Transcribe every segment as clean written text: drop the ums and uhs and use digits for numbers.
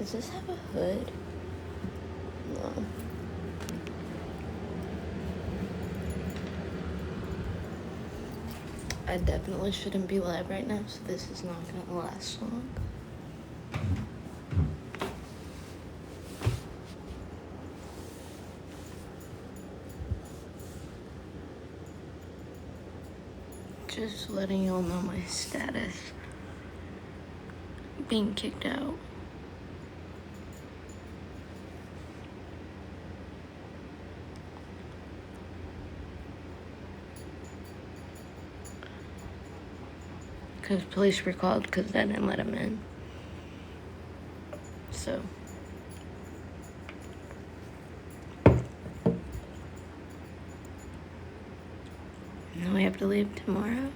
Does this have a hood? No. I definitely shouldn't be live right now, so this is not gonna last long. Just letting y'all know my status. Being kicked out. Because police were called because I didn't let him in. So. Now we have to leave tomorrow,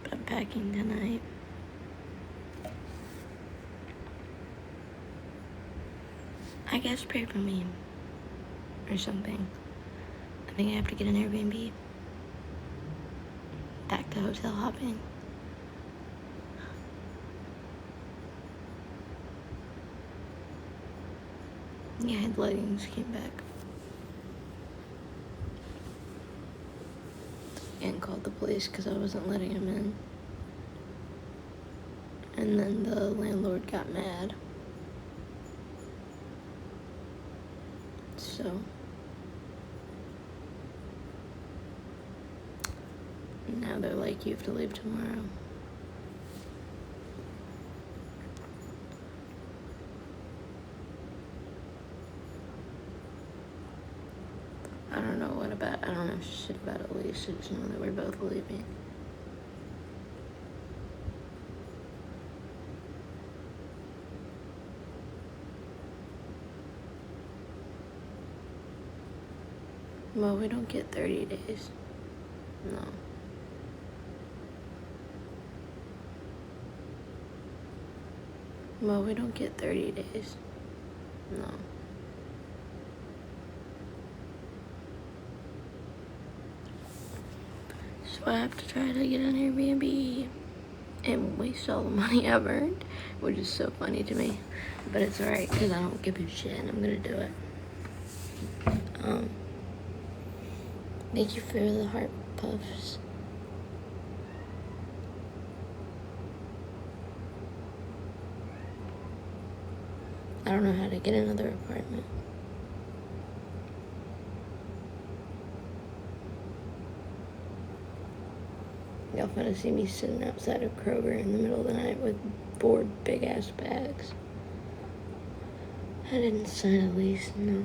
but I'm packing tonight. I guess pray for me or something. I think I have to get an Airbnb. Back to hotel hopping. Yeah, his leggings came back. And called the police because I wasn't letting him in. And then the landlord got mad. So now they're like, you have to leave tomorrow. I don't know shit about Elise. I just know that we're both leaving. Well, we don't get 30 days. No. Well, we don't get 30 days. No. So I have to try to get an Airbnb and waste all the money I've earned, which is so funny to me. But it's alright, because I don't give a shit, and I'm gonna do it. Thank you for the heart puffs. I don't know how to get another apartment. Y'all finna see me sitting outside of Kroger in the middle of the night with 4 big-ass bags. I didn't sign a lease, no.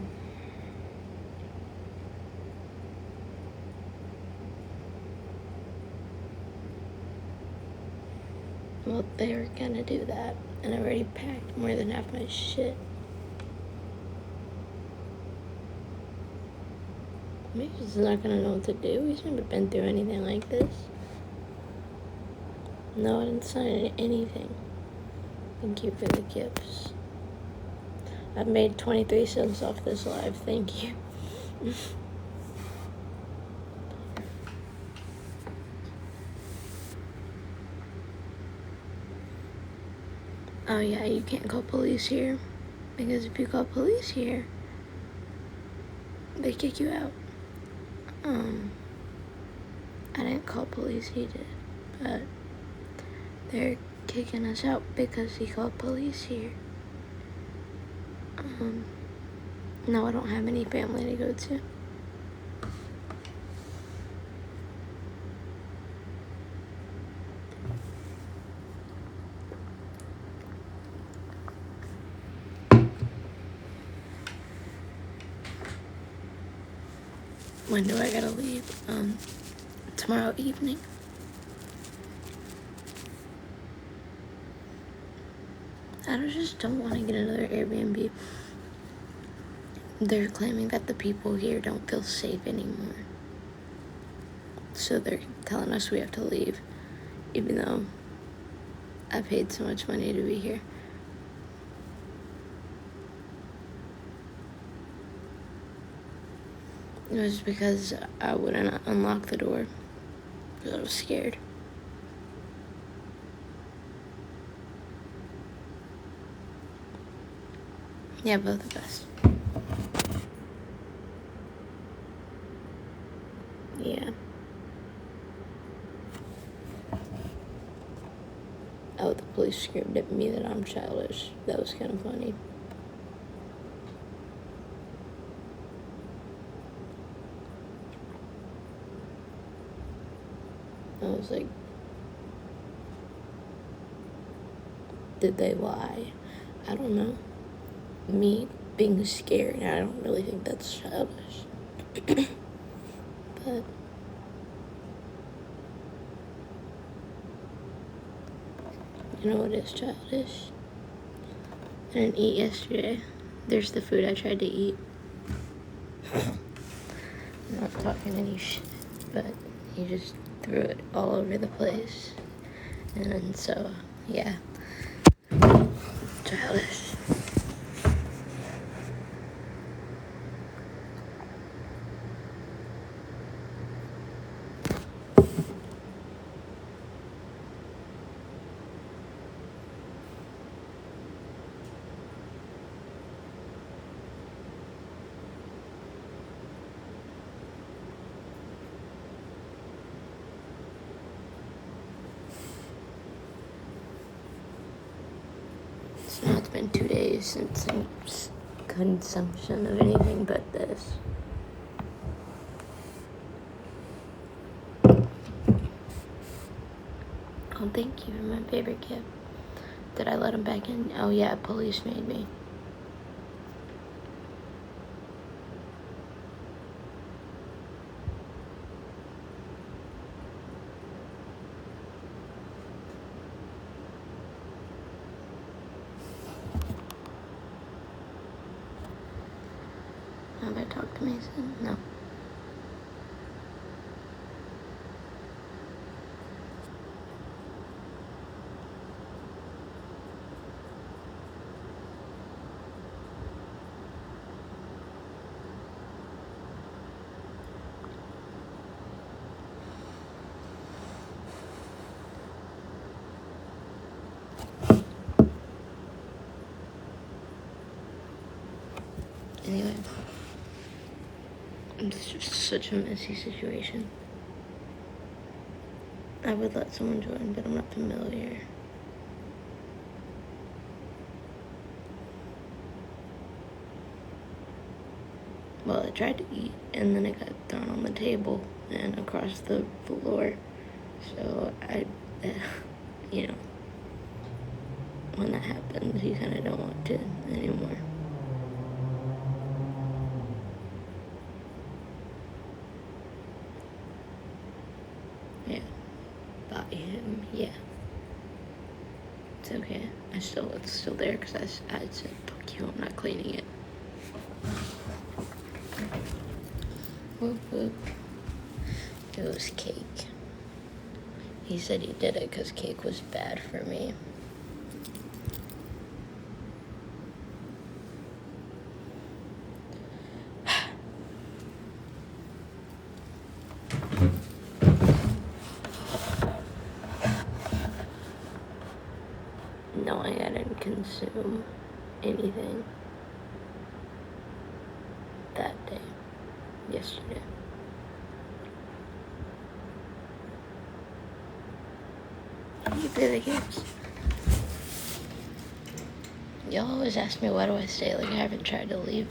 Well, they were gonna do that, and I already packed more than half my shit. Maybe he's not gonna know what to do. He's never been through anything like this. No, I didn't sign anything. Thank you for the gifts. I've made 23 cents off this live. Thank you. Oh yeah, you can't call police here. Because if you call police here, they kick you out. I didn't call police, he did. But they're kicking us out because he called police here. No, I don't have any family to go to. When do I gotta leave? Tomorrow evening. I just don't want to get another Airbnb. They're claiming that the people here don't feel safe anymore. So they're telling us we have to leave, even though I paid so much money to be here. It was because I wouldn't unlock the door because I was scared. Yeah, both of us. Yeah. Oh, the police screamed at me that I'm childish. That was kind of funny. I was like, did they lie? I don't know. Me being scared, I don't really think that's childish. But you know what is childish? I didn't eat yesterday. There's the food I tried to eat. I'm not talking any shit, but he just threw it all over the place. And so, yeah. Childish. So now it's been 2 days since consumption of anything but this. Oh, thank you for my favorite gift. Did I let him back in? Oh yeah, police made me. Have I talked to Mason? No. Anyway, it's just such a messy situation. I would let someone join, but I'm not familiar. Well, I tried to eat, and then it got thrown on the table and across the floor. So you know, when that happens, you kind of don't want to anymore. Yeah, by him, yeah. It's okay. It's still there because I said, fuck you, I'm not cleaning it. Whoop whoop. It was cake. He said he did it because cake was bad for me. Knowing I didn't consume anything that day, yesterday. You play the games. Y'all always ask me why do I stay, like I haven't tried to leave.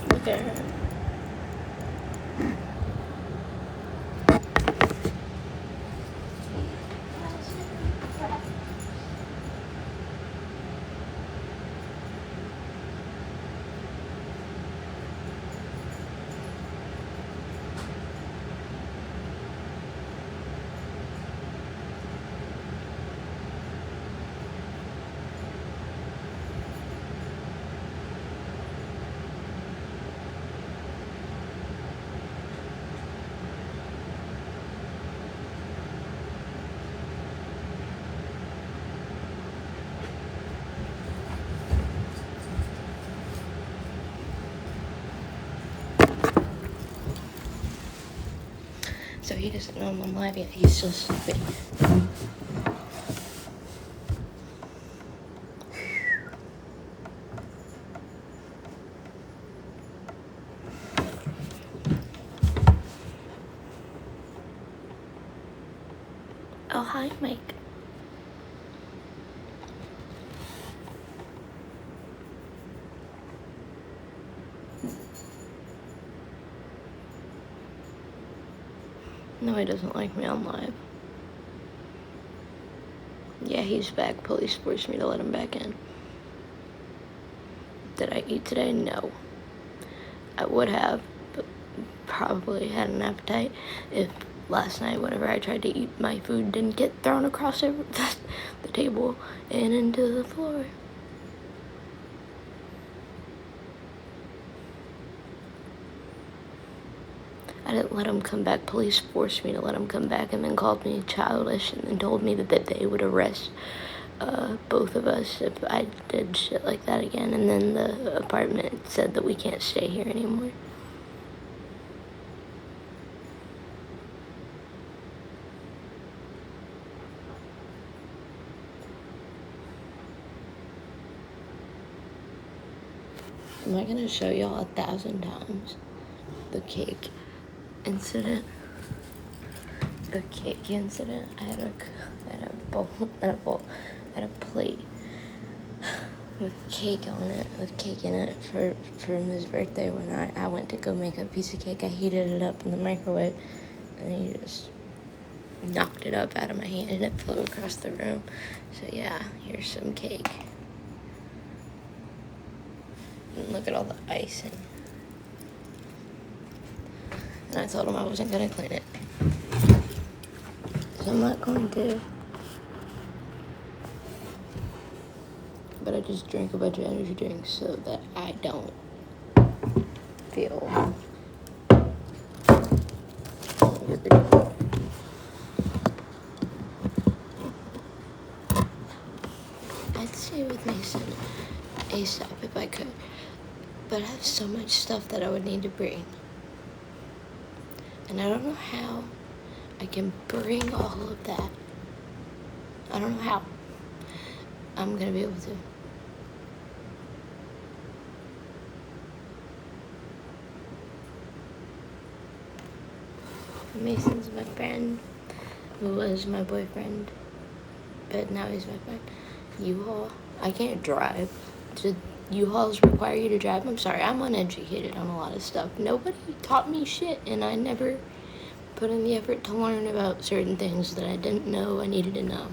Look at her. So he doesn't know I'm live yet. He's still sleeping. Oh, hi, Mike. No, he doesn't like me on live. Yeah, he's back. Police forced me to let him back in. Did I eat today? No. I would have, but probably had an appetite if last night, whenever I tried to eat, my food didn't get thrown across the table and into the floor. I didn't let him come back. Police forced me to let him come back and then called me childish and then told me that they would arrest both of us if I did shit like that again. And then the apartment said that we can't stay here anymore. Am I gonna show y'all 1,000 times the cake incident? The cake incident. I had a plate with cake on it, with cake in it for his birthday. When I went to go make a piece of cake, I heated it up in the microwave, and he just knocked it up out of my hand, and it flew across the room. So yeah, here's some cake. And look at all the icing. And I told him I wasn't gonna clean it. So I'm not going to. But I just drink a bunch of energy drinks so that I don't feel weird. I'd stay with Mason ASAP if I could. But I have so much stuff that I would need to bring. And I don't know how I can bring all of that. I don't know how I'm gonna be able to. Mason's my friend, who was my boyfriend, but now he's my friend. U-Haul, I can't drive. U-Hauls require you to drive? I'm sorry, I'm uneducated on a lot of stuff. Nobody taught me shit, and I never put in the effort to learn about certain things that I didn't know I needed to know.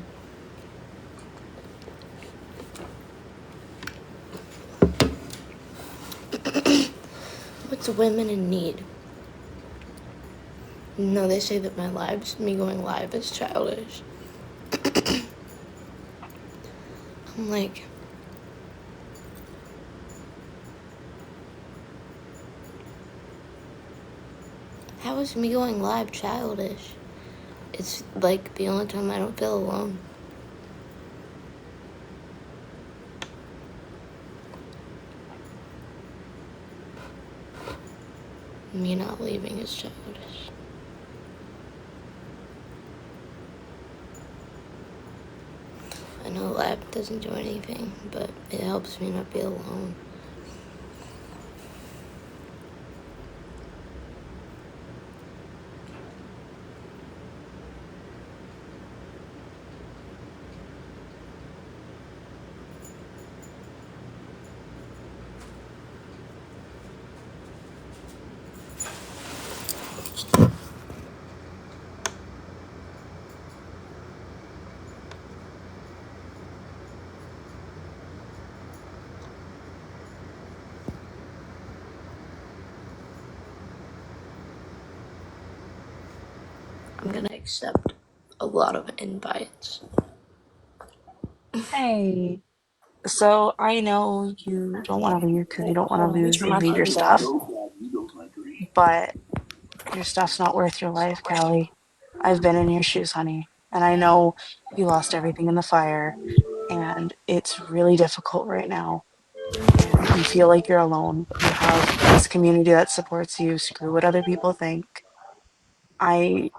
What's women in need? No, they say that me going live is childish. I'm like, how is me going live childish? It's like the only time I don't feel alone. Me not leaving is childish. I know live doesn't do anything, but it helps me not be alone. I'm gonna accept a lot of invites. Hey, so I know you don't want to leave because you don't want to lose any of your stuff, but your stuff's not worth your life, Callie. I've been in your shoes, honey, and I know you lost everything in the fire, and it's really difficult right now, and you feel like you're alone. You have this community that supports you. Screw what other people think. I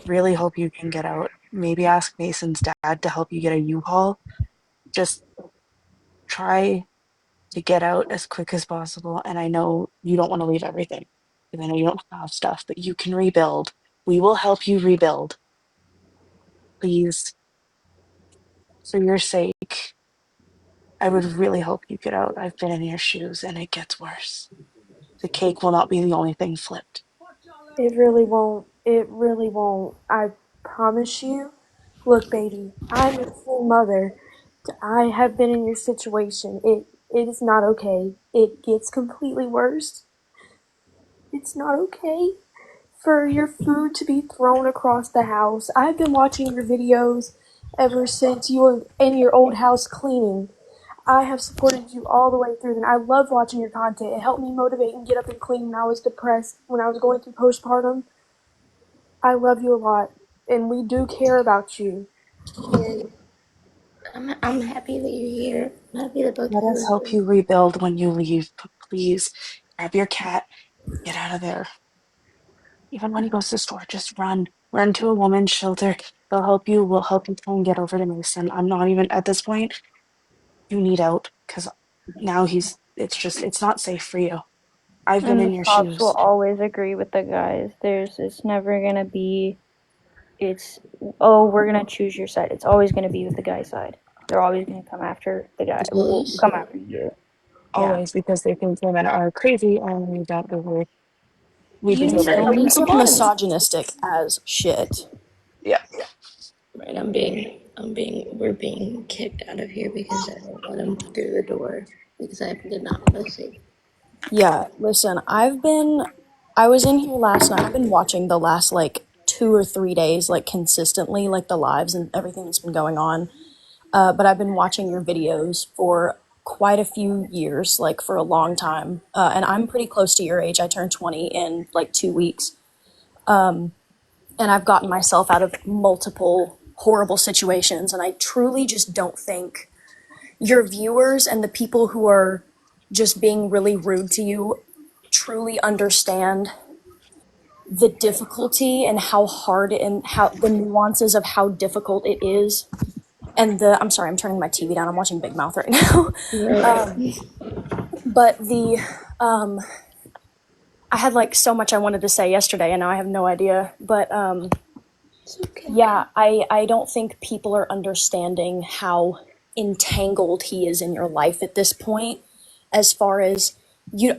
really hope you can get out. Maybe ask Mason's dad to help you get a U-Haul. Just try to get out as quick as possible. And I know you don't want to leave everything, because I know you don't have stuff, but you can rebuild. We will help you rebuild. Please, for your sake, I would really hope you get out. I've been in your shoes and it gets worse. The cake will not be the only thing flipped. It really won't. It really won't. I promise you. Look, baby, I'm a full mother. I have been in your situation. It is not okay. It gets completely worse. It's not okay for your food to be thrown across the house. I've been watching your videos ever since you were in your old house cleaning. I have supported you all the way through, and I love watching your content. It helped me motivate and get up and clean when I was depressed, when I was going through postpartum. I love you a lot, and we do care about you. And I'm happy that you're here. I'm happy that both of Let you us are help here. you rebuild when you leave. Please grab your cat, get out of there. Even when he goes to the store, just run. Run to a woman's shelter. They'll help you. We'll help you try and get over to Mason. I'm not even at this point. You need out because now it's not safe for you. I've been And the in your cops will shoes. always agree with the guys. It's never gonna be, it's, oh, we're gonna choose your side. It's always gonna be with the guy's side. They're always gonna come after the guy, The will police. come after you. Yeah. Always because they think women are crazy and we you deserve need The to everything. leave police are them bottom. misogynistic as shit. Yeah. Right, we're being kicked out of here because I won't let him through the door because I did not feel safe. Yeah, listen, I was in here last night. I've been watching the last like 2 or 3 days, like consistently, like the lives and everything that's been going on. But I've been watching your videos for quite a few years, like for a long time. And I'm pretty close to your age. I turned 20 in like 2 weeks. And I've gotten myself out of multiple horrible situations. And I truly just don't think your viewers and the people who are just being really rude to you truly understand the difficulty and how hard and how the nuances of how difficult it is. And I'm sorry, I'm turning my TV down. I'm watching Big Mouth right now. Right. But I had like so much I wanted to say yesterday, and now I have no idea. But It's okay. yeah, I don't think people are understanding how entangled he is in your life at this point. As far as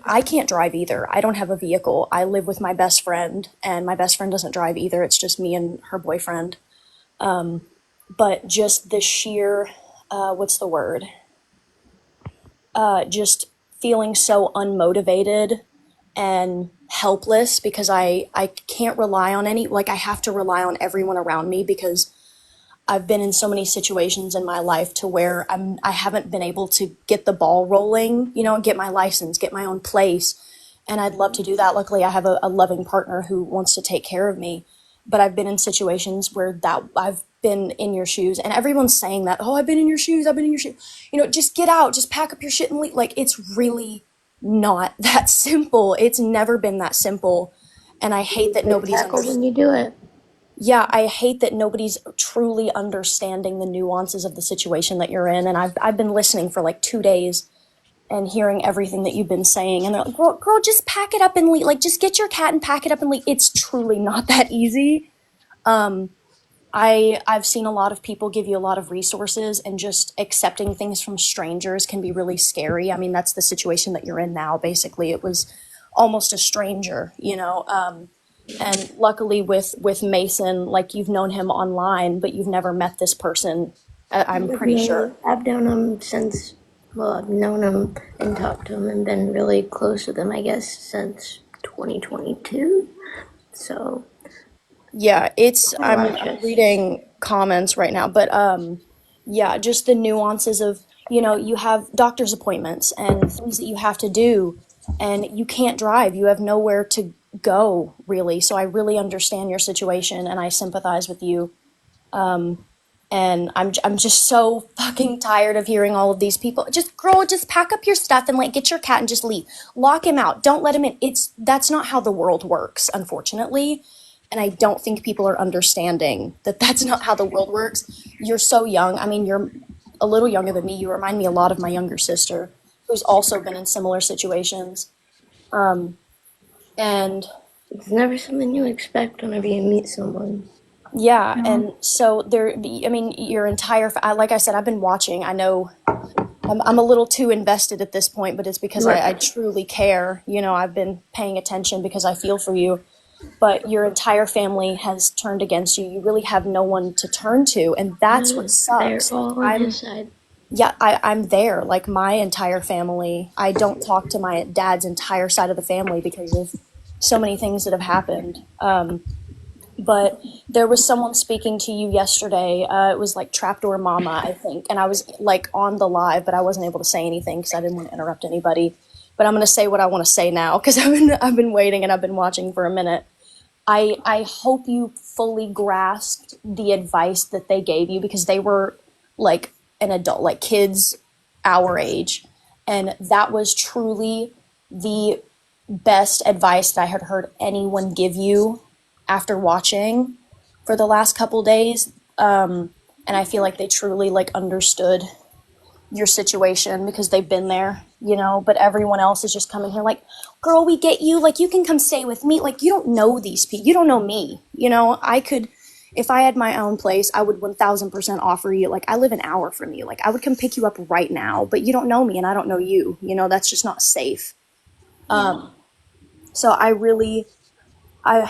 I can't drive either. I don't have a vehicle. I live with my best friend, and my best friend doesn't drive either. It's just me and her boyfriend. But just the sheer, what's the word? Just feeling so unmotivated and helpless because I can't rely on I have to rely on everyone around me because I've been in so many situations in my life to where I haven't been able to get the ball rolling, and get my license, get my own place. And I'd love to do that. Luckily, I have a loving partner who wants to take care of me. But I've been in situations where that I've been in your shoes, and everyone's saying that, oh, I've been in your shoes, I've been in your shoes. Just get out, just pack up your shit and leave. Like, it's really not that simple. It's never been that simple. And I hate that Get nobody's tackled when you do it. yeah, I hate that nobody's truly understanding the nuances of the situation that you're in. And I've been listening for like 2 days and hearing everything that you've been saying. And they're like, girl, just pack it up and leave. Like, just get your cat and pack it up and leave. It's truly not that easy. I've seen a lot of people give you a lot of resources, and just accepting things from strangers can be really scary. I mean, that's the situation that you're in now. Basically, it was almost a stranger. And luckily with Mason, like, you've known him online, but you've never met this person. I'm pretty sure. I've known him since, well, I've known him and talked to him and been really close with him, I guess, since 2022. So, Yeah, a lot I'm of trust. reading comments right now, but yeah, just the nuances of, you have doctor's appointments and things that you have to do, and you can't drive. You have nowhere to go, really. So I really understand your situation and I sympathize with you. And I'm just so fucking tired of hearing all of these people. Just pack up your stuff and like get your cat and just leave. Lock him out. Don't let him in. That's not how the world works, unfortunately. And I don't think people are understanding that that's not how the world works. You're so young. I mean, you're a little younger than me. You remind me a lot of my younger sister, who's also been in similar situations. And It's never something you expect whenever you meet someone. yeah, No. and so there, I mean, your entire, like I said, I've been watching. I know I'm a little too invested at this point, but it's because I Right. truly care. You know, I've been paying attention because I feel for you. But your entire family has turned against you. You really have no one to turn to, and that's what They're sucks. Like all on his side. yeah, I'm there. Like my entire family. I don't talk to my dad's entire side of the family because of so many things that have happened. But there was someone speaking to you yesterday. It was like Trapdoor Mama, I think, and I was like on the live, but I wasn't able to say anything because I didn't want to interrupt anybody. But I'm going to say what I want to say now because I've been waiting and I've been watching for a minute. I hope you fully grasped the advice that they gave you because they were like an adult, like kids our age. And that was truly the best advice that I had heard anyone give you after watching for the last couple days. And I feel like they truly like understood your situation because they've been there, you know, but everyone else is just coming here like, girl, we get you. Like, you can come stay with me. Like, you don't know these people. You don't know me. You know, I could, if I had my own place, I would 1000% offer you. Like, I live an hour from you. Like, I would come pick you up right now, but you don't know me and I don't know you. You know, that's just not safe. Yeah. So I really, I,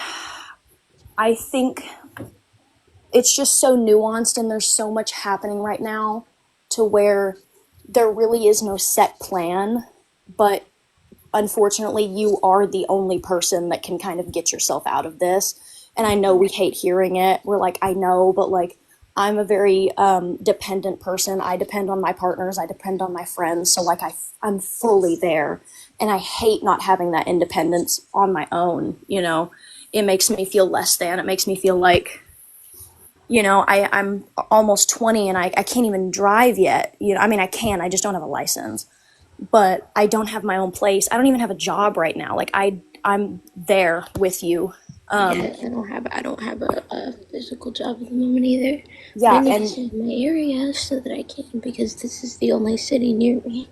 I think it's just so nuanced and there's so much happening right now to where there really is no set plan, but unfortunately, you are the only person that can kind of get yourself out of this. And I know we hate hearing it. We're like, I know, but like, I'm a very dependent person. I depend on my partners. I depend on my friends. So like, I'm fully there, and I hate not having that independence on my own. You know, it makes me feel less than. It makes me feel like, you know, I'm almost 20 and I can't even drive yet. You know, I mean, I can. I just don't have a license, but I don't have my own place. I don't even have a job right now. Like I'm there with you. Yeah, I don't have a physical job at the moment either. But I Yeah, need to and stay in my area so that I can because this is the only city near me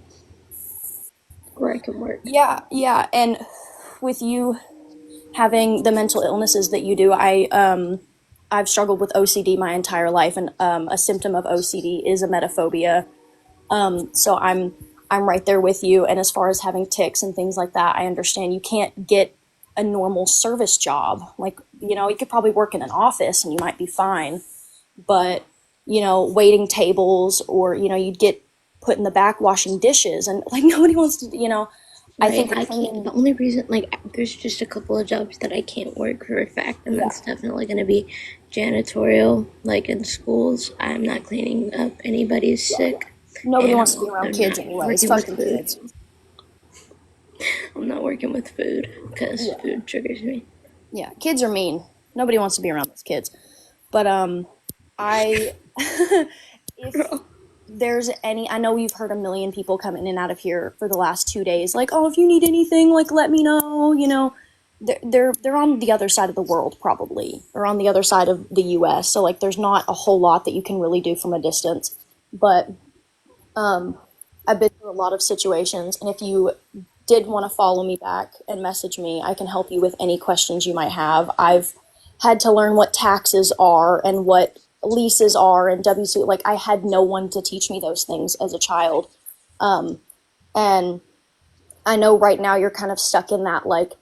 where I can work. yeah, and with you having the mental illnesses that you do, I've struggled with OCD my entire life, and a symptom of OCD is emetophobia. So I'm right there with you. And as far as having tics and things like that, I understand you can't get a normal service job. Like, you know, you could probably work in an office and you might be fine, but you know, waiting tables, or you know, you'd get put in the back washing dishes, and like nobody wants to, you know. I Right, think the I can't. cleaning, The only reason, like, there's just a couple of jobs that I can't work for a fact, and yeah, that's definitely going to be janitorial, like in schools. I'm not cleaning up anybody's sick, nobody and wants I'm to be also around kids not anyways. working Fuck with them food. kids. I'm not working with food because Yeah, food triggers me. yeah, kids are mean. Nobody wants to be around those kids. But I if Girl. there's any, I know you've heard a million people come in and out of here for the last 2 days, like, oh, if you need anything, like, let me know. You know, they're on the other side of the world, probably, or on the other side of the U.S. So like, there's not a whole lot that you can really do from a distance. But I've been through a lot of situations, and if you did want to follow me back and message me, I can help you with any questions you might have. I've had to learn what taxes are and what leases are and W2. Like, I had no one to teach me those things as a child. And I know right now you're kind of stuck in that, like,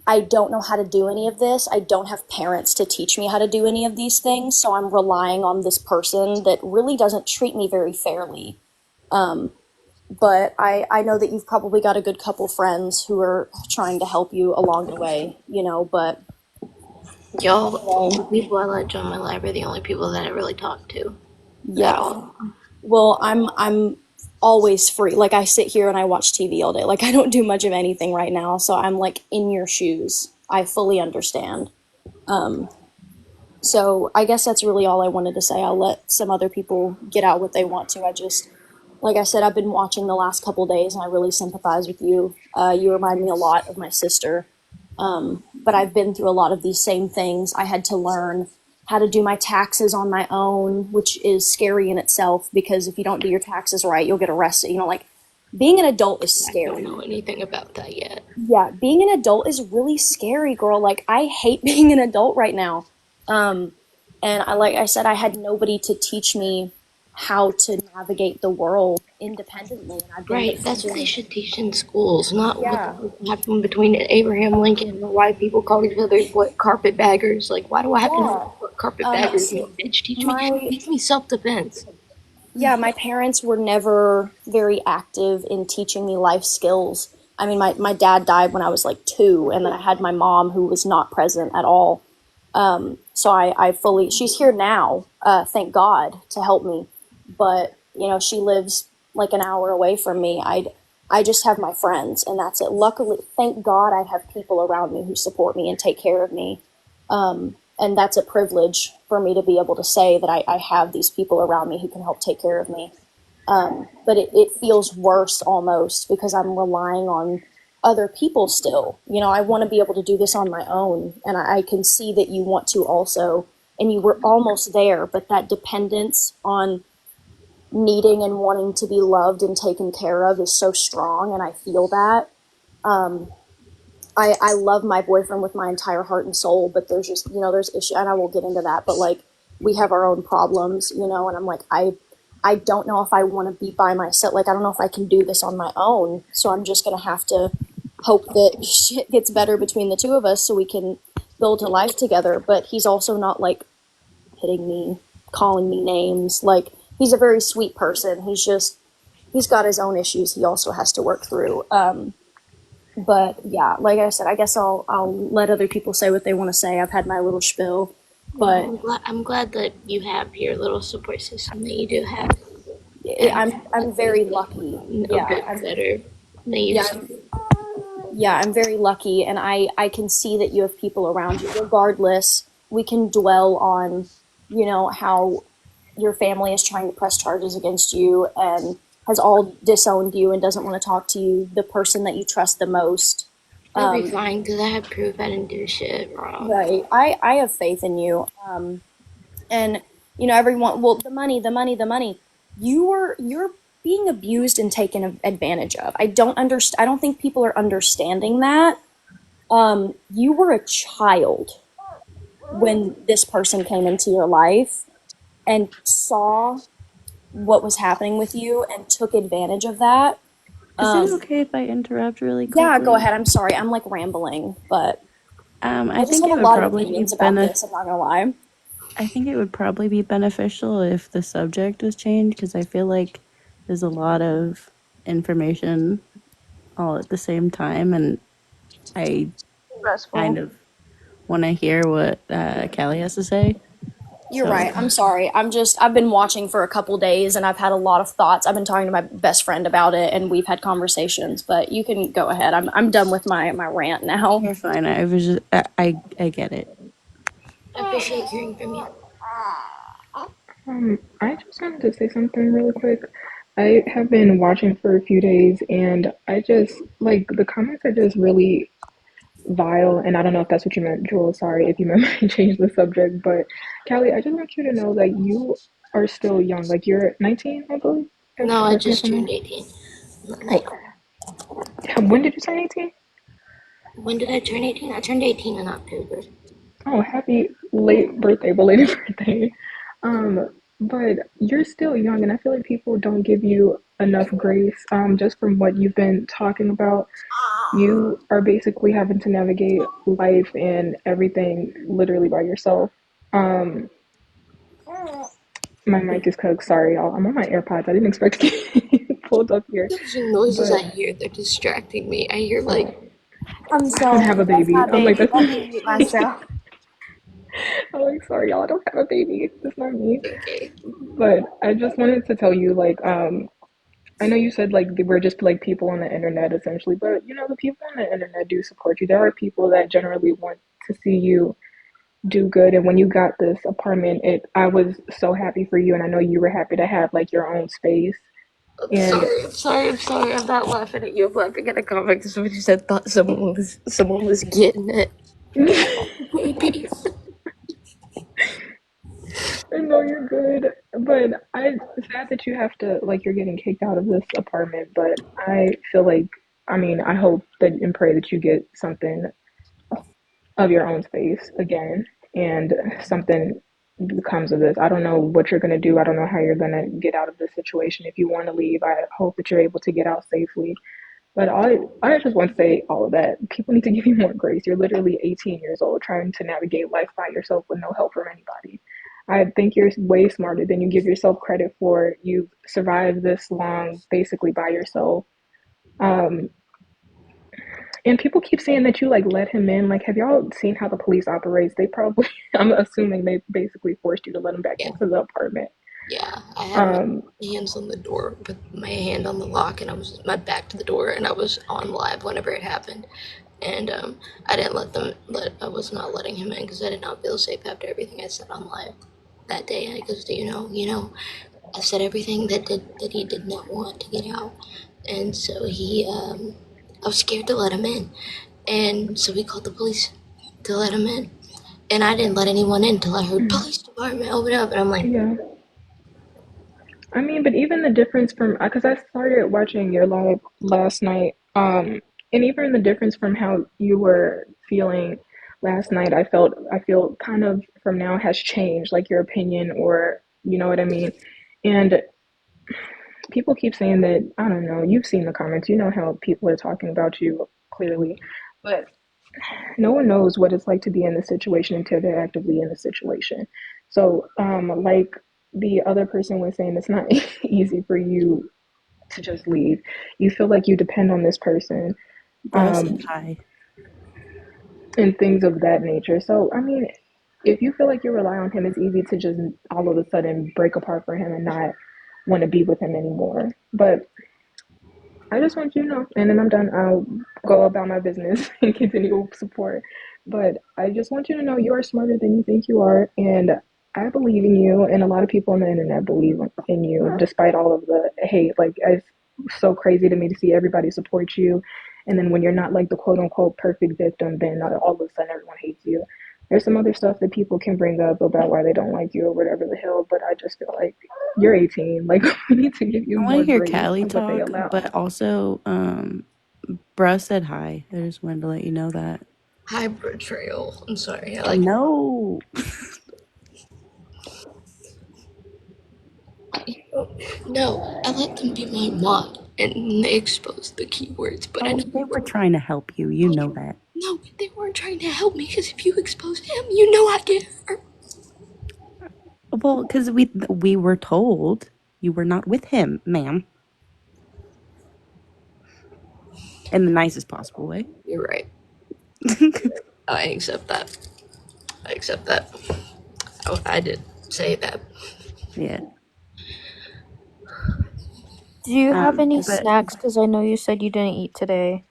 I don't know how to do any of this. I don't have parents to teach me how to do any of these things. So I'm relying on this person that really doesn't treat me very fairly. But I know that you've probably got a good couple friends who are trying to help you along the way, you know, but Y'all, the people I let join my live are the only people that I really talk to at yeah. all. Well, I'm always free. Like, I sit here and I watch TV all day. Like, I don't do much of anything right now, so I'm like in your shoes. I fully understand. So I guess that's really all I wanted to say. I'll let some other people get out what they want to. I just, like I said, I've been watching the last couple days and I really sympathize with you. You remind me a lot of my sister. But I've been through a lot of these same things. I had to learn how to do my taxes on my own, which is scary in itself because if you don't do your taxes right, you'll get arrested. You know, like being an adult is I don't scary. know anything about that yet. Yeah, being an adult is really scary, girl. Like I hate being an adult right now. Um, and like I said, I had nobody to teach me how to navigate the world independently, and I've been Right, that's what they defending. should teach in schools, not what the Yeah, fuck happened between Abraham Lincoln or why people call each other what carpetbaggers. Like, why do I have to know yeah. what carpetbaggers See, mean? Bitch, my teach me self-defense. yeah, my parents were never very active in teaching me life skills. I mean, my dad died when I was like 2, and then I had my mom who was not present at all. So I fully, she's here now, thank God, to help me. But, you know, she lives like an hour away from me. I just have my friends, and that's it. Luckily, thank God I have people around me who support me and take care of me. And that's a privilege for me to be able to say that I have these people around me who can help take care of me. But it feels worse almost because I'm relying on other people still. You know, I want to be able to do this on my own, and I can see that you want to also, and you were almost there, but that dependence on needing and wanting to be loved and taken care of is so strong, and I feel that. I love my boyfriend with my entire heart and soul, but there's just, you know, there's issue, and I won't get into that, but like we have our own problems, you know, and I'm like, I don't know if I want to be by myself. Like, I don't know if I can do this on my own. So I'm just going to have to hope that shit gets better between the two of us so we can build a life together. But he's also not like hitting me, calling me names. Like, he's a very sweet person. He's got his own issues he also has to work through. But yeah, like I said, I guess I'll let other people say what they want to say. I've had my little spiel, Well, but I'm glad that you have your little support system that you do have, and I'm things very lucky. a bit better than they Yeah, used to. I'm very lucky, and I can see that you have people around you. Regardless, we can dwell on, you know, how your family is trying to press charges against you and has all disowned you and doesn't want to talk to you. The person that you trust the most. They'll be fine because I have proof I didn't do shit wrong. Right. I have faith in you. And you know, everyone. Well, the money, the money, the money. You're being abused and taken advantage of. I don't understand. I don't think people are understanding that. You were a child when this person came into your life and saw what was happening with you and took advantage of that. Is it okay if I interrupt really Yeah, go quickly? ahead. I'm sorry. I'm like rambling, but I I just think have a it would lot of probably be opinions about this. I'm not gonna lie. I think it would probably be beneficial if the subject was changed because I feel like there's a lot of information all at the same time, and I kind Stressful. of want to hear what Callie has to say. You're So right. I'm sorry. I've been watching for a couple days and I've had a lot of thoughts. I've been talking to my best friend about it and we've had conversations, but you can go ahead. I'm done with my rant now. you're fine. I was just I get it. I appreciate hearing from you. I just wanted to say something really quick. I have been watching for a few days and I just like the comments are just really vile. And I don't know if that's what you meant, Jewel. Sorry if you meant I changed the subject. But Callie, I just want you to know that you are still young. Like you're 19, I believe. No, I Correct me if just I'm turned wrong. 18. Oh, when did you turn 18? When did I turn 18? I turned 18 in October. Oh, happy late birthday, belated birthday. But you're still young, and I feel like people don't give you enough grace. Just from what you've been talking about, you are basically having to navigate life and everything literally by yourself. Um, my mic is cooked. Sorry, y'all. I'm on my AirPods. I didn't expect to get pulled up here, Those noises but I hear, they're distracting me. I hear oh, like, I'm I don't have sorry. a That's baby. my I'm like, baby. that's Let not me mute me. myself. I'm like, sorry, y'all. I don't have a baby. That's not me. okay. But I just wanted to tell you, like, I know you said like we're just like people on the internet essentially, but you know the people on the internet do support you. There are people that generally want to see you do good. And when you got this apartment, it I was so happy for you, and I know you were happy to have like your own space. And I'm sorry. I'm not laughing at you. I'm laughing at a comment because somebody said thought someone was getting it. Baby. I know you're good, but it's sad that you have to, like, you're getting kicked out of this apartment, but I feel like, I mean, I hope that and pray that you get something of your own space again and something comes of this. I don't know what you're going to do. I don't know how you're going to get out of this situation. If you want to leave, I hope that you're able to get out safely. But I just want to say all of that. People need to give you more grace. You're literally 18 years old trying to navigate life by yourself with no help from anybody. I think you're way smarter than you give yourself credit for. You've survived this long basically by yourself. Um, and people keep saying that you like let him in. Like, have y'all seen how the police operates? They probably, I'm assuming they basically forced you to let him back Yeah, into the apartment. yeah. I had my Um, hands on the door with my hand on the lock, and I was my back to the door, and I was on live whenever it happened. And I didn't I was not letting him in because I did not feel safe after everything I said on live that day. Because I said everything that he did not want to get out, and so I was scared to let him in, and so we called the police to let him in, and I didn't let anyone in until I heard police department open up, and I'm like, yeah. I mean, but even the difference from because I started watching your live last night, and even the difference from how you were feeling last night, I feel kind of from now has changed, like your opinion, or you know what I mean. And people keep saying that I don't know. You've seen the comments, you know how people are talking about you clearly, but no one knows what it's like to be in the situation until they're actively in the situation. So, like the other person was saying, it's not easy for you to just leave. You feel like you depend on this person, Bro said um, hi. and things of that nature. So, I mean, if you feel like you rely on him, it's easy to just all of a sudden break apart for him and not want to be with him anymore. But I just want you to know, and then I'm done. I'll go about my business and continue support. But I just want you to know you are smarter than you think you are, and I believe in you, and a lot of people on the internet believe in you, despite all of the hate. Like, it's so crazy to me to see everybody support you, and then when you're not like the quote unquote perfect victim, then all of a sudden everyone hates you. There's some other stuff that people can bring up about why they don't like you or whatever the hell, but I just feel like you're 18. Like, we need to give you I want more to hear grace Callie of what they talk, allow. but also, bro said hi. I just wanted to let you know that. hi, betrayal. I'm sorry. No. No, I let them be my mod, and they exposed the keywords, but I Oh, know. they were trying to help you. You know that. No, they weren't trying to help me because if you expose him, you know I get hurt. Well, because we were told you were not with him, ma'am, in the nicest possible way. You're right. I accept that. I accept that. I did say that. Yeah. Do you have any But snacks? Because I know you said you didn't eat today.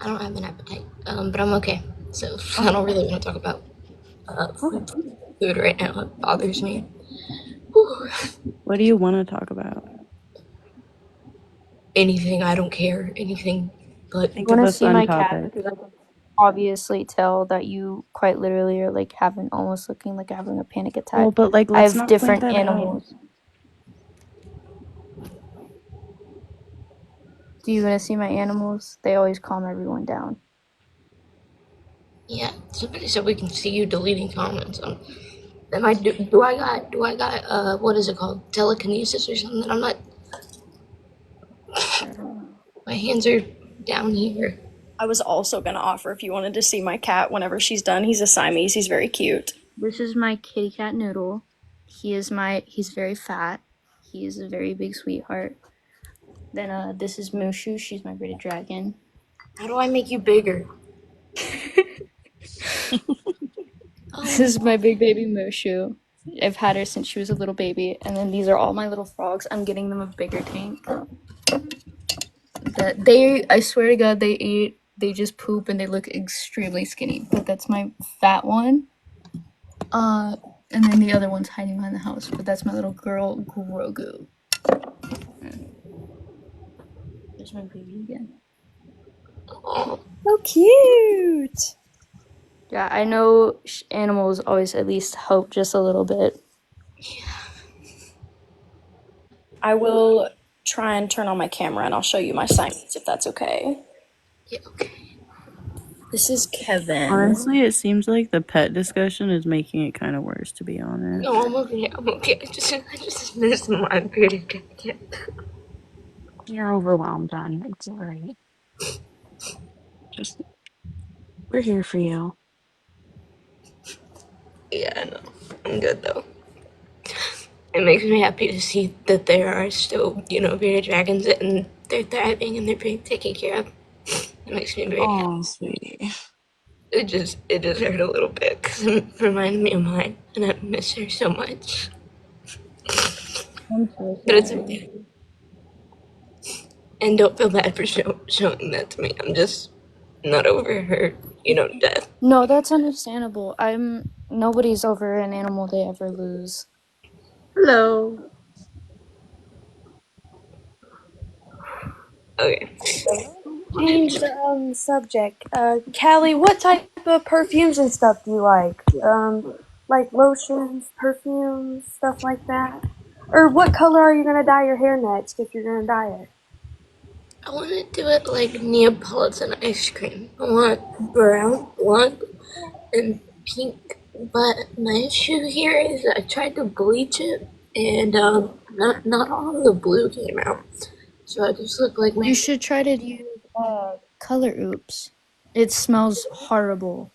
I don't have an appetite, but I'm okay. So I don't Okay. really want to talk about uh, Okay. food right now. It bothers me. Whew. what do you want to talk about? Anything, I don't care. Anything, but You Think want of to a see fun my cat? topic. Because I can obviously tell that you quite literally are like having almost looking like having a panic Well, attack. but like, I let's have not point different that out. animals. Do you want to see my animals? They always calm everyone down. yeah. Somebody said we can see you deleting comments. Am I do I got what is it called, telekinesis or something? I'm not. I don't know. My hands are down here. I was also gonna offer if you wanted to see my cat whenever she's done. He's a Siamese. He's very cute. This is my kitty cat Noodle. He's very fat. He is a very big sweetheart. Then this is Mushu. She's my bearded dragon. How do I make you bigger? This Oh, is my big baby Mushu. I've had her since she was a little baby. And then these are all my little frogs. I'm getting them a bigger tank. That I swear to God, they just poop and they look extremely skinny. But that's my fat one. Uh, and then the other one's hiding behind the house. But that's my little girl Grogu. There's my baby again. Oh, So cute. Yeah, I know animals always at least help just a little bit. I will try and turn on my camera and I'll show you my Siamese if that's okay. yeah, okay. This is Kevin. Honestly, it seems like the pet discussion is making it kind of worse, to be honest. No, I'm okay. I'm okay. I just miss my pretty cat. You're overwhelmed, hon. It's alright. Just, we're here for you. Yeah, I know. I'm good though. It makes me happy to see that there are still, bearded dragons and they're thriving and they're being taken care of. It makes me very happy. Oh, sweetie. It just hurt a little bit because it reminded me of mine and I miss her so much. I'm so But it's sorry. okay. And don't feel bad for showing that to me. I'm just not over her, death. No, that's understandable. Nobody's over an animal they ever lose. Hello. Okay. Change the subject. Callie, what type of perfumes and stuff do you like? Like lotions, perfumes, stuff like that? Or what color are you gonna dye your hair next if you're gonna dye it? I want to do it like Neapolitan ice cream. I want brown, blonde, and pink. But my issue here is I tried to bleach it, and not all of the blue came out. So I just look like my. You should try to use Color Oops. It smells horrible,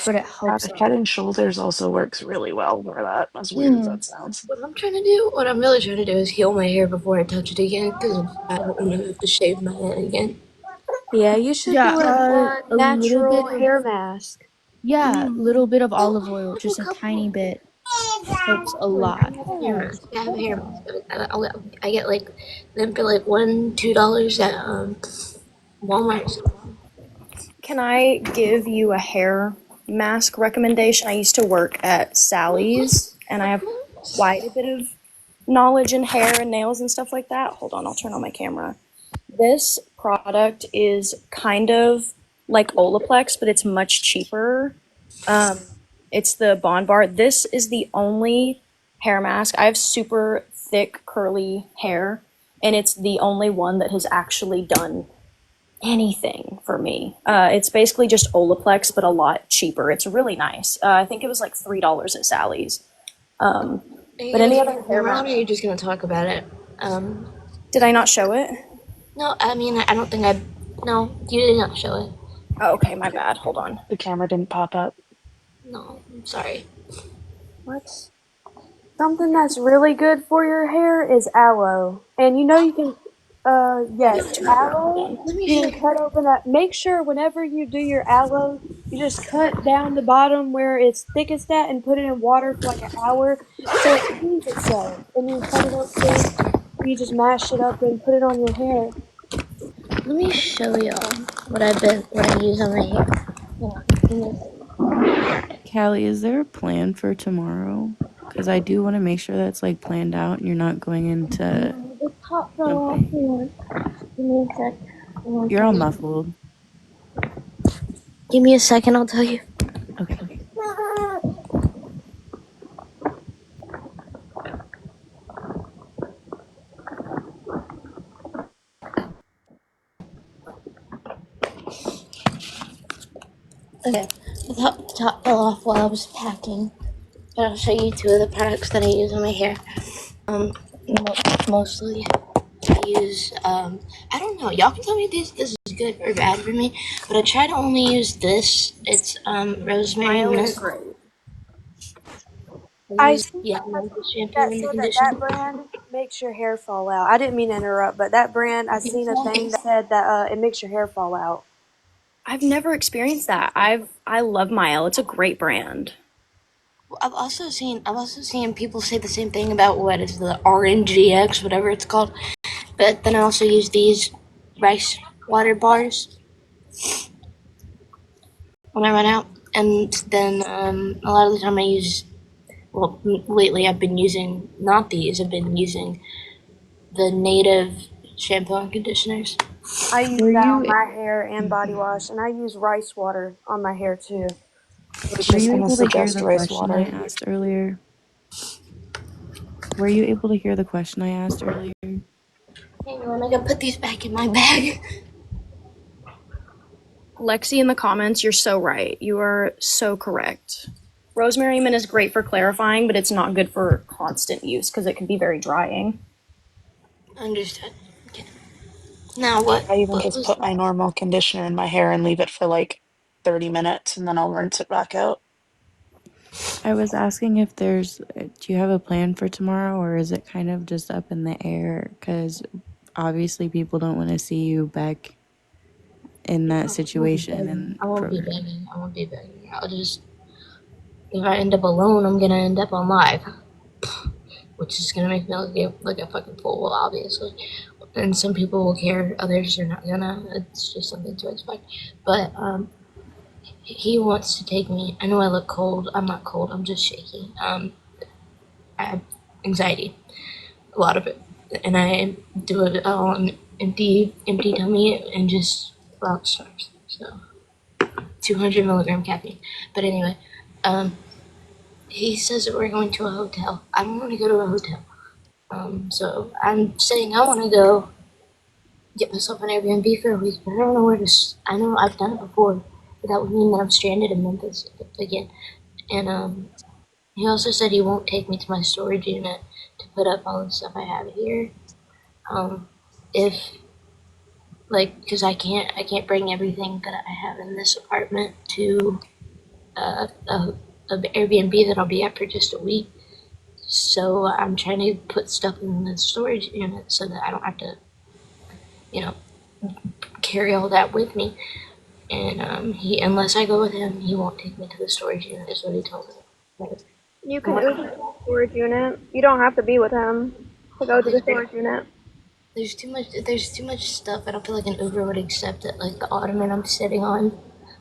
but it helps. Head and Shoulders also works really well for that, as weird as that sounds. What I'm really trying to do is heal my hair before I touch it again, because I don't want to have to shave my head again. Yeah, you should Yeah, do a a little natural bit of hair mask. little bit of olive oil, just a tiny bit, helps a lot. I have a hair mask. I get like them for like $1, $2 at Walmart. Can I give you a hair mask recommendation? I used to work at Sally's and I have quite a bit of knowledge in hair and nails and stuff like that. Hold on, I'll turn on my camera. This product is kind of like Olaplex, but it's much cheaper. It's the Bond Bar. This is the only hair mask. I have super thick, curly hair, and it's the only one that has actually done anything for me. It's basically just Olaplex, but a lot cheaper. It's really nice. I think it was like $3 at Sally's. But any other hair Around, or are mask? you just gonna talk about it? Did I not show it? No, I mean I don't think I. No, you did not show it. Oh, okay, my bad. Hold on. The camera didn't pop up. No, I'm sorry. What? Something that's really good for your hair is aloe. And you know you can, yes, aloe. Let me You show can you. cut open that. Make sure whenever you do your aloe, you just cut down the bottom where it's thickest at and put it in water for like an hour so it cleans itself. And you cut it open, you just mash it up and put it on your hair. Let me show y'all what I use on my hair. Callie, is there a plan for tomorrow? Because I do want to make sure that's like planned out and you're not going into The top fell off something. here. Give me a sec. You're all muffled. Give me a second, I'll tell you. Okay. Okay, the top fell off while I was packing. But I'll show you two of the products that I use on my hair. Mostly I use, I don't know, y'all can tell me this is good or bad for me, but I try to only use this. It's, rosemary Smile mint. is great. I use, the shampoo and the conditioner. Brand makes your hair fall out. I didn't mean to interrupt, but that brand, I seen a thing that said that it makes your hair fall out. I've never experienced that. I love Mile. It's a great brand. I've also seen people say the same thing about what is the RNGX, whatever it's called. But then I also use these rice water bars when I run out, and then a lot of the time I use. Well, lately I've been using not these. I've been using the native shampoo and conditioners. I use Were that on you my hair and body wash, and I use rice water on my hair too. I was were just you gonna able to hear suggest the rice question I water. asked earlier? Were you able to hear the question I asked earlier? Hang on, I gotta put these back in my bag. Lexi in the comments, you're so right. You are so correct. Rosemary mint is great for clarifying, but it's not good for constant use because it can be very drying. Understood. Okay. Now what? I even What just was put my normal conditioner in my hair and leave it for like 30 minutes and then I'll rinse it back out. I was asking if do you have a plan for tomorrow, or is it kind of just up in the air? Because obviously people don't want to see you back in that situation and I won't be for begging. I won't be begging. I'll just. If I end up alone, I'm gonna end up on live, which is gonna make me look like a fucking fool, obviously. And some people will care, others are not gonna. It's just something to expect. But he wants to take me. I know I look cold. I'm not cold. I'm just shaky. I have anxiety, a lot of it, and I do it all on empty tummy and just rock stars. So 200 milligram caffeine. But anyway, he says that we're going to a hotel. I don't want to go to a hotel. So I'm saying I want to go get myself an Airbnb for a week, but I don't know where to. I know I've done it before, but that would mean that I'm stranded in Memphis again. And he also said he won't take me to my storage unit to put up all the stuff I have here. If because I can't bring everything that I have in this apartment to a Airbnb that I'll be at for just a week. So I'm trying to put stuff in the storage unit so that I don't have to, you know, carry all that with me. And unless I go with him, he won't take me to the storage unit. Is what he told me. But You can Uber to the storage unit. You don't have to be with him to go to the storage unit. there's too much. There's too much stuff. I don't feel like an Uber would accept it. Like the ottoman I'm sitting on,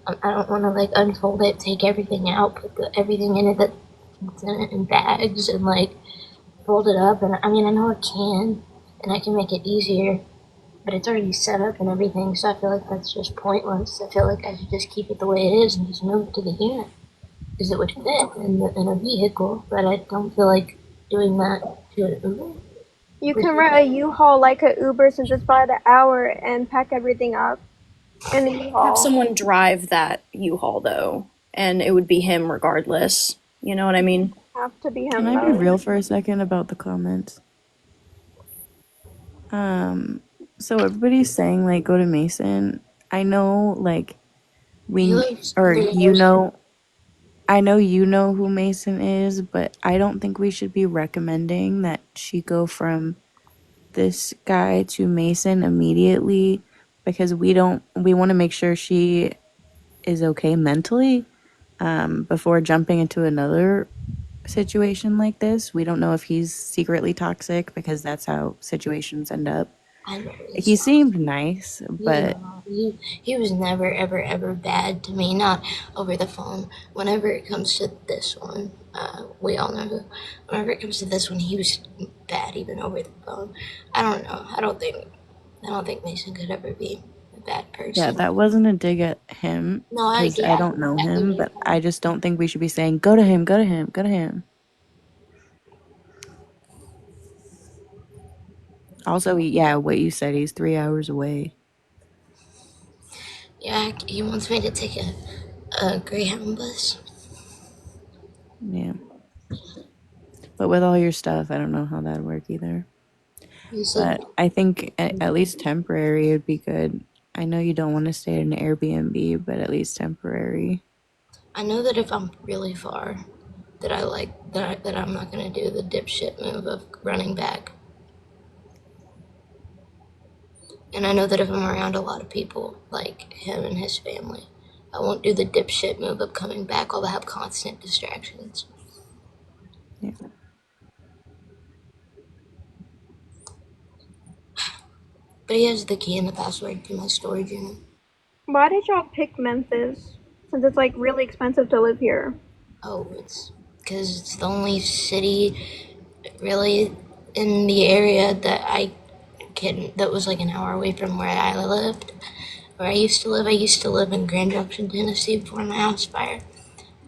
I don't want to like unfold it, take everything out, put everything in it that's in it in bags, and like fold it up. And I mean, I know I can, and I can make it easier, but it's already set up and everything. So I feel like that's just pointless. I feel like I should just keep it the way it is and just move it to the unit because it would fit in a vehicle. But I don't feel like doing that to an Uber. You can rent a U-Haul like a Uber since it's by the hour and pack everything up in the Have U-Haul. someone drive that U-Haul though, and it would be him regardless. You know what I mean? Have to be Can him I be though. real for a second about the comments? So everybody's saying like go to Mason. I know like He we lives or 3 hours. I know you know who Mason is, but I don't think we should be recommending that she go from this guy to Mason immediately because we want to make sure she is okay mentally before jumping into another situation like this. We don't know if he's secretly toxic because that's how situations end up. I know He he's not. seemed nice, He's but not. He was never, ever, ever bad to me. Not over the phone. Whenever it comes to this one, we all know who. Whenever it comes to this one, he was bad even over the phone. I don't know. I don't think Mason could ever be a bad yeah, person. that wasn't a dig at him No, I because get I don't know exactly him, where you're but coming I just don't think we should be saying go to him, go to him, go to him. Also, yeah, what you said, he's 3 hours away. Yeah, he wants me to take a Greyhound bus. Yeah. But with all your stuff, I don't know how that'd work either. He said, But I think at least temporary would be good. I know you don't want to stay in an Airbnb, but at least temporary. I know that if I'm really far, that I'm not gonna do the dipshit move of running back. And I know that if I'm around a lot of people, like him and his family, I won't do the dipshit move of coming back. I'll have constant distractions. Yeah. But he has the key and the password to my storage unit. Why did y'all pick Memphis? Since it's like really expensive to live here. Oh, it's because it's the only city really in the area that I kid that was like an hour away from where I lived, where I used to live. I used to live in Grand Junction, Tennessee before my house fire.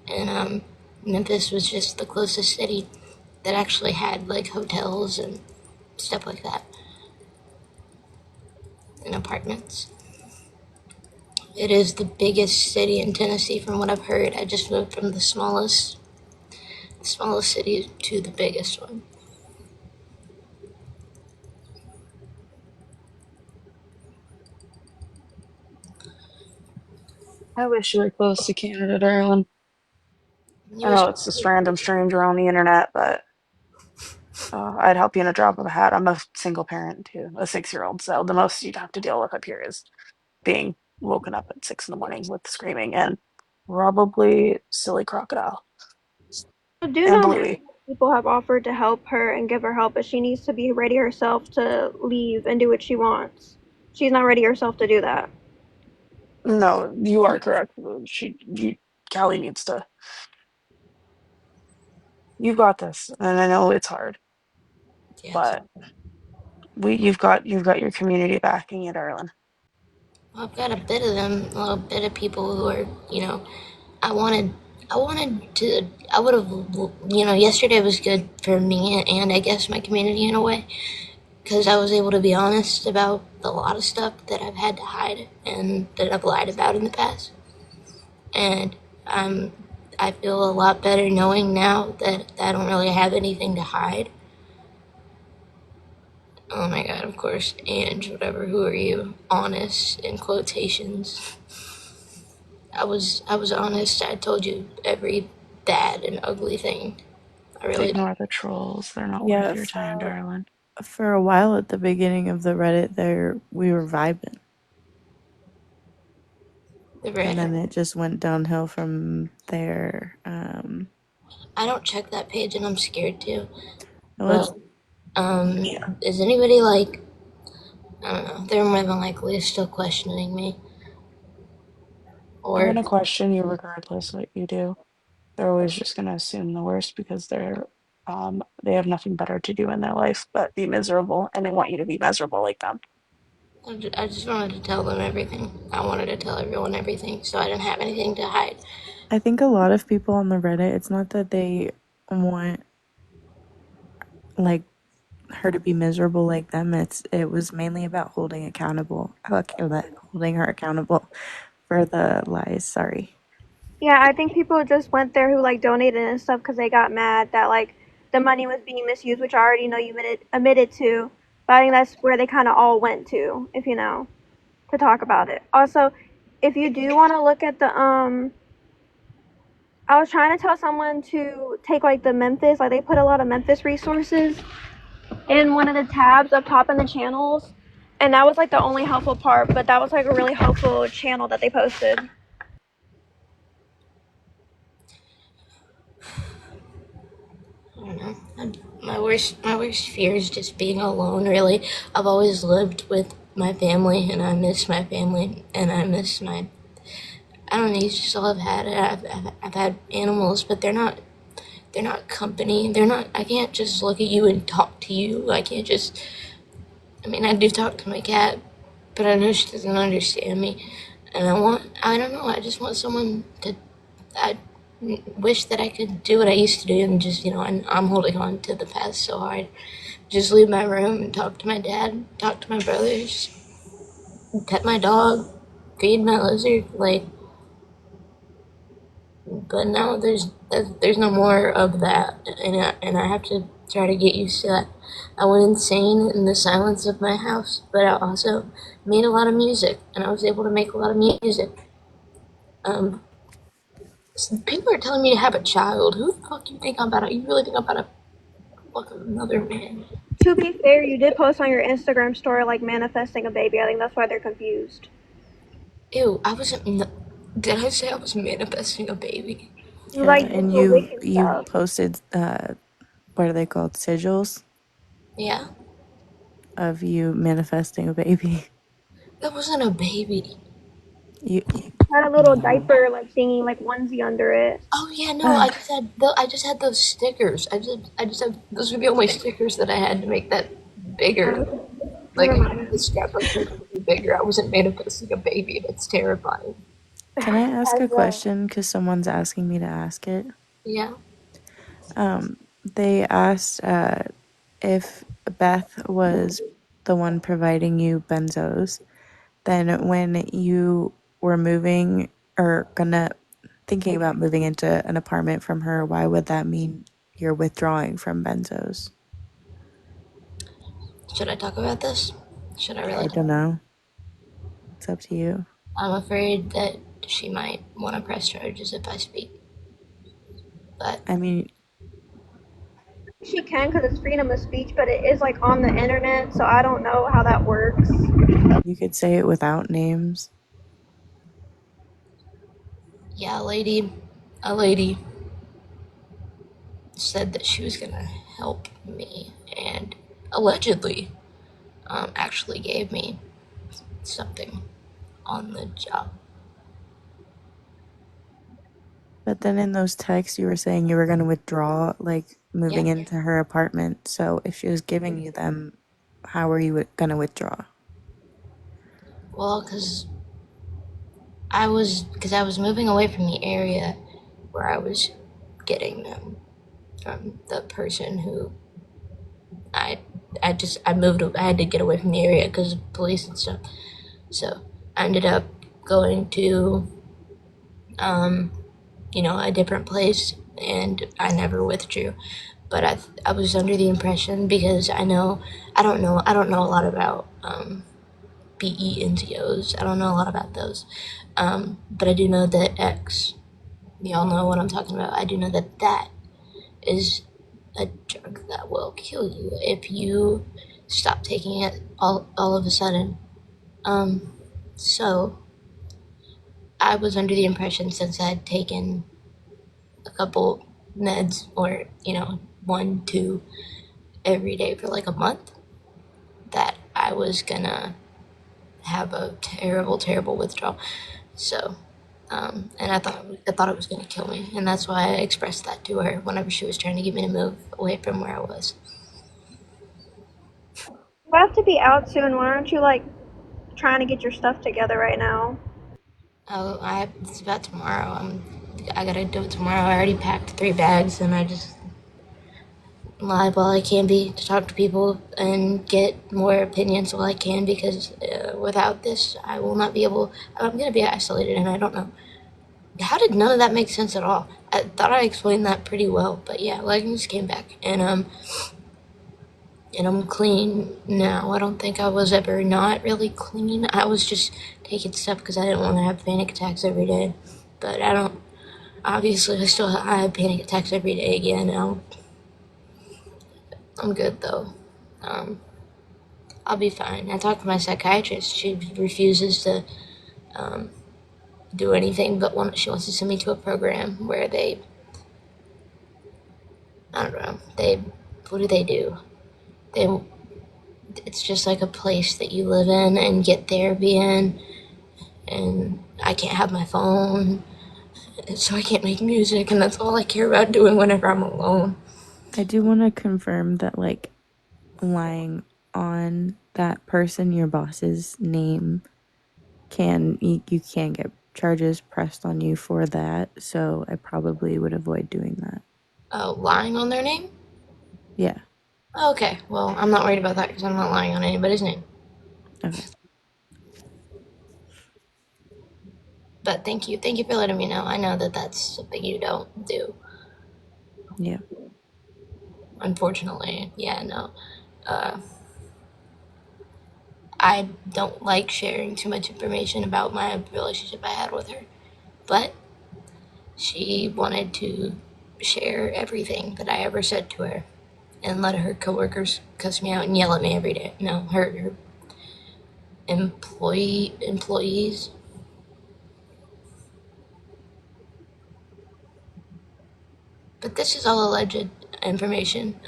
And Memphis was just the closest city that actually had like hotels and stuff like that and apartments. It is the biggest city in Tennessee from what I've heard. I just moved from the smallest city to the biggest one. I wish you were close to Canada, darling. You I wish know it's just random stranger on the internet, but I'd help you in a drop of a hat. I'm a single parent too, a 6-year-old, so the most you'd have to deal with up here is being woken up at 6 in the morning with screaming and probably silly crocodile I do and know bluey. people have offered to help her and give her help, but she needs to be ready herself to leave and do what she wants. She's not ready herself to do that. No, you are correct. Callie needs to. You got this, and I know it's hard, yes. but you've got your community backing you, darling. Well, I've got a bit of them, a little bit of people who are, I wanted, I wanted to, I would have, yesterday was good for me and I guess my community in a way, because I was able to be honest about a lot of stuff that I've had to hide and that I've lied about in the past. And I feel a lot better knowing now that I don't really have anything to hide. Oh my god, of course, Ange, whatever, who are you? Honest, in quotations. I was honest. I told you every bad and ugly thing. I really did. Ignore the trolls. They're not worth Yeah, your time, darling. for a while at the beginning of the Reddit there, we were vibing. The And then red. it just went downhill from there. I don't check that page and I'm scared to. Well, But is anybody like? I don't know. They're more than likely still questioning me, They're or gonna question you regardless what you do. They're always just gonna assume the worst because they have nothing better to do in their life but be miserable, and they want you to be miserable like them. I just wanted to tell them everything. I wanted to tell everyone everything, so I didn't have anything to hide. I think a lot of people on the Reddit, it's not that they want like her to be miserable like them. It was mainly about holding holding her accountable for the lies. Sorry. Yeah, I think people just went there who like donated and stuff because they got mad that like the money was being misused, which I already know you admitted to. But I think that's where they kind of all went to, if you know, to talk about it. Also, if you do want to look at the I was trying to tell someone to take like the Memphis, like they put a lot of Memphis resources in one of the tabs up top in the channels. And that was like the only helpful part, but that was like a really helpful channel that they posted. I don't know. My worst fear is just being alone. Really, I've always lived with my family, and I miss my family, and I miss my. I don't know. It's just all I've had. I've had animals, but they're not. They're not company. They're not. I can't just look at you and talk to you. I can't just. I mean, I do talk to my cat, but I know she doesn't understand me, and I don't know. I just want someone to. I wish that I could do what I used to do and just, I'm holding on to the past so hard. Just leave my room and talk to my dad, talk to my brothers, pet my dog, feed my lizard, but now there's no more of that, and I have to try to get used to that. I went insane in the silence of my house, but I also made a lot of music, and I was able to make a lot of music. Um, People are telling me to have a child. Who the fuck you think I'm about to? You really think I'm about to fuck another man? To be fair, you did post on your Instagram story like manifesting a baby. I think that's why they're confused. Ew, I wasn't. Did I say I was manifesting a baby? You Yeah, like did and the you wish and you stuff. posted what are they called? Sigils Yeah, of you manifesting a baby. that wasn't a baby. You Had a little diaper like thingy, like onesie under it. Oh yeah, no, I just had those stickers. I just had those were the only stickers that I had to make that bigger. Like, Never I mind. need the scrapbook paper to be bigger. I wasn't manifesting a baby. That's terrifying. Can I ask a As question? Because someone's asking me to ask it. Yeah. They asked if Beth was the one providing you benzos, then when you were moving or thinking about moving into an apartment from her, why would that mean you're withdrawing from benzos? Should I talk about this? Should I really I talk? don't know. It's up to you. I'm afraid that she might want to press charges if I speak. But I mean, she can because it's freedom of speech, but it is like on the internet, so I don't know how that works. you could say it without names. yeah, a lady said that she was gonna help me and allegedly actually gave me something on the job. But then in those texts, you were saying you were going to withdraw, like Yeah. moving into her apartment. So if she was giving you them, how are you going to withdraw? Well, because I was moving away from the area where I was getting them from the person who I I moved. I had to get away from the area because of police and stuff. So I ended up going to a different place, and I never withdrew. But I was under the impression because I don't know a lot about BE NGOs. I don't know a lot about those, but I do know that X. Y'all know what I'm talking about. I do know that that is a drug that will kill you if you stop taking it all of a sudden. So I was under the impression since I had taken a couple meds or, one, two every day for like a month that I was gonna have a terrible, terrible withdrawal. So, and I thought it was gonna kill me, and that's why I expressed that to her whenever she was trying to get me to move away from where I was. You have to be out soon. Why aren't you like trying to get your stuff together right now? Oh, it's about tomorrow. I gotta do it tomorrow. I already packed 3 bags, and I just live while I can be to talk to people and get more opinions while I can because without this, I will not be able. I'm going to be isolated, and I don't know. How did none of that make sense at all? I thought I explained that pretty well, but yeah, leggings came back, and I'm clean now. I don't think I was ever not really clean. I was just taking stuff because I didn't want to have panic attacks every day, but I don't. Obviously, I have panic attacks every day again. I'm good though. Um, I'll be fine. I talked to my psychiatrist. She refuses to do anything but she wants to send me to a program where I don't know, what do they do? They, it's just like a place that you live in and get therapy in, and I can't have my phone, so I can't make music, and that's all I care about doing whenever I'm alone. I do want to confirm that, like, lying on that person, your boss's name, you can get charges pressed on you for that. So I probably would avoid doing that. Oh, lying on their name? Yeah. Okay, well, I'm not worried about that because I'm not lying on anybody's name. Okay. But thank you for letting me know. I know that that's something you don't do. Yeah. Unfortunately, yeah, no. I don't like sharing too much information about my relationship I had with her, but she wanted to share everything that I ever said to her and let her coworkers cuss me out and yell at me every day. No, her employees. But this is all alleged information.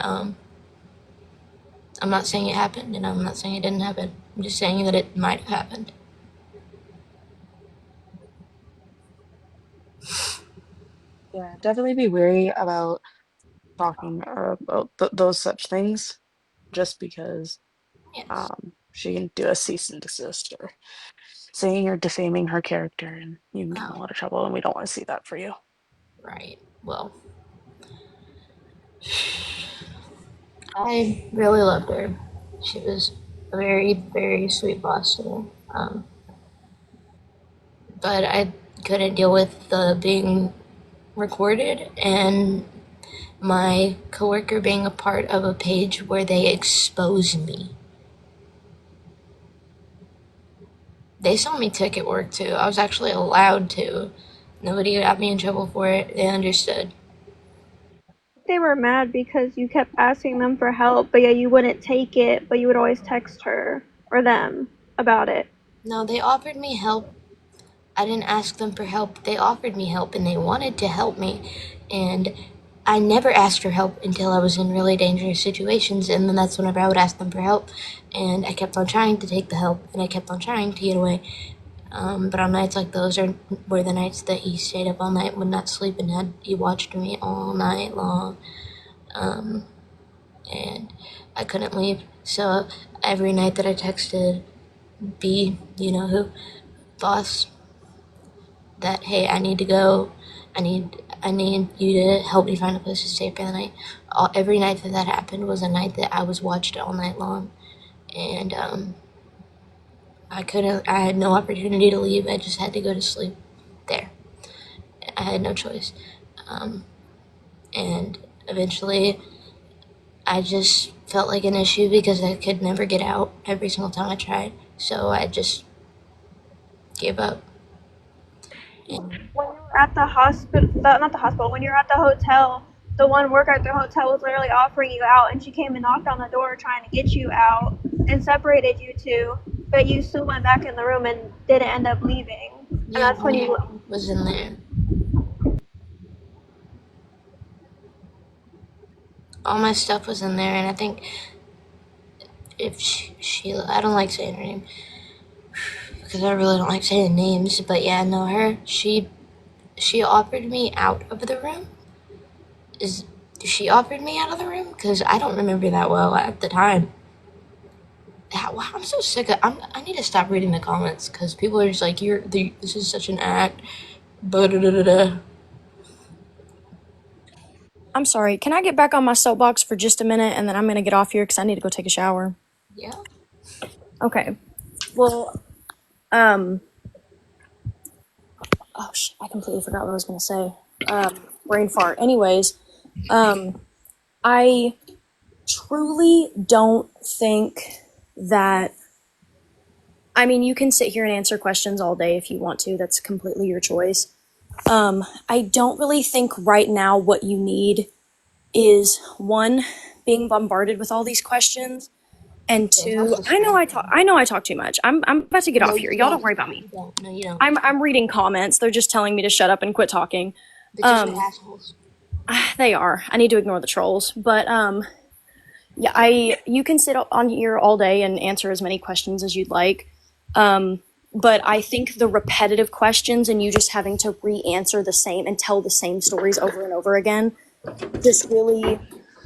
I'm not saying it happened, and I'm not saying it didn't happen. I'm just saying that it might have happened. Yeah, definitely be wary about talking about those such things, just because Yes. She can do a cease and desist or saying you're defaming her character, and you can get in a lot of trouble, and we don't want to see that for you. Right. Well, I really loved her. She was a very, very sweet boss to me. But I couldn't deal with the being recorded and my coworker being a part of a page where they expose me. They saw me ticket work too. I was actually allowed to. Nobody got me in trouble for it. They understood. They were mad because you kept asking them for help, but yeah, you wouldn't take it, but you would always text her or them about it. No, they offered me help. I didn't ask them for help. They offered me help and they wanted to help me. And I never asked for help until I was in really dangerous situations. And then that's whenever I would ask them for help. And I kept on trying to take the help and I kept on trying to get away. But on nights like those were the nights that he stayed up all night, would not sleep, and he watched me all night long. And I couldn't leave. So every night that I texted B, you know who, boss, that hey, I need to go. I need you to help me find a place to stay for the night. Every night that happened was a night that I was watched all night long, and I couldn't. I had no opportunity to leave. I just had to go to sleep there. I had no choice, and eventually, I just felt like an issue because I could never get out every single time I tried. So I just gave up. And When you were at the hospital, not the hospital, when you were at the hotel, the one worker at the hotel was literally offering you out, and she came and knocked on the door trying to get you out and separated you two, but you still went back in the room and didn't end up leaving. And yeah, that's when you. was in there. All my stuff was in there, and I think if Sheila, I don't like saying her name because I really don't like saying names, but yeah, no, her, she offered me out of the room. She offered me out of the room? Because I don't remember that well at the time. Wow, I'm so sick of. I need to stop reading the comments because people are just like, this is such an act. Da-da-da-da-da. I'm sorry. Can I get back on my soapbox for just a minute and then I'm going to get off here because I need to go take a shower? Yeah. Okay. Well, oh shit, I completely forgot what I was going to say. Brain fart. Anyways, I truly don't think that. I mean, you can sit here and answer questions all day if you want to. That's completely your choice. I don't really think right now what you need is one, being bombarded with all these questions, and two, I know I talk too much. I'm about to get No, off you here. Y'all don't don't. worry about No, me. you don't. No, you don't. I'm reading comments. They're just telling me to shut up and quit talking. Bitches are assholes. They are. I need to ignore the trolls. But yeah, you can sit on here all day and answer as many questions as you'd like. But I think the repetitive questions and you just having to re-answer the same and tell the same stories over and over again just really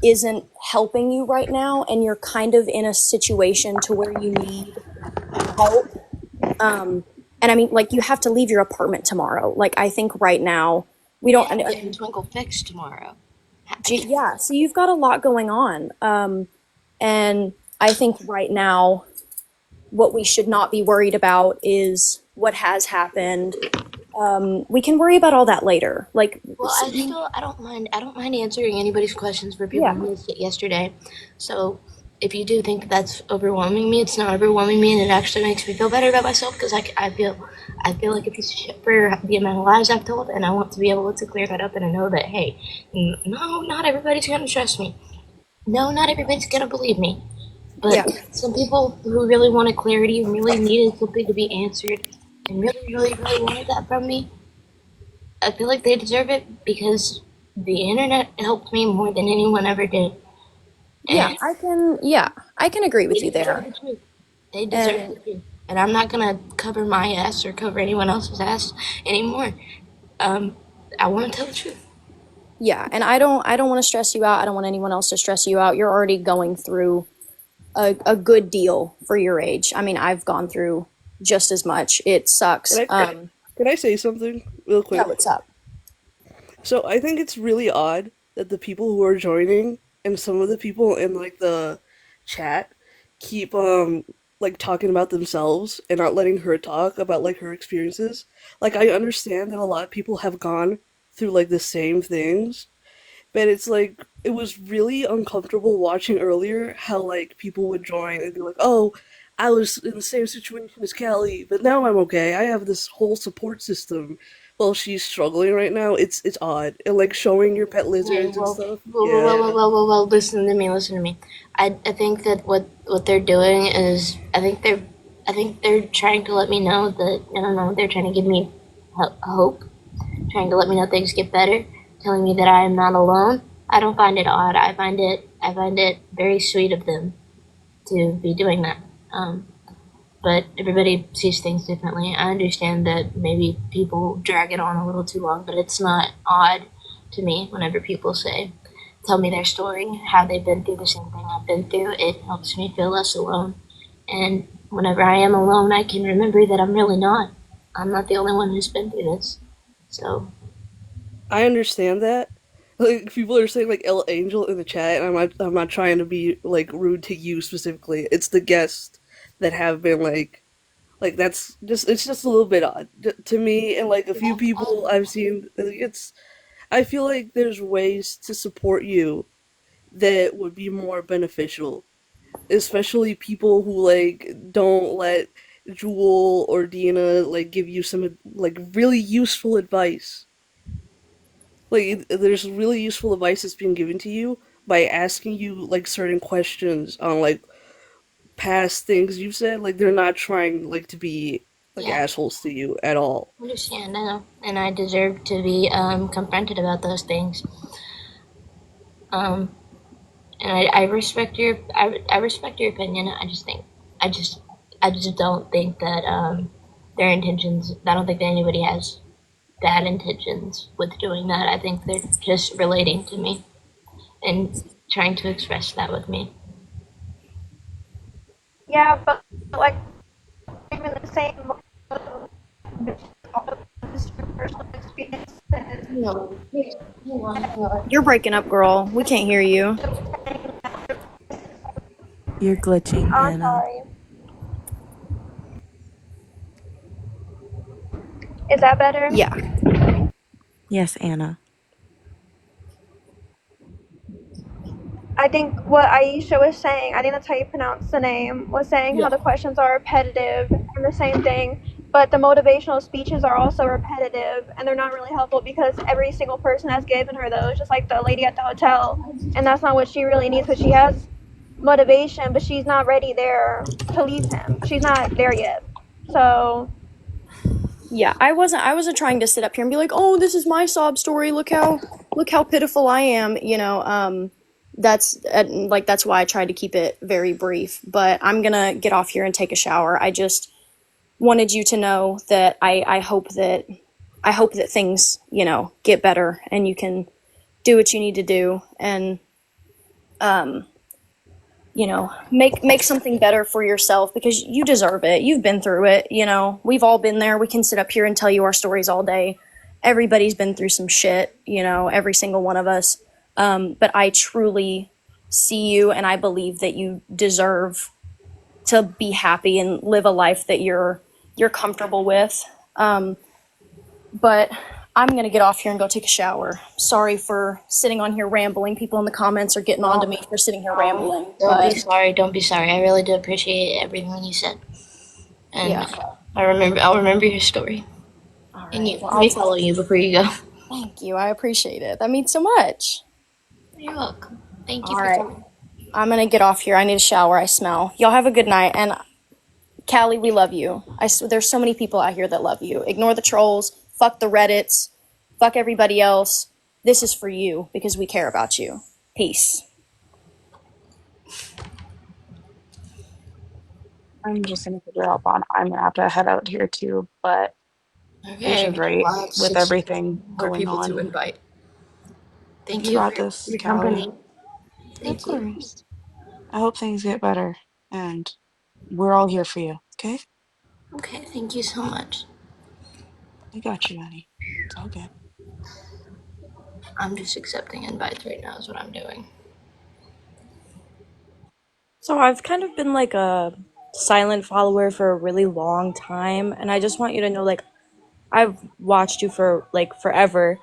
isn't helping you right now, and you're kind of in a situation to where you need help. And I mean, like, you have to leave your apartment tomorrow. Like, I think right now we don't. Yeah, getting Twinkle fixed tomorrow. Yeah, so you've got a lot going on, and I think right now what we should not be worried about is what has happened. We can worry about all that later. Like, Well, I don't mind. I don't mind answering anybody's questions for people yeah, who missed it yesterday. So, if you do think that's overwhelming me, it's not overwhelming me, and it actually makes me feel better about myself because I feel like a piece of shit for the amount of lies I've told, and I want to be able to clear that up. And I know that hey, no, not everybody's gonna trust me. No, not everybody's gonna believe me. But yeah, some people who really wanted clarity and really needed something to be answered and really, really, really wanted that from me, I feel like they deserve it because the internet helped me more than anyone ever did. And yeah, I can agree they with you deserve there. the truth. They deserve And the truth. And I'm not gonna cover my ass or cover anyone else's ass anymore. I want to tell the truth. yeah, and I don't want to stress you out. I don't want anyone else to stress you out. You're already going through a good deal for your age. I mean, I've gone through just as much. It sucks. Can I say something real Yeah, quick? what's up? So I think it's really odd that the people who are joining and some of the people in like the chat keep like talking about themselves and not letting her talk about like her experiences. Like I understand that a lot of people have gone through like the same things, but it's like it was really uncomfortable watching earlier how like people would join and be like, "Oh, I was in the same situation as Callie, but now I'm okay. I have this whole support system." While she's struggling right now, it's odd. And like showing your pet Hey, lizards and well, stuff. well, well, well, Yeah. well, well, well, well, listen to me, listen to me. I think that what they're doing is, I think they're trying to let me know that, I don't know, they're trying to give me hope, trying to let me know things get better, telling me that I am not alone. I don't find it odd. I find it very sweet of them to be doing that. But everybody sees things differently. I understand that maybe people drag it on a little too long, but it's not odd to me whenever people tell me their story, how they've been through the same thing I've been through. It helps me feel less alone. And whenever I am alone, I can remember that I'm really not. I'm not the only one who's been through this. So, I understand that. Like people are saying like El Angel in the chat, and I'm not trying to be like rude to you specifically. It's the guests that have been like that's just it's just a little bit odd to me and like a few people I've seen. It's I feel like there's ways to support you that would be more beneficial, especially people who like don't let Jewel or Dina like give you some like really useful advice. Like there's really useful advice that's being given to you by asking you like certain questions on like past things you've said. Like they're not trying like to be like yeah, assholes to you at all. I understand. I know. And I deserve to be confronted about those things. Um, and I respect I respect your opinion. I just think I just I just don't think that their intentions. I don't think that anybody has bad intentions with doing that. I think they're just relating to me and trying to express that with me. Yeah, but like even the same all of this personal experience No, hang on, hang on. You're breaking up, girl. We can't hear you. You're glitching, I'm Anna. sorry. Is that better? Yeah. Yes, Anna. I think what Aisha was saying, I think that's how you pronounce the name, was saying how Yeah. the questions are repetitive and the same thing, but the motivational speeches are also repetitive and they're not really helpful because every single person has given her those, just like the lady at the hotel, and that's not what she really needs because she has motivation, but she's not ready there to leave him. She's not there yet. So Yeah, I wasn't trying to sit up here and be like, "Oh, this is my sob story. Look how pitiful I am." That's why I tried to keep it very brief. But I'm going to get off here and take a shower. I just wanted you to know that I hope that things, get better and you can do what you need to do and make something better for yourself because you deserve it. You've been through it. We've all been there. We can sit up here and tell you our stories all day. Everybody's been through some shit, every single one of us. But I truly see you and I believe that you deserve to be happy and live a life that you're comfortable with. But I'm gonna get off here and go take a shower. Sorry for sitting on here rambling. People in the comments are getting on to me for sitting here rambling. Don't be But sorry. Don't be sorry. I really do appreciate everything you said, and yeah. I'll remember your story. All And right. you, Well, let me follow you before you go. thank you. I appreciate it. That means so much. You're welcome. Thank you All for right. coming. I'm gonna get off here. I need a shower. I smell. Y'all have a good night. And Callie, we love you. There's so many people out here that love you. Ignore the trolls. Fuck the Reddits. Fuck everybody else. This is for you because we care about you. Peace. I'm just gonna figure out on. I'm gonna have to head out here too, but Aisha's Okay. right Well, it's with just everything More going people to on. invite. thank You you for got this, your Callie. company. Of Thank you. course. I hope things get better, and we're all here for you, okay? Okay, thank you so much. I got you, honey. It's all good. I'm just accepting invites right now is what I'm doing. So I've kind of been like a silent follower for a really long time, and I just want you to know, like, I've watched you for like forever,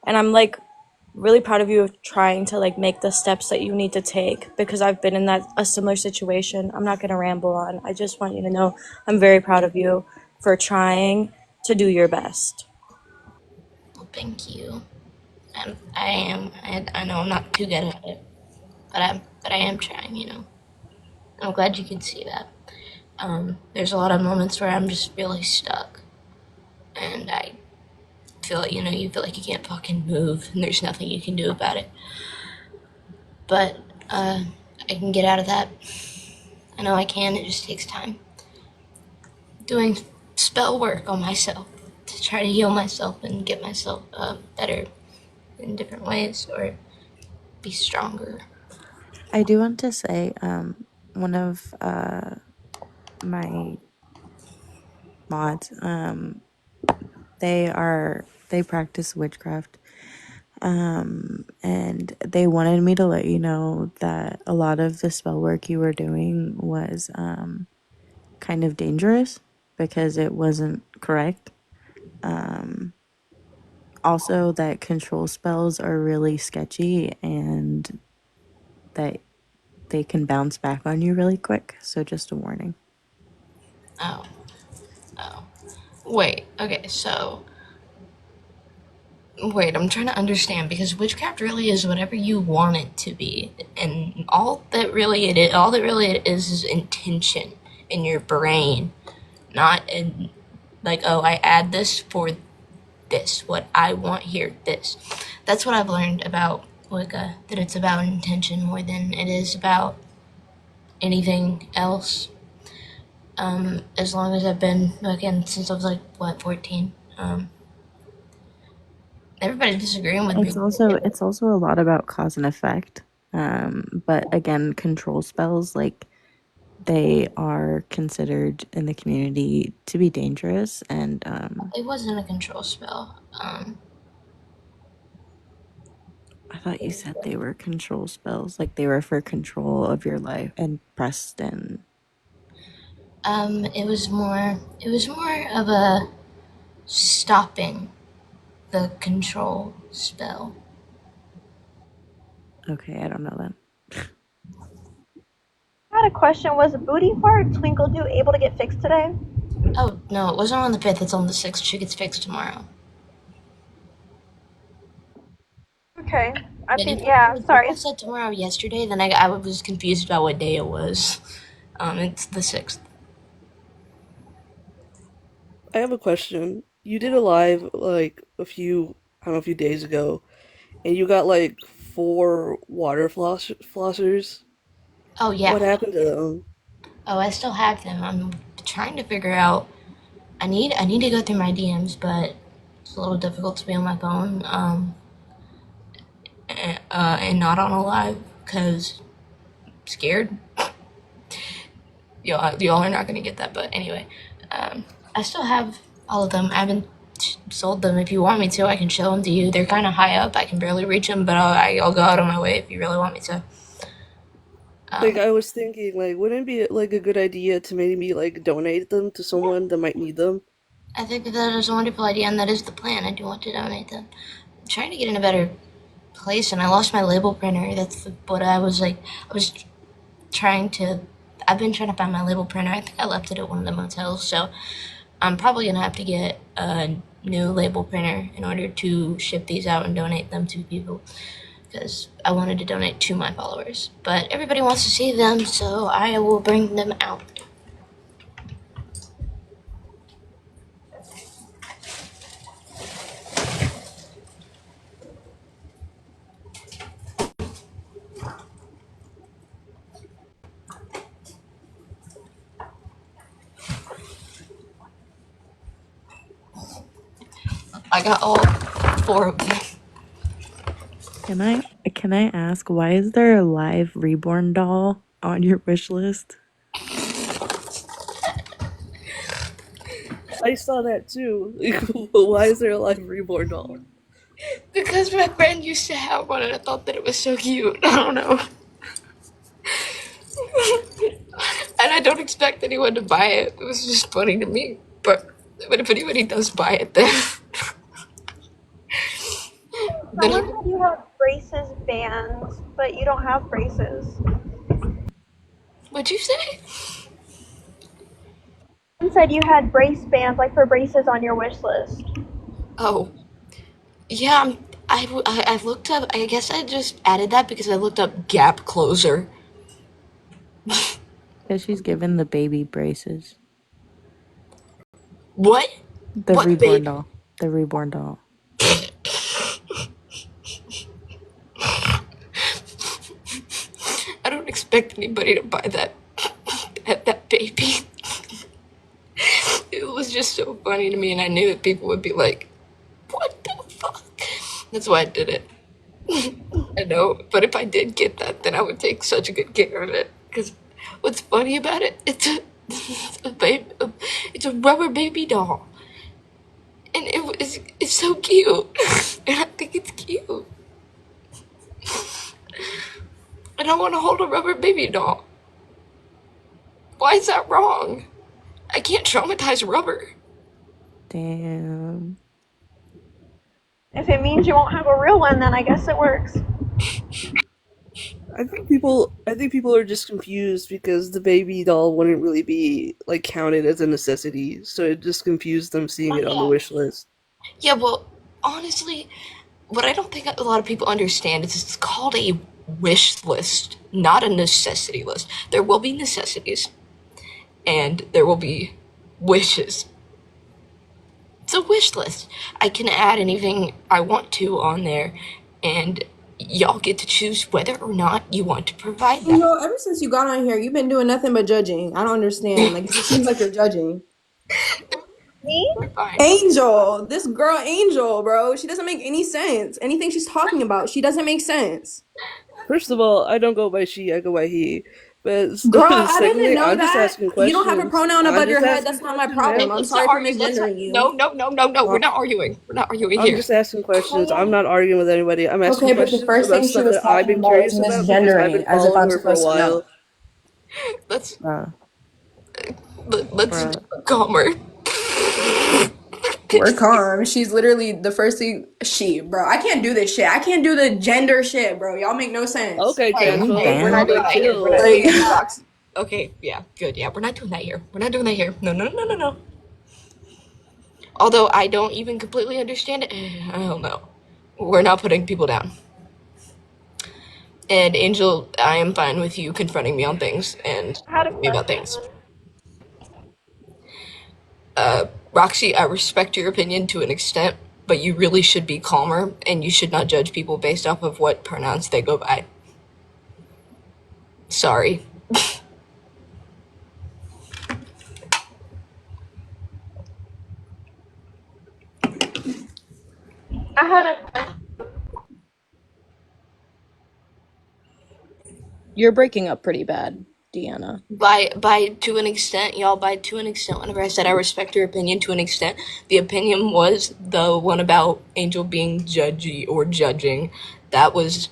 and I'm like really proud of you of trying to like make the steps that you need to take, because I've been in a similar situation. I'm not gonna ramble on. I just want you to know I'm very proud of you for trying to do your best. Well, thank you. I am. I know I'm not too good at it, but I am trying. I'm glad you can see that. There's a lot of moments where I'm just really stuck, and I feel you feel like you can't fucking move, and there's nothing you can do about it. But I can get out of that. I know I can. It just takes time. Doing spell work on myself to try to heal myself and get myself better in different ways, or be stronger. I do want to say, one of my mods, they practice witchcraft, and they wanted me to let you know that a lot of the spell work you were doing was kind of dangerous because it wasn't correct. Also, that control spells are really sketchy and that they can bounce back on you really quick. So, just a warning. Oh, oh. Wait, okay, so. Wait, I'm trying to understand because witchcraft really is whatever you want it to be, and all that really it is intention in your brain, not in like, oh, I add this for this, what I want here, this. That's what I've learned about Wicca, that it's about intention more than it is about anything else. As long as I've been, again, since I was like, what, 14? Everybody's disagreeing with me. It's also a lot about cause and effect. But again, control spells, like, they are considered in the community to be dangerous, and It wasn't a control spell. I thought you said they were control spells, like they were for control of your life and Preston. It was more of a stopping the control spell. Okay, I don't know then. I had a question. Was Booty Fart Twinkle Doo able to get fixed today? Oh, no, it wasn't on the 5th, it's on the 6th. She gets fixed tomorrow. Okay. I But think, yeah, if sorry. people said tomorrow yesterday, then I was confused about what day it was. It's the 6th. I have a question. You did a live like I don't know, a few days ago, and you got like four water flossers. Oh, yeah. What happened to them? Oh, I still have them. I'm trying to figure out. I need to go through my DMs, but it's a little difficult to be on my phone. And not on a live because I'm scared. Y'all are not gonna get that, but anyway, I still have all of them. I haven't sold them. If you want me to, I can show them to you. They're kind of high up. I can barely reach them, but I'll go out of my way if you really want me to. Like I was thinking, like wouldn't it be like a good idea to maybe like donate them to someone that might need them? I think that is a wonderful idea, and that is the plan. I do want to donate them. I'm trying to get in a better place, and I lost my label printer. That's what I was like. I was trying to. I've been trying to find my label printer. I think I left it at one of the motels, so I'm probably gonna have to get a new label printer in order to ship these out and donate them to people. Because I wanted to donate to my followers, but everybody wants to see them, so I will bring them out. I got all four of them. Can I ask, why is there a live reborn doll on your wish list? I saw that too. Why is there a live reborn doll? Because my friend used to have one and I thought that it was so cute. I don't know. And I don't expect anyone to buy it. It was just funny to me. But if anybody does buy it, then Someone then said you have braces bands, but you don't have braces. what'd you say? Someone said you had brace bands, like for braces on your wish list. Oh, yeah. I looked up. I guess I just added that because I looked up gap closer. Because she's given the baby braces. What? The What, reborn babe? doll. The reborn doll. I don't expect anybody to buy that that baby. It was just so funny to me, and I knew that people would be like, "What the fuck?" That's why I did it. I know, but if I did get that, then I would take such good care of it. Because what's funny about it? It's a rubber baby doll, and it's so cute, and I think it's cute. I don't want to hold a rubber baby doll. Why is that wrong? I can't traumatize rubber. Damn. If it means you won't have a real one, then I guess it works. I think people are just confused because the baby doll wouldn't really be like counted as a necessity, so it just confused them seeing Oh it on the yeah. wish list. Yeah, well, honestly, what I don't think a lot of people understand is it's called a wish list, not a necessity list. There will be necessities, and there will be wishes. It's a wish list. I can add anything I want to on there, and y'all get to choose whether or not you want to provide that. Angel, ever since you got on here, you've been doing nothing but judging. I don't understand. Like, it seems like you're judging. Me? They're fine. Angel, this girl, Angel, bro, she doesn't make any sense. Anything she's talking about, she doesn't make sense. First of all, I don't go by she, I go by he. But Girl, I didn't secondly, know I'm just that. asking You don't have a questions. pronoun I'm above just your head. asking That's not my questions, problem. man. I'm Let's not sorry for argue. Let's not. misgendering No, you. no, no, no, no. We're Well, not arguing. We're not arguing I'm here. just asking questions. I'm not arguing with anybody. I'm asking okay, but the questions first about thing she stuff was that I've talking been about was curious about because I've been misgendering, as if following I'm her for a supposed to know. while. Let's Bruh. let's Bruh. calm her. We're calm. She's literally the first thing. Bro, I can't do this shit. I can't do the gender shit, bro. Y'all make no sense. Okay, Hey, Calm hey, Tangela, we're not down. doing like that here. We're not. chill. Like, Hey, Rox. Okay, yeah, good. Yeah, we're not doing that here. We're not doing that here. No, no, no, no, no. Although I don't even completely understand it, I don't know. We're not putting people down. And Angel, I am fine with you confronting me on things and I had a talking to me about question. things. Roxy, I respect your opinion to an extent, but you really should be calmer and you should not judge people based off of what pronouns they go by. Sorry. I had a question. You're breaking up pretty bad, Deanna. By to an extent, y'all, by to an extent, whenever I said I respect your opinion to an extent, the opinion was the one about Angel being judgy or judging. That was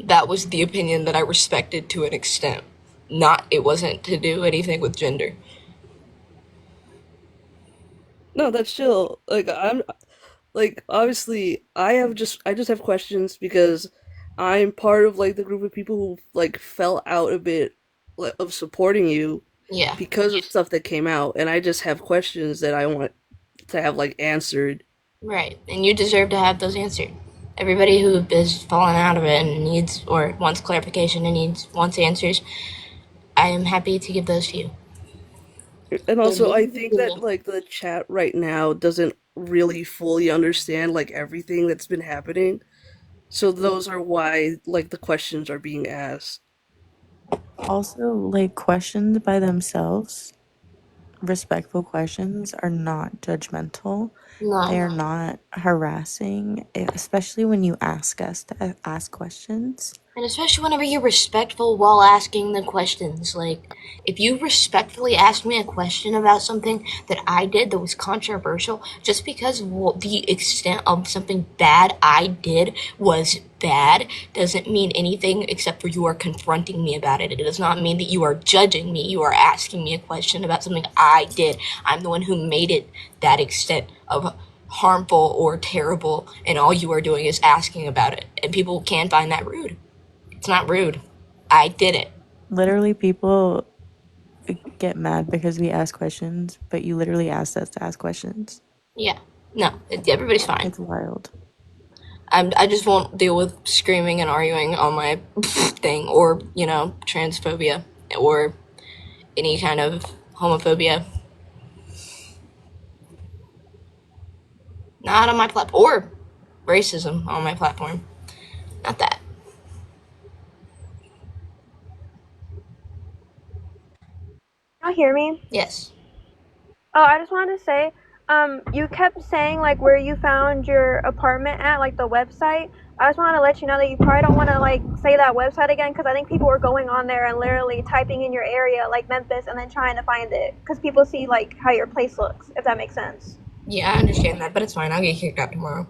that was the opinion that I respected to an extent. Not it wasn't to do anything with gender. No, that's chill. Like I'm like obviously I just have questions because I'm part of like the group of people who like fell out a bit of supporting you Yeah. because of stuff that came out, and I just have questions that I want to have like answered. Right, and you deserve to have those answered. Everybody who is fallen out of it and needs or wants clarification and wants answers, I am happy to give those to you. And They're also, I very think that cool. like the chat right now doesn't really fully understand like everything that's been happening. So those are why like the questions are being asked. Also, like, questions by themselves, respectful questions, are not judgmental. They No, are not harassing, especially when you ask us to ask questions. And especially whenever you're respectful while asking the questions. Like, if you respectfully ask me a question about something that I did that was controversial, just because the extent of something bad I did was bad, doesn't mean anything except for you are confronting me about it. It does not mean that you are judging me. You are asking me a question about something I did. I'm the one who made it that extent of harmful or terrible, and all you are doing is asking about it. And people can find that rude. It's not rude. I did it. Literally, people get mad because we ask questions, but you literally asked us to ask questions. Yeah. No, everybody's fine. It's wild. I just won't deal with screaming and arguing on my thing, or, transphobia, or any kind of homophobia. Not on my platform. Or racism on my platform. Not that. Y'all hear me? Yes. Oh, I just wanted to say, you kept saying like where you found your apartment at, like the website. I just wanted to let you know that you probably don't want to like say that website again, because I think people were going on there and literally typing in your area, like Memphis, and then trying to find it, because people see like how your place looks, if that makes sense. Yeah, I understand that, but it's fine. I'll get kicked out tomorrow.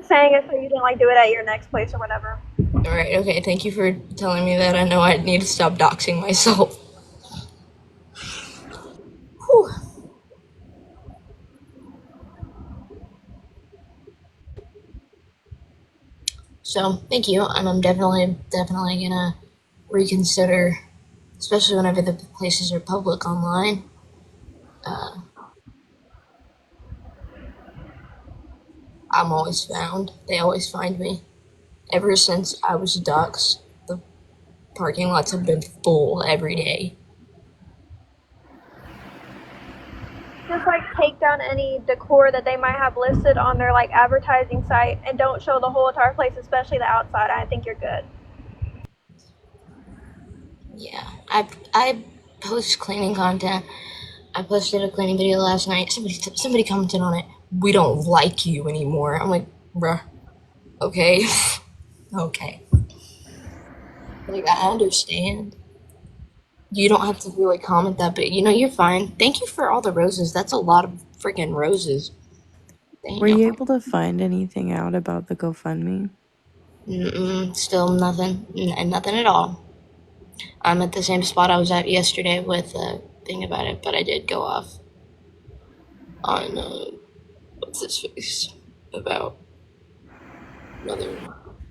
Saying it so you didn't like do it at your next place or whatever. Alright, okay, thank you for telling me that. I know I need to stop doxing myself. Whew. So, thank you, and I'm definitely gonna reconsider, especially whenever the places are public online. I'm always found. They always find me. Ever since I was doxxed, the parking lots have been full every day. Just like take down any decor that they might have listed on their like advertising site, and don't show the whole entire place, especially the outside. I think you're good. Yeah, I post cleaning content. I posted a cleaning video last night. Somebody commented on it. We don't like you anymore. I'm like, bruh. Okay. Okay. Like, I understand. You don't have to really comment that, but you're fine. Thank you for all the roses. That's a lot of freaking roses. Were you Damn. able to find anything out about the GoFundMe? Still nothing. Nothing at all. I'm at the same spot I was at yesterday with the thing about it, but I did go off on, what's his face? About whether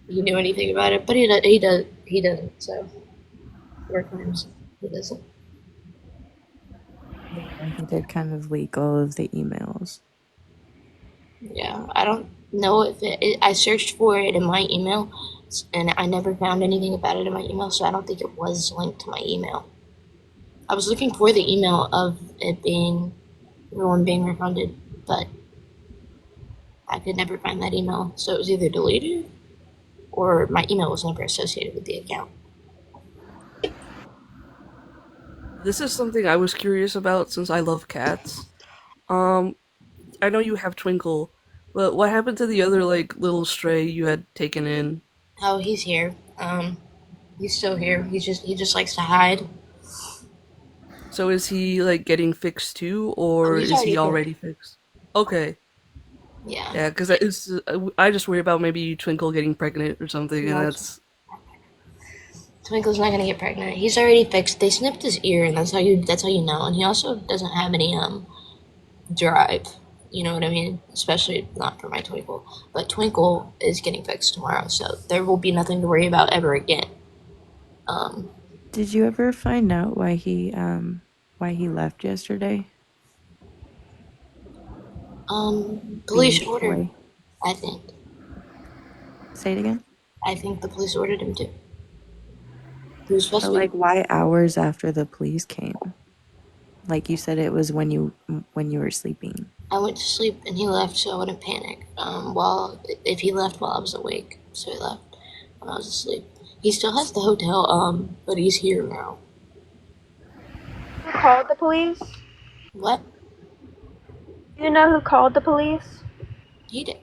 he knew anything about it, but he doesn't, so. Or claims he doesn't. Yeah, he did kind of leak all of the emails. Yeah, I don't know if I searched for it in my email, and I never found anything about it in my email, so I don't think it was linked to my email. I was looking for the email of it being, everyone being refunded, but I could never find that email, so it was either deleted or my email was never associated with the account. This is something I was curious about since I love cats. Um, I know you have Twinkle, but what happened to the other like little stray you had taken in? Oh, he's here. He's still here. He just likes to hide. So is he like getting fixed too, Oh, or he's is already he fixed. already fixed? Okay, Yeah. yeah, because I just worry about maybe Twinkle getting pregnant or something, and No, that's Twinkle's not gonna get pregnant. He's already fixed. They snipped his ear, and that's how you know. And he also doesn't have any drive. You know what I mean? Especially not for my Twinkle. But Twinkle is getting fixed tomorrow, so there will be nothing to worry about ever again. Did you ever find out why he left yesterday? Police The ordered. boy. I think. Say it again. I think the police ordered him to. He was supposed But to be. like, why hours after the police came? Like you said, it was when you were sleeping. I went to sleep and he left, so I wouldn't panic. If he left while I was awake, so he left when I was asleep. He still has the hotel, but he's here now. You called the police? What? Do you know who called the police? He did.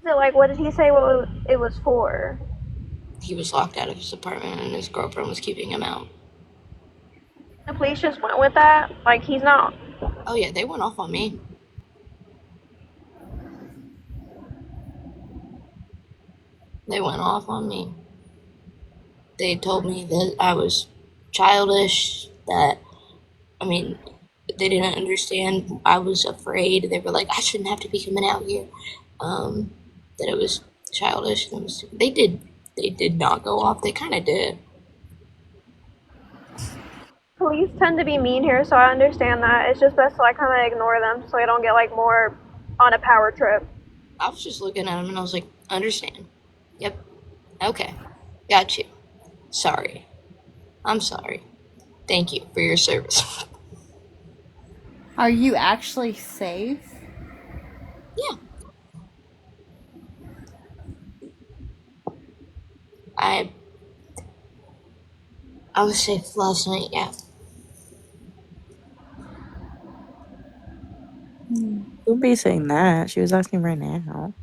So, like, what did he say what it was for? He was locked out of his apartment and his girlfriend was keeping him out. The police just went with that? Like, he's not. Oh yeah, they went off on me. They went off on me. They told me that I was childish, that, I mean, they didn't understand. I was afraid. They were like, I shouldn't have to be coming out here. That it was childish. They did not go off. They kind of did. Police tend to be mean here, so I understand that. It's just best to, like, kind of ignore them so I don't get, like, more on a power trip. I was just looking at him and I was like, understand. Yep. Okay. Got you. Sorry. I'm sorry. Thank you for your service. Are you actually safe? Yeah. I was safe last night, yeah. Don't be saying that. She was asking right now.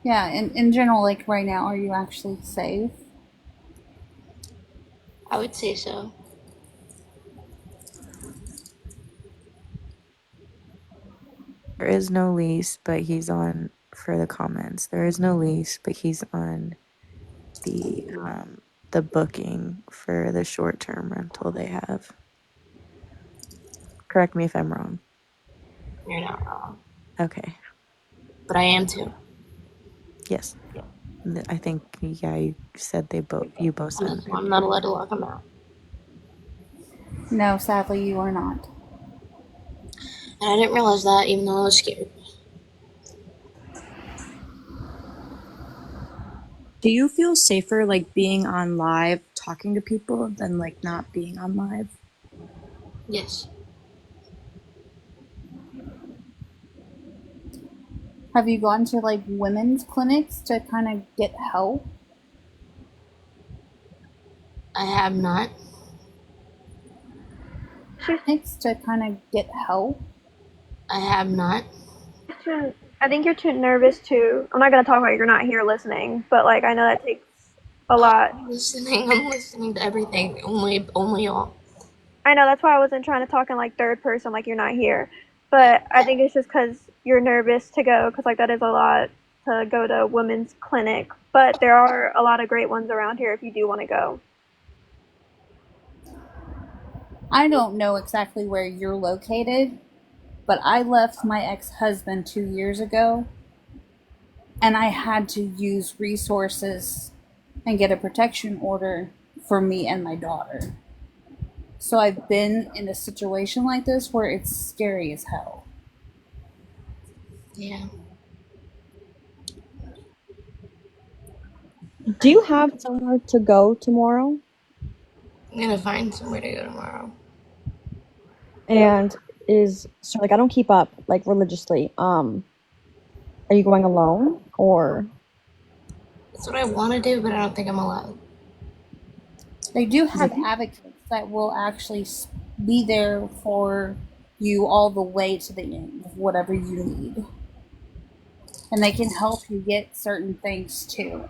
Yeah, in general, like right now, are you actually safe? I would say so. There is no lease, but he's on for the comments. There is no lease, but he's on the booking for the short-term rental they have. Correct me if I'm wrong. You're not wrong. Okay. But I am too. Yes. I think you said you both said that. I'm not allowed to lock him out. No, sadly, you are not. And I didn't realize that, even though I was scared. Do you feel safer like being on live talking to people than like not being on live? Yes. Have you gone to like women's clinics to kind of get help? I have not. Clinics to kind of get help? I have not. I think you're too nervous too. I'm not gonna talk like you're not here listening, but like I know that takes a lot. I'm listening to everything. Only y'all. I know that's why I wasn't trying to talk in like third person, like you're not here. But I think it's just because you're nervous to go, because like that is a lot to go to a women's clinic. But there are a lot of great ones around here if you do want to go. I don't know exactly where you're located, but I left my ex-husband 2 years ago, and I had to use resources and get a protection order for me and my daughter. So I've been in a situation like this where it's scary as hell. Yeah. Do you have somewhere to go tomorrow? I'm gonna find somewhere to go tomorrow. And so like I don't keep up like religiously. Are you going alone or? That's what I want to do, but I don't think I'm allowed. They do have advocates that will actually be there for you all the way to the end of whatever you need. And they can help you get certain things too.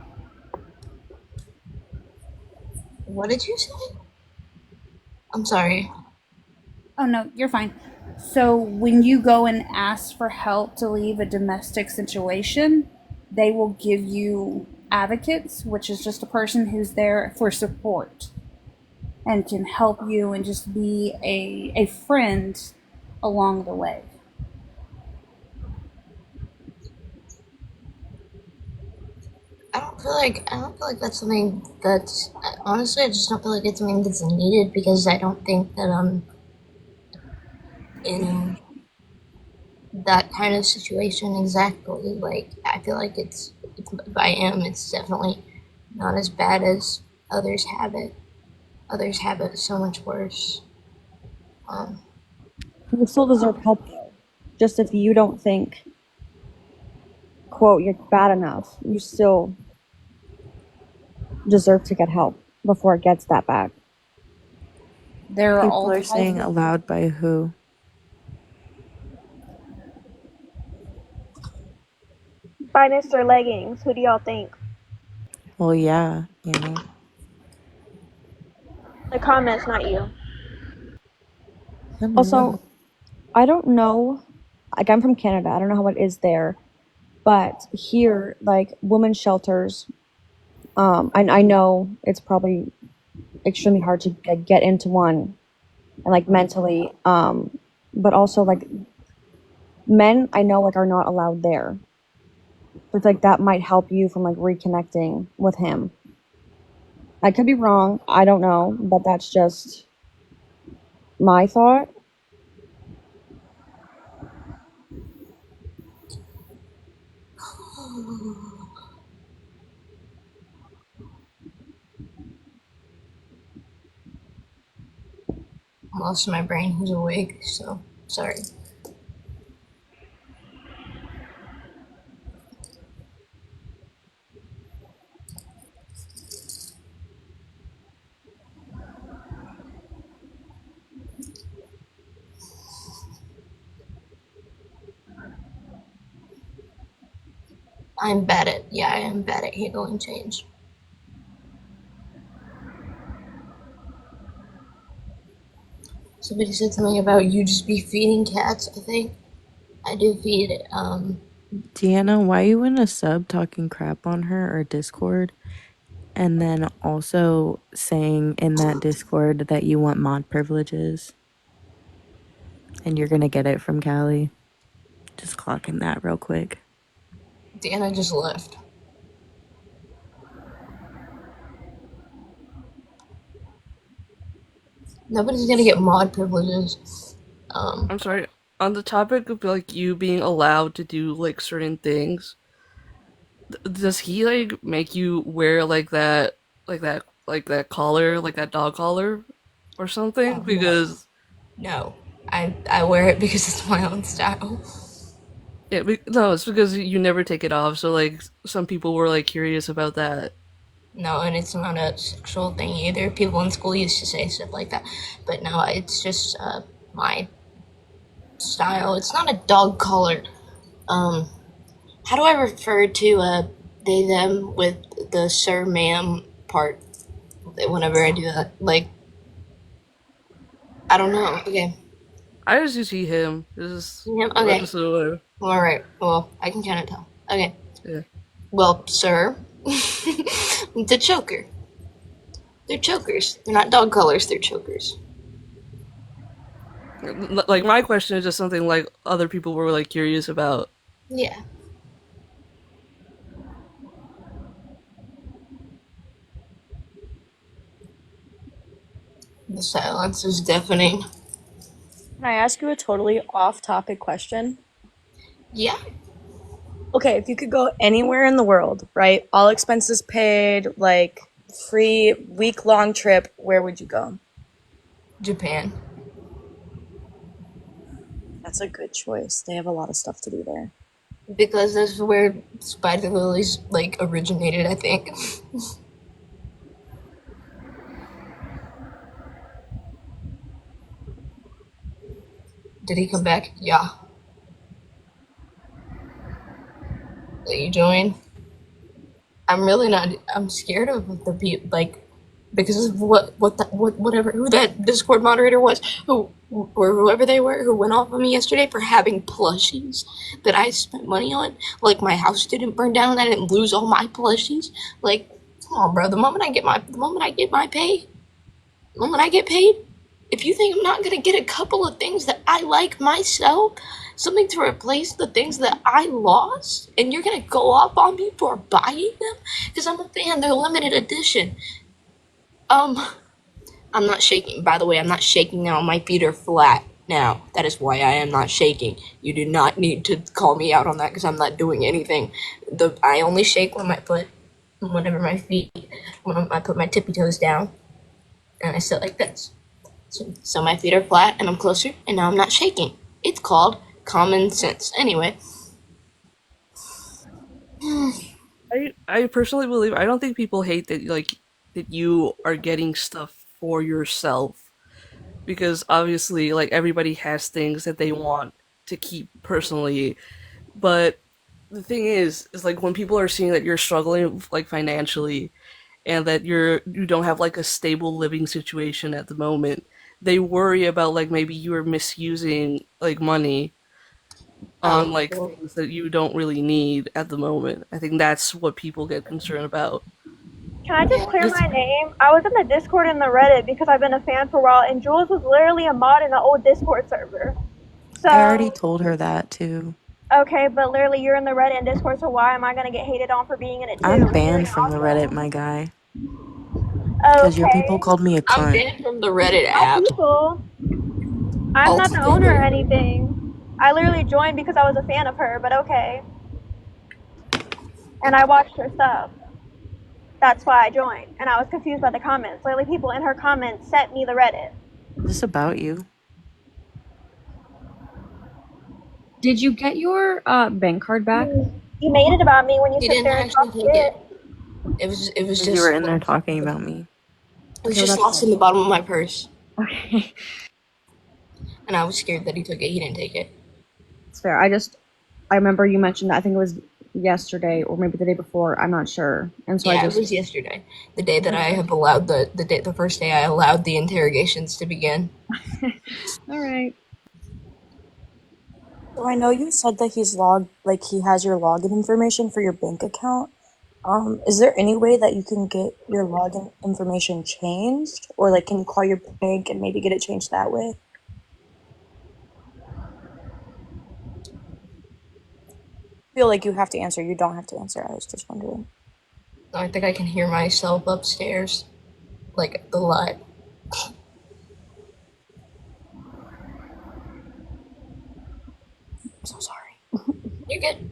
What did you say? I'm sorry. Oh no, you're fine. So when you go and ask for help to leave a domestic situation, they will give you advocates, which is just a person who's there for support and can help you and just be a friend along the way. I don't feel like that's something that's, honestly, I just don't feel like it's something that's needed, because I don't think that I'm in that kind of situation exactly. Like, I feel like it's if I am, it's definitely not as bad as others have it. Others have it so much worse. You still deserve help though. Just if you don't think, quote, you're bad enough, you still deserve to get help before it gets that bad. There are People all are types. saying allowed by who? Finest or leggings? Who do y'all think? Well, yeah, you know. The comments, not you. I don't know. Also, I don't know. Like, I'm from Canada. I don't know how it is there, but here, like, women's shelters. I know it's probably extremely hard to get into one, and like mentally. But also like men, I know like are not allowed there. So it's like that might help you from like reconnecting with him. I could be wrong. I don't know, but that's just my thought. Most of my brain was awake, so sorry. I am bad at handling change. Somebody said something about you just be feeding cats, I think. I do feed Deanna, why you in a sub talking crap on her or Discord? And then also saying in that Discord that you want mod privileges. And you're gonna get it from Callie. Just clocking that real quick. Deanna just left. Nobody's gonna get mod privileges. I'm sorry. On the topic of like you being allowed to do like certain things, does he like make you wear like that collar, like that dog collar, or something? No. Because No. I wear it because it's my own style. no, it's because you never take it off. So like some people were like curious about that. No, and it's not a sexual thing either. People in school used to say stuff like that. But no, it's just my style. It's not a dog collar. Um, how do I refer to they them with the sir ma'am part whenever I do that? Like, I don't know. Okay. I just see him. This Yep, is okay. so Alright. Well, I can kind of tell. Okay. yeah. Well, sir, the choker. They're chokers. They're not dog collars, they're chokers. Like my question is just something like other people were like curious about. Yeah. The silence is deafening. Can I ask you a totally off-topic question? Yeah. Okay, if you could go anywhere in the world, right? All expenses paid, like free week-long trip, where would you go? Japan. That's a good choice. They have a lot of stuff to do there. Because that's where spider lilies, like, originated, I think. Did he come back? Yeah. Will you join? I'm really not. I'm scared of the people, like, because of whatever, who that Discord moderator was, who, or whoever they were, who went off on me yesterday for having plushies that I spent money on. Like, my house didn't burn down and I didn't lose all my plushies. Like, come on, bro. The moment I get my pay, the moment I get paid, if you think I'm not gonna get a couple of things that I like myself, something to replace the things that I lost, and you're gonna go off on me for buying them because I'm a fan, they're limited edition. Um, I'm not shaking. By the way, I'm not shaking now. My feet are flat now. That is why I am not shaking. You do not need to call me out on that because I'm not doing anything. I only shake when I put my tippy toes down and I sit like this. So my feet are flat and I'm closer and now I'm not shaking. It's called common sense. Anyway, I personally believe I don't think people hate that like that you are getting stuff for yourself. because obviously, like, everybody has things that they want to keep personally, but the thing is like when people are seeing that you're struggling like financially and that you don't have like a stable living situation at the moment, they worry about like maybe you are misusing like money on like Well, things that you don't really need at the moment. I think that's what people get concerned about. Can I just yeah, clear it's, my name? I was in the Discord and the Reddit because I've been a fan for a while, and Jules was literally a mod in the old Discord server. I already So, told her that too. okay, but literally you're in the Reddit and Discord, so why am I gonna get hated on for being in it too? I'm It's banned very from the Reddit, awesome. my guy, because your people Okay, called me a I'm cunt. banned from the Reddit my app people. I'm not the owner or altogether. anything. I literally joined because I was a fan of her, but okay. And I watched her stuff. That's why I joined. And I was confused by the comments. Literally, people in her comments sent me the Reddit. Is this about you? Did you get your bank card back? You made it about me when you He sit didn't there and actually talk take shit. it. It was Because you were just in there talking about me. it was Okay, well, just that's lost in the bottom of my purse, okay. and I was scared that he took it. He didn't take it. It's fair. I remember you mentioned that. I think it was yesterday or maybe the day before. I'm not sure. And so I Yeah, it just was yesterday, the day that I okay. have allowed the first day I allowed the interrogations to begin. All right. So I know you said that he has your login information for your bank account. Is there any way that you can get your login information changed, or like can you call your bank and maybe get it changed that way? Feel like you have to answer. You don't have to answer. I was just wondering. I think I can hear myself upstairs, like a lot. I'm so sorry. You're good.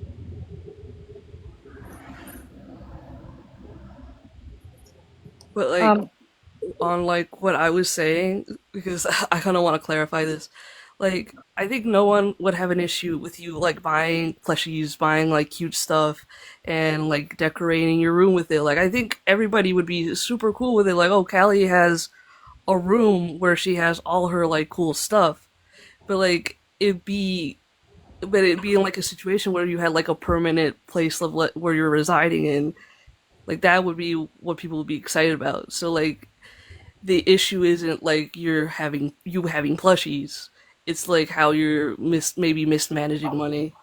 But like Um, on like what I was saying, because I kind of want to clarify this. Like, I think no one would have an issue with you like buying plushies, buying like cute stuff, and like decorating your room with it. Like, I think everybody would be super cool with it. Like, oh, Callie has a room where she has all her like cool stuff. But like, it'd be in like a situation where you had like a permanent place of where you're residing in. Like, that would be what people would be excited about. So like the issue isn't like you having plushies. It's like how you're maybe mismanaging money.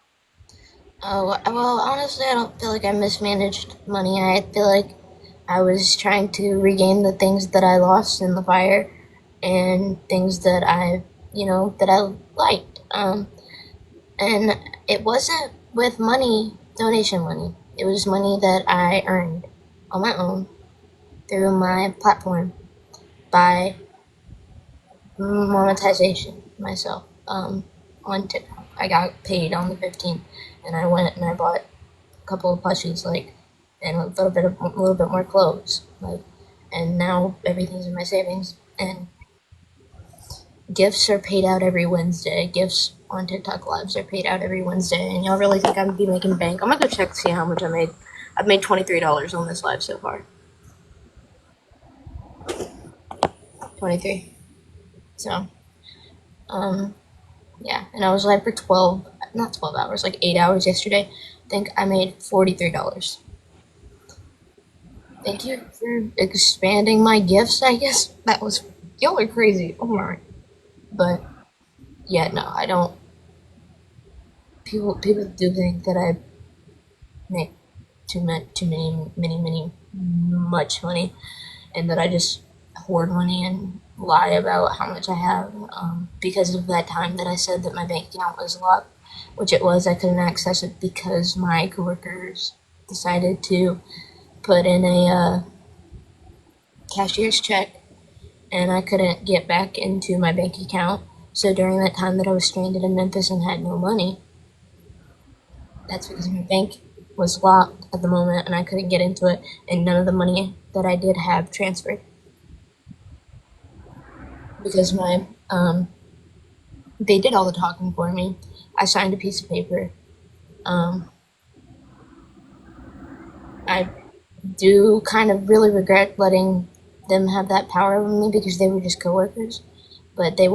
Oh, well, honestly, I don't feel like I mismanaged money. I feel like I was trying to regain the things that I lost in the fire and things that that I liked. And it wasn't with money, donation money. It was money that I earned on my own through my platform by monetization myself. On TikTok, I got paid on the 15th, and I went and I bought a couple of plushies, like, and a little bit more clothes, like, and now everything's in my savings. And gifts are paid out every Wednesday. Gifts on TikTok lives are paid out every Wednesday. And y'all really think I'm gonna be making bank? I'm gonna go check to see how much I made. I've made $23 on this live so far. 23. So, um, yeah. And I was live for 12, not 12 hours, like 8 hours yesterday. I think I made $43. Thank you for expanding my gifts, I guess. That was, y'all are crazy. Oh my. But, yeah, no, I don't. People do think that I make much money, and that I just hoard money and lie about how much I have. Because of that time that I said that my bank account was locked, which it was, I couldn't access it because my coworkers decided to put in a cashier's check, and I couldn't get back into my bank account. So during that time that I was stranded in Memphis and had no money, that's because my bank was locked at the moment and I couldn't get into it, and none of the money that I did have transferred because they did all the talking for me. I signed a piece of paper. Um, I do kind of really regret letting them have that power over me because they were just coworkers, but they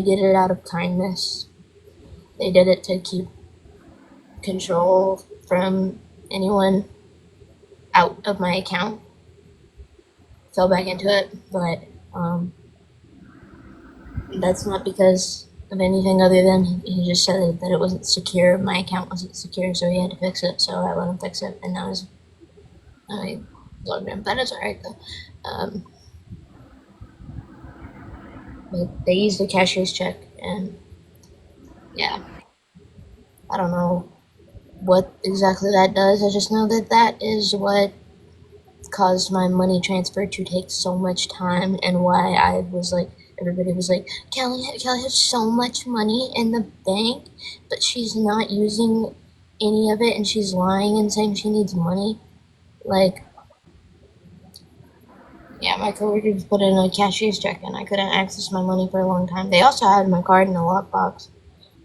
did it out of kindness. They did it to keep control from anyone out of my account. Fell back into it, but that's not because of anything other than he just said that it wasn't secure. My account wasn't secure, so he had to fix it. So I let him fix it, and now I logged in. That is alright though. But they used the cashier's check, and yeah, I don't know what exactly that does. I just know that that is what caused my money transfer to take so much time, and why I was like, everybody was like, Kelly has so much money in the bank, but she's not using any of it, and she's lying and saying she needs money. Like, yeah, my coworkers put in a cashier's check, and I couldn't access my money for a long time. They also had my card in a lockbox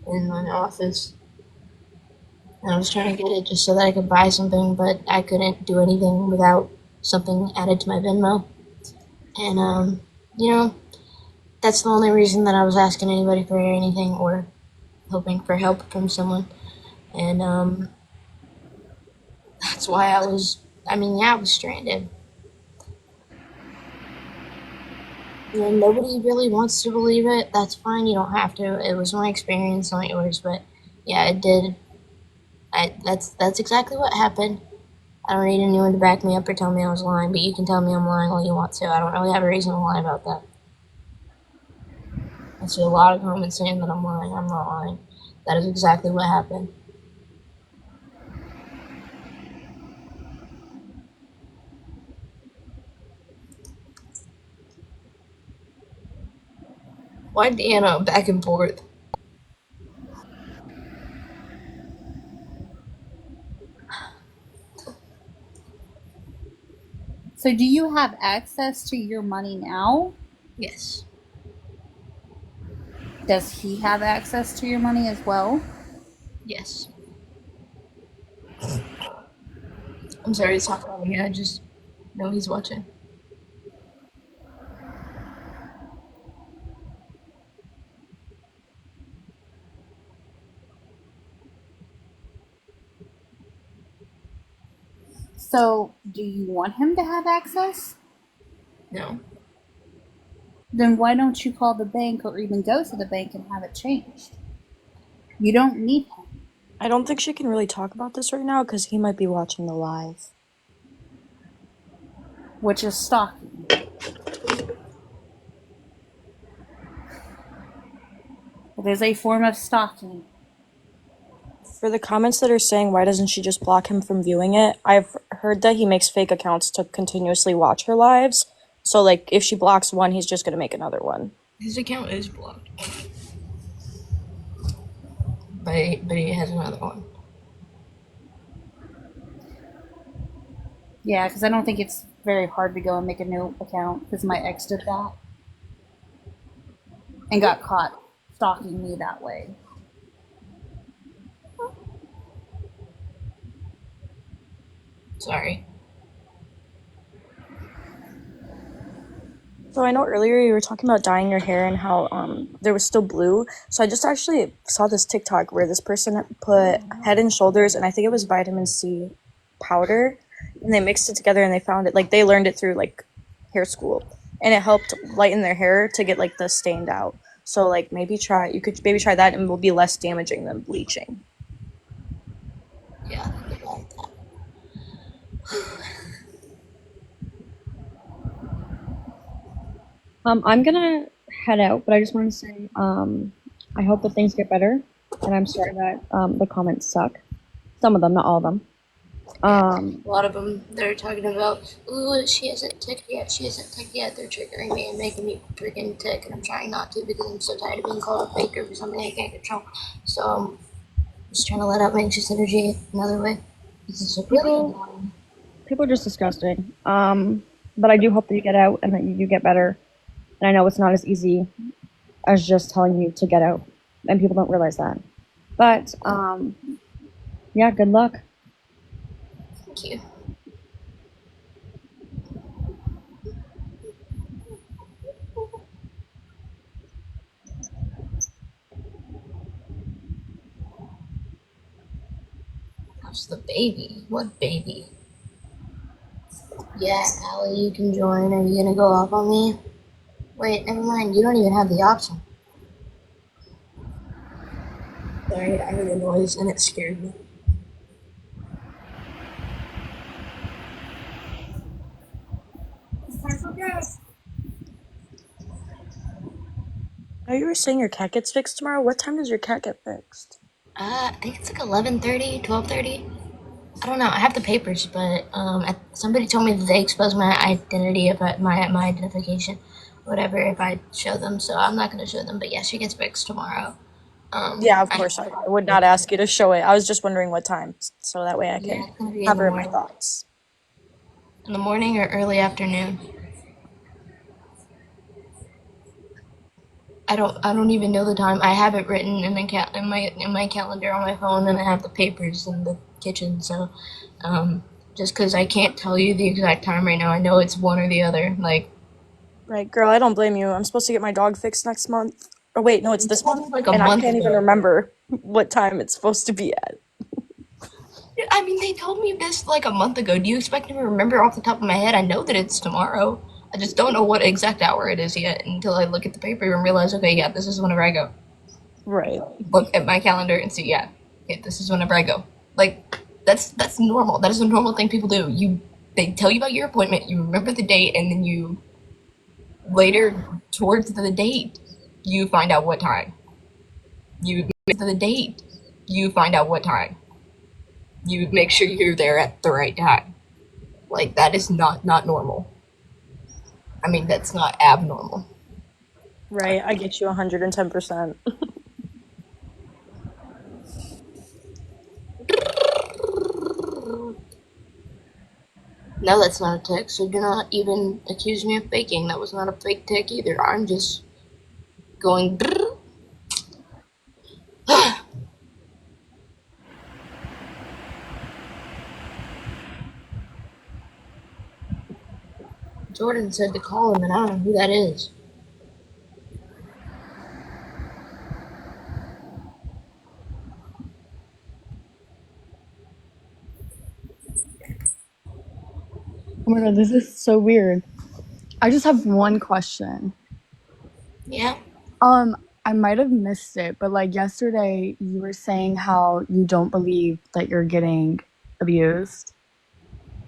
in my office. And I was trying to get it just so that I could buy something, but I couldn't do anything without something added to my Venmo. And, that's the only reason that I was asking anybody for anything or hoping for help from someone. And, that's why I was stranded. Nobody really wants to believe it. That's fine, you don't have to. It was my experience, not yours, but yeah, it did. That's exactly what happened. I don't need anyone to back me up or tell me I was lying, but you can tell me I'm lying all you want to. I don't really have a reason to lie about that. I see a lot of comments saying that I'm lying. I'm not lying. That is exactly what happened. Why Deanna back and forth? So do you have access to your money now? Yes. Does he have access to your money as well? Yes. I'm sorry to talk about me. I just know he's watching. So do you want him to have access? No. Then why don't you call the bank or even go to the bank and have it changed? You don't need him. I don't think she can really talk about this right now because he might be watching the live. Which is stalking. It is a form of stalking. For the comments that are saying, why doesn't she just block him from viewing it? I've heard that he makes fake accounts to continuously watch her lives. So, like, if she blocks one, he's just gonna make another one. His account is blocked. But he has another one. Yeah, because I don't think it's very hard to go and make a new account, because my ex did that and got caught stalking me that way. Sorry. So I know earlier you were talking about dyeing your hair and how there was still blue. So I just actually saw this TikTok where this person put Head and Shoulders and I think it was vitamin C powder, and they mixed it together and they found it, like they learned it through like hair school, and it helped lighten their hair to get like the stained out. So like you could maybe try that, and it will be less damaging than bleaching. Yeah, I think about that. I'm gonna head out, but I just want to say I hope that things get better, and I'm sorry that the comments suck. Some of them, not all of them. A lot of them, they're talking about, ooh, she hasn't ticked yet, they're triggering me and making me freaking tick, and I'm trying not to because I'm so tired of being called a faker for something I can't control. So I'm just trying to let out my anxious energy another way. This is really annoying. People are just disgusting. But I do hope that you get out and that you do get better. And I know it's not as easy as just telling you to get out, and people don't realize that. But yeah, good luck. Thank you. Watch the baby. What baby? Yeah, Allie, you can join. Are you gonna go off on me? Wait, never mind. You don't even have the option. Sorry, I heard a noise and it scared me. Oh, you were saying your cat gets fixed tomorrow? What time does your cat get fixed? I think it's like 11:30, 12:30. I don't know. I have the papers, but somebody told me that they expose my identity, about my identification, whatever, if I show them. So I'm not gonna show them. But yeah, she gets fixed tomorrow. Yeah, of course. I would not ask you to show it. I was just wondering what time, so that way I Yeah, can it's gonna be in have the her in my morning. thoughts. In the morning or early afternoon. I don't even know the time. I have it written in my calendar on my phone, and I have the papers in the kitchen. So, just because I can't tell you the exact time right now, I know it's one or the other. Like, Right, girl, I don't blame you. I'm supposed to get my dog fixed next month. Oh, wait, no, it's this month? like a And I month can't even ago. remember what time it's supposed to be at. I mean, they told me this like a month ago. Do you expect me to remember off the top of my head? I know that it's tomorrow. I just don't know what exact hour it is yet until I look at the paper and realize, okay, yeah, this is whenever I go. Right. Look at my calendar and see, yeah, okay, this is whenever I go. Like, that's normal. That is a normal thing people do. They tell you about your appointment, you remember the date, and then you later towards the date, you find out what time. You the date, you find out what time. You make sure you're there at the right time. Like, that is not normal. I mean, that's not abnormal. Right, I get you 110%. No, that's not a tick, so do not even accuse me of faking. That was not a fake tick either. I'm just going. Jordan said to call him, and I don't know who that is. Oh my god, this is so weird. I just have one question. Yeah? I might have missed it, but like yesterday you were saying how you don't believe that you're getting abused.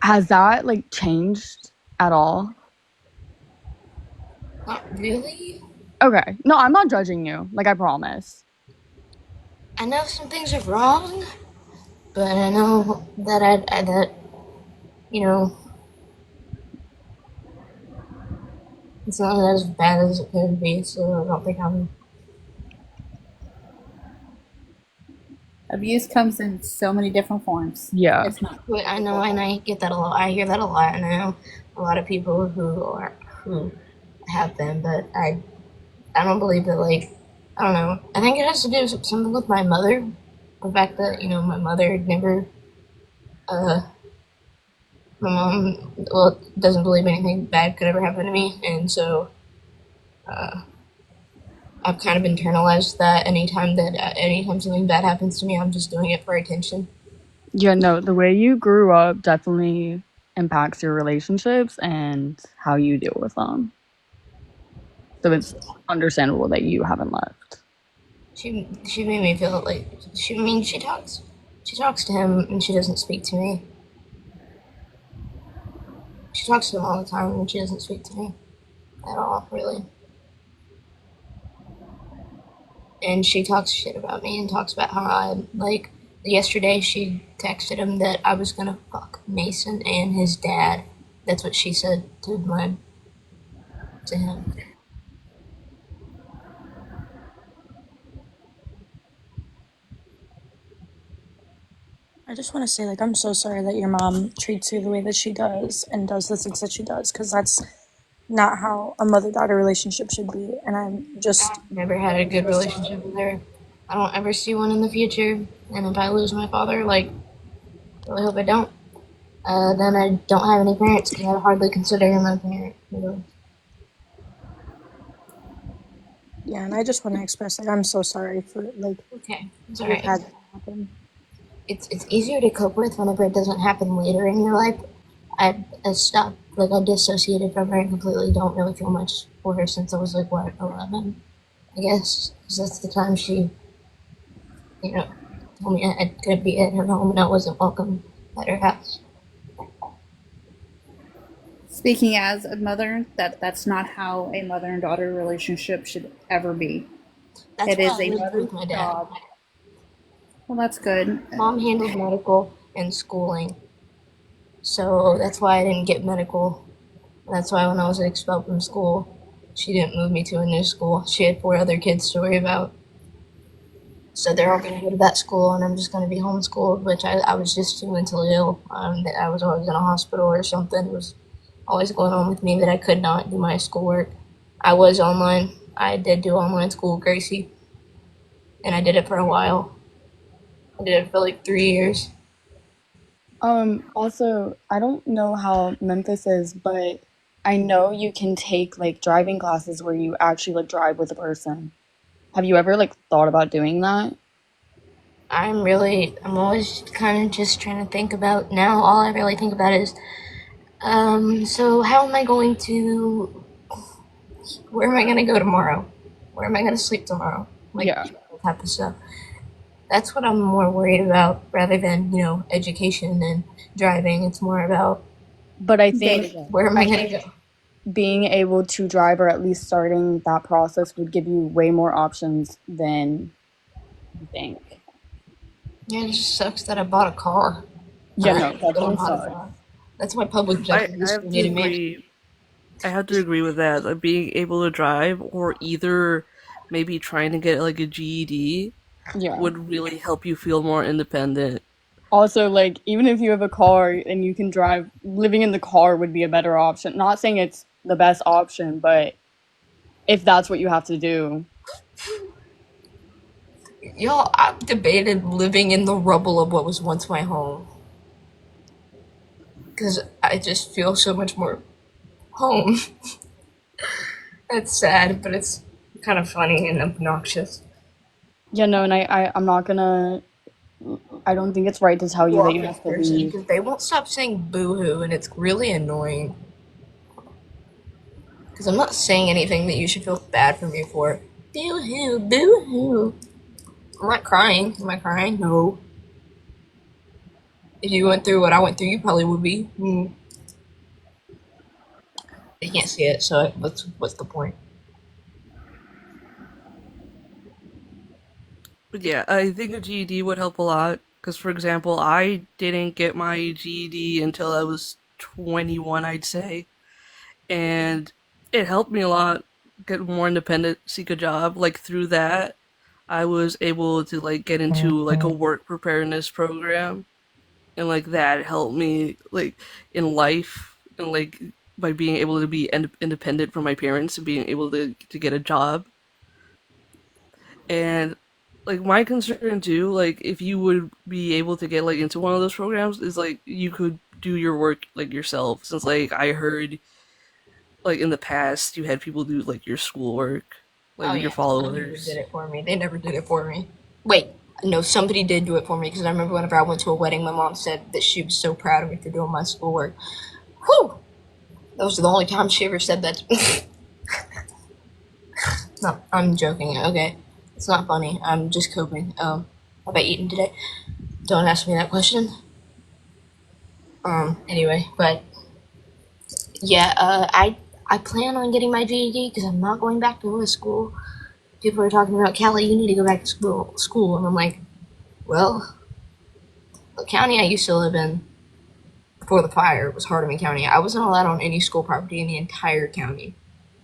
Has that like changed at all? Not really. Okay. No, I'm not judging you. Like I promise. I know some things are wrong, but I know that you know, it's not as bad as it could be, so I don't think I'm. Abuse comes in so many different forms. Yeah. It's not. But I know, and I get that a lot. I hear that a lot, and I know a lot of people who have been, but I don't believe that. Like, I don't know. I think it has to do with something with my mother. The fact that my mother never, uh, my mom, well, doesn't believe anything bad could ever happen to me, and so I've kind of internalized that anytime something bad happens to me, I'm just doing it for attention. Yeah, no, the way you grew up definitely impacts your relationships and how you deal with them. So it's understandable that you haven't left. She made me feel like she talks to him and she doesn't speak to me. She talks to him all the time and she doesn't speak to me at all, really. And she talks shit about me and talks about how yesterday she texted him that I was gonna fuck Mason and his dad. That's what she said to him. I just want to say, like, I'm so sorry that your mom treats you the way that she does and does the things that she does, because that's not how a mother-daughter relationship should be. And I'm just Never had a good relationship with her. I don't ever see one in the future. And if I lose my father, like, really hope I don't. Then I don't have any parents because I hardly consider him my parent. Really. Yeah, and I just want to express, like, I'm so sorry for, like, Okay, it's you've alright. had that happen. it's easier to cope with whenever it doesn't happen later in your life. I stopped, like, I dissociated from her and completely don't really feel much for her since I was, like, what, 11, I guess, because that's the time she, told me I couldn't be at her home and I wasn't welcome at her house. Speaking as a mother, that's not how a mother and daughter relationship should ever be. That's It why is I a lived mother's with my dad. job. Well, that's good. Mom handled medical and schooling, so that's why I didn't get medical. That's why when I was expelled from school, she didn't move me to a new school. She had 4 other kids to worry about. So they're all going to go to that school, and I'm just going to be homeschooled, which I was just too mentally ill. I was always in a hospital or something. It was always going on with me that I could not do my schoolwork. I was online. I did do online school, Gracie, and I did it for a while. I did it for like 3 years. Also, I don't know how Memphis is, but I know you can take like driving classes where you actually like drive with a person. Have you ever like thought about doing that? I'm always kind of just trying to think about now. All I really think about is, so how am I going to, where am I going to go tomorrow? Where am I going to sleep tomorrow? Like, Yeah. that type of stuff. That's what I'm more worried about rather than, education and driving. It's more about, But I Day to think day. where am I going to go? being able to drive or at least starting that process would give you way more options than you think. Yeah, it just sucks that I bought a car. Yeah, I no, that don't doesn't know how to suck. drive. That's why public I transportation have to needed me. agree. I have to agree with that. Like being able to drive, or either maybe trying to get like a GED, Yeah. would really help you feel more independent. Also, like, even if you have a car and you can drive, living in the car would be a better option. Not saying it's the best option, but if that's what you have to do. Y'all, I've debated living in the rubble of what was once my home. Because I just feel so much more home. It's sad, but it's kind of funny and obnoxious. Yeah, no, and I'm not gonna, I don't think it's right to tell you that you have to leave. Because they won't stop saying boo-hoo, and it's really annoying. Because I'm not saying anything that you should feel bad for me for. Boo-hoo, boo-hoo. I'm not crying. Am I crying? No. If you went through what I went through, you probably would be. You can't see it, so what's the point? But yeah, I think a GED would help a lot. Because, for example, I didn't get my GED until I was 21, I'd say. And it helped me a lot get more independent, seek a job. Like, through that, I was able to, like, get into, like, a work preparedness program. And, like, that helped me, like, in life. And, like, by being able to be independent from my parents and being able to get a job. And like my concern too, like if you would be able to get like into one of those programs is like you could do your work like yourself. Since like I heard like in the past you had people do like your schoolwork, like Oh your yeah, they never followers. did it for me. They never did it for me. Wait, no, somebody did do it for me because I remember whenever I went to a wedding, my mom said that she was so proud of me for doing my schoolwork. Whew! That was the only time she ever said that. No, I'm joking. Okay, it's not funny. I'm just coping. Have I eaten today? Don't ask me that question. Anyway, but yeah, I plan on getting my GED because I'm not going back to school. People are talking about Callie, you need to go back to school, and I'm like, well, the county I used to live in before the fire was Hardeman County. I wasn't allowed on any school property in the entire county.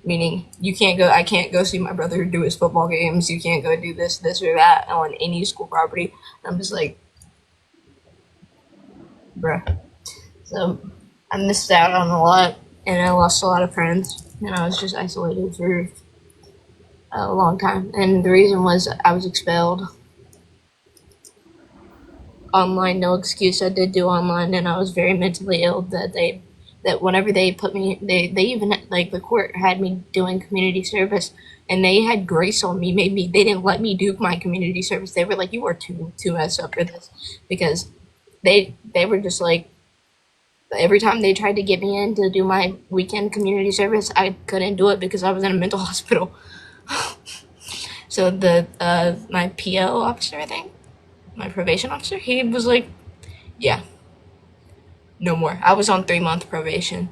Meaning, I can't go see my brother do his football games. You can't go do this or that on any school property. And I'm just like, bruh. So I missed out on a lot, and I lost a lot of friends, and I was just isolated for a long time. And the reason was I was expelled. Online, no excuse. I did do online, and I was very mentally ill that they that whenever they put me, they even, like, the court had me doing community service, and they had grace on me, they didn't let me do my community service. They were like, you are too messed up for this, because they were just like, every time they tried to get me in to do my weekend community service, I couldn't do it because I was in a mental hospital. So my PO officer, I think, my probation officer, he was like, yeah, no more. I was on 3-month probation.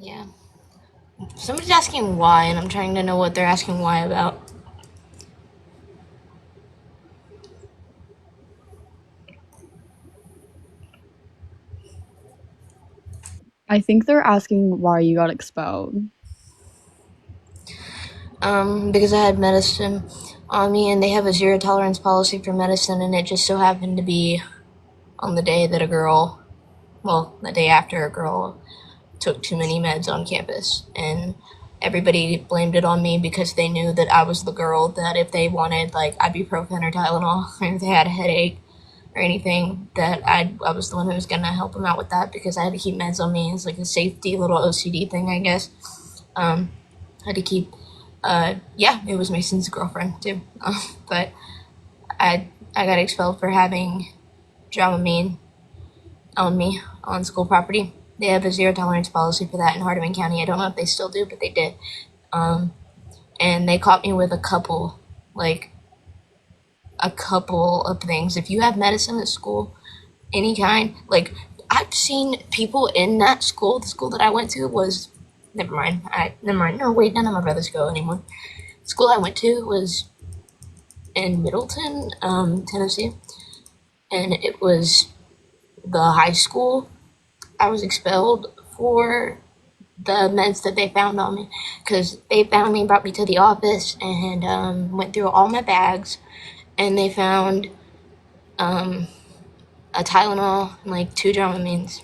Yeah. Somebody's asking why, and I'm trying to know what they're asking why about. I think they're asking why you got expelled. Because I had medicine on me, and they have a zero tolerance policy for medicine, and it just so happened to be on the day that the day after a girl took too many meds on campus, and everybody blamed it on me because they knew that I was the girl that if they wanted, like, ibuprofen or Tylenol, or if they had a headache or anything, that I was the one who was gonna help them out with that, because I had to keep meds on me. It's like a safety little OCD thing, I guess. I had to keep, yeah, it was Mason's girlfriend too. But I got expelled for having Dramamine on me on school property. They have a zero tolerance policy for that in Hardeman County. I don't know if they still do, but they did. And they caught me with a couple of things. If you have medicine at school, any kind, like, I've seen people in that school, the school that I went to was, never mind, no, wait, none of my brothers go anymore. The school I went to was in Middleton, Tennessee, and it was the high school. I was expelled for the meds that they found on me, because they found me, brought me to the office, and went through all my bags, and they found a Tylenol and like 2 Dramamines,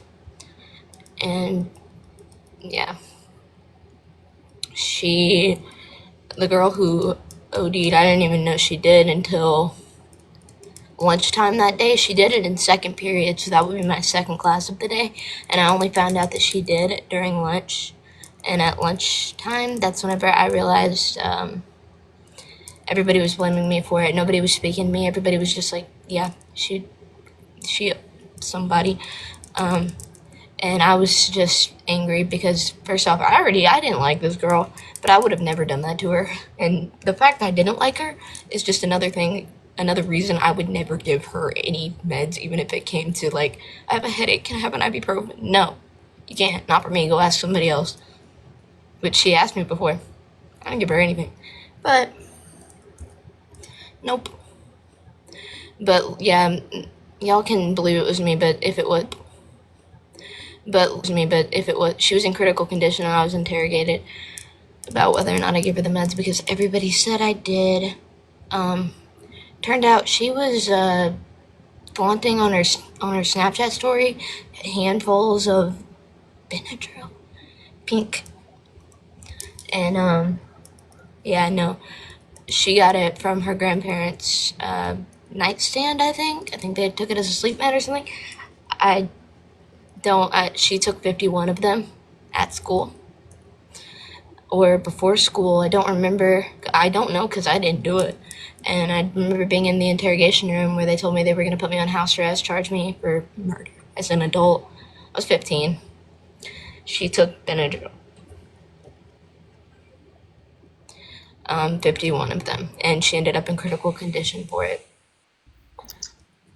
and yeah, the girl who OD'd, I didn't even know she did until lunchtime that day. She did it in second period, so that would be my second class of the day, and I only found out that she did it during lunch. And at lunchtime, that's whenever I realized everybody was blaming me for it. Nobody was speaking to me. Everybody was just like, yeah, she somebody. And I was just angry because, first off, I didn't like this girl, but I would have never done that to her. And the fact that I didn't like her is just another reason I would never give her any meds, even if it came to, like, I have a headache, can I have an ibuprofen? No, you can't. Not for me. Go ask somebody else. Which she asked me before. I didn't give her anything. But, nope. But, yeah, y'all can believe it was me, but if it was, she was in critical condition, and I was interrogated about whether or not I gave her the meds, because everybody said I did. Turned out she was, flaunting on her Snapchat story handfuls of Benadryl, pink, and, yeah, no. She got it from her grandparents' nightstand, I think. I think they took it as a sleep med or something. She took 51 of them at school. Or before school, I don't remember. I don't know because I didn't do it. And I remember being in the interrogation room where they told me they were going to put me on house arrest, charge me for murder as an adult. I was 15. She took Benadryl. 51 of them, and she ended up in critical condition for it.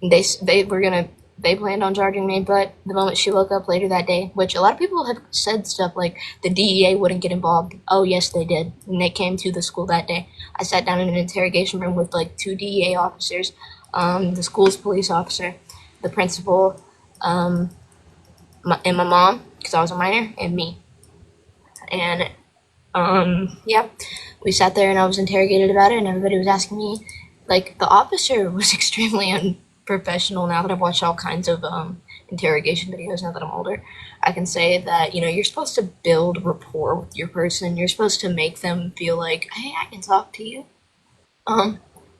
They planned on charging me, but the moment she woke up later that day, which a lot of people have said stuff like the DEA wouldn't get involved. Oh, yes, they did. And they came to the school that day. I sat down in an interrogation room with like 2 DEA officers, the school's police officer, the principal, and my mom, because I was a minor, and me. And yeah, we sat there and I was interrogated about it, and everybody was asking me, like, the officer was extremely unprofessional. Now that I've watched all kinds of interrogation videos now that I'm older, I can say that, you know, you're supposed to build rapport with your person. You're supposed to make them feel like, hey, I can talk to you.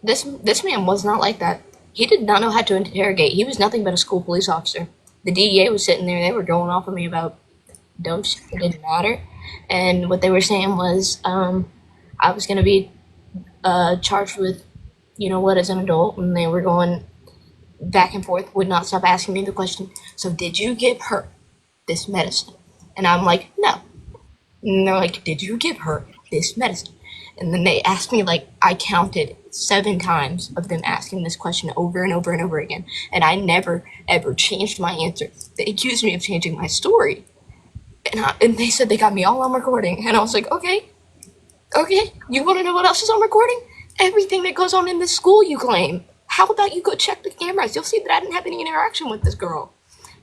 This man was not like that. He did not know how to interrogate. He was nothing but a school police officer. The DEA was sitting there. They were going off of me about dumb shit that didn't matter. And what they were saying was, I was going to be charged with, you know what, as an adult. And they were going back and forth, would not stop asking me the question, so did you give her this medicine? And I'm like, no. And they're like, did you give her this medicine? And then they asked me, like, I counted 7 times of them asking this question over and over and over again. And I never, ever changed my answer. They accused me of changing my story. And they said they got me all on recording. And I was like, okay, you want to know what else is on recording? Everything that goes on in this school you claim. How about you go check the cameras? You'll see that I didn't have any interaction with this girl.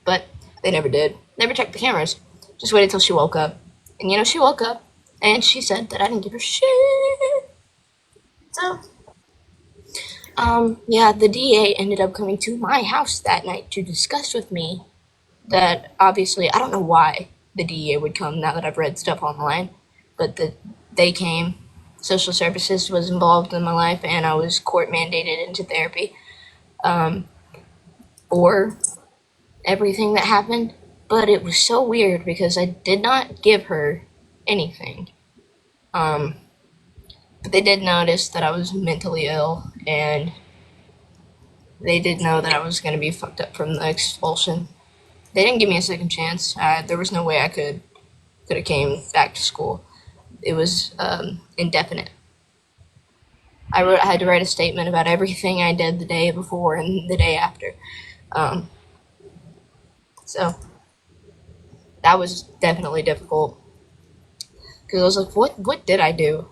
But they never did. Never checked the cameras. Just waited till she woke up. And, you know, she woke up, and she said that I didn't give her shit. So, yeah, the DA ended up coming to my house that night to discuss with me that, obviously, I don't know why the DEA would come now that I've read stuff online, but they came. Social services was involved in my life, and I was court mandated into therapy for everything that happened. But it was so weird because I did not give her anything. But they did notice that I was mentally ill, and they did know that I was going to be fucked up from the expulsion. They didn't give me a second chance. There was no way I could have came back to school. It was indefinite. I had to write a statement about everything I did the day before and the day after. So that was definitely difficult. Because I was like, what did I do?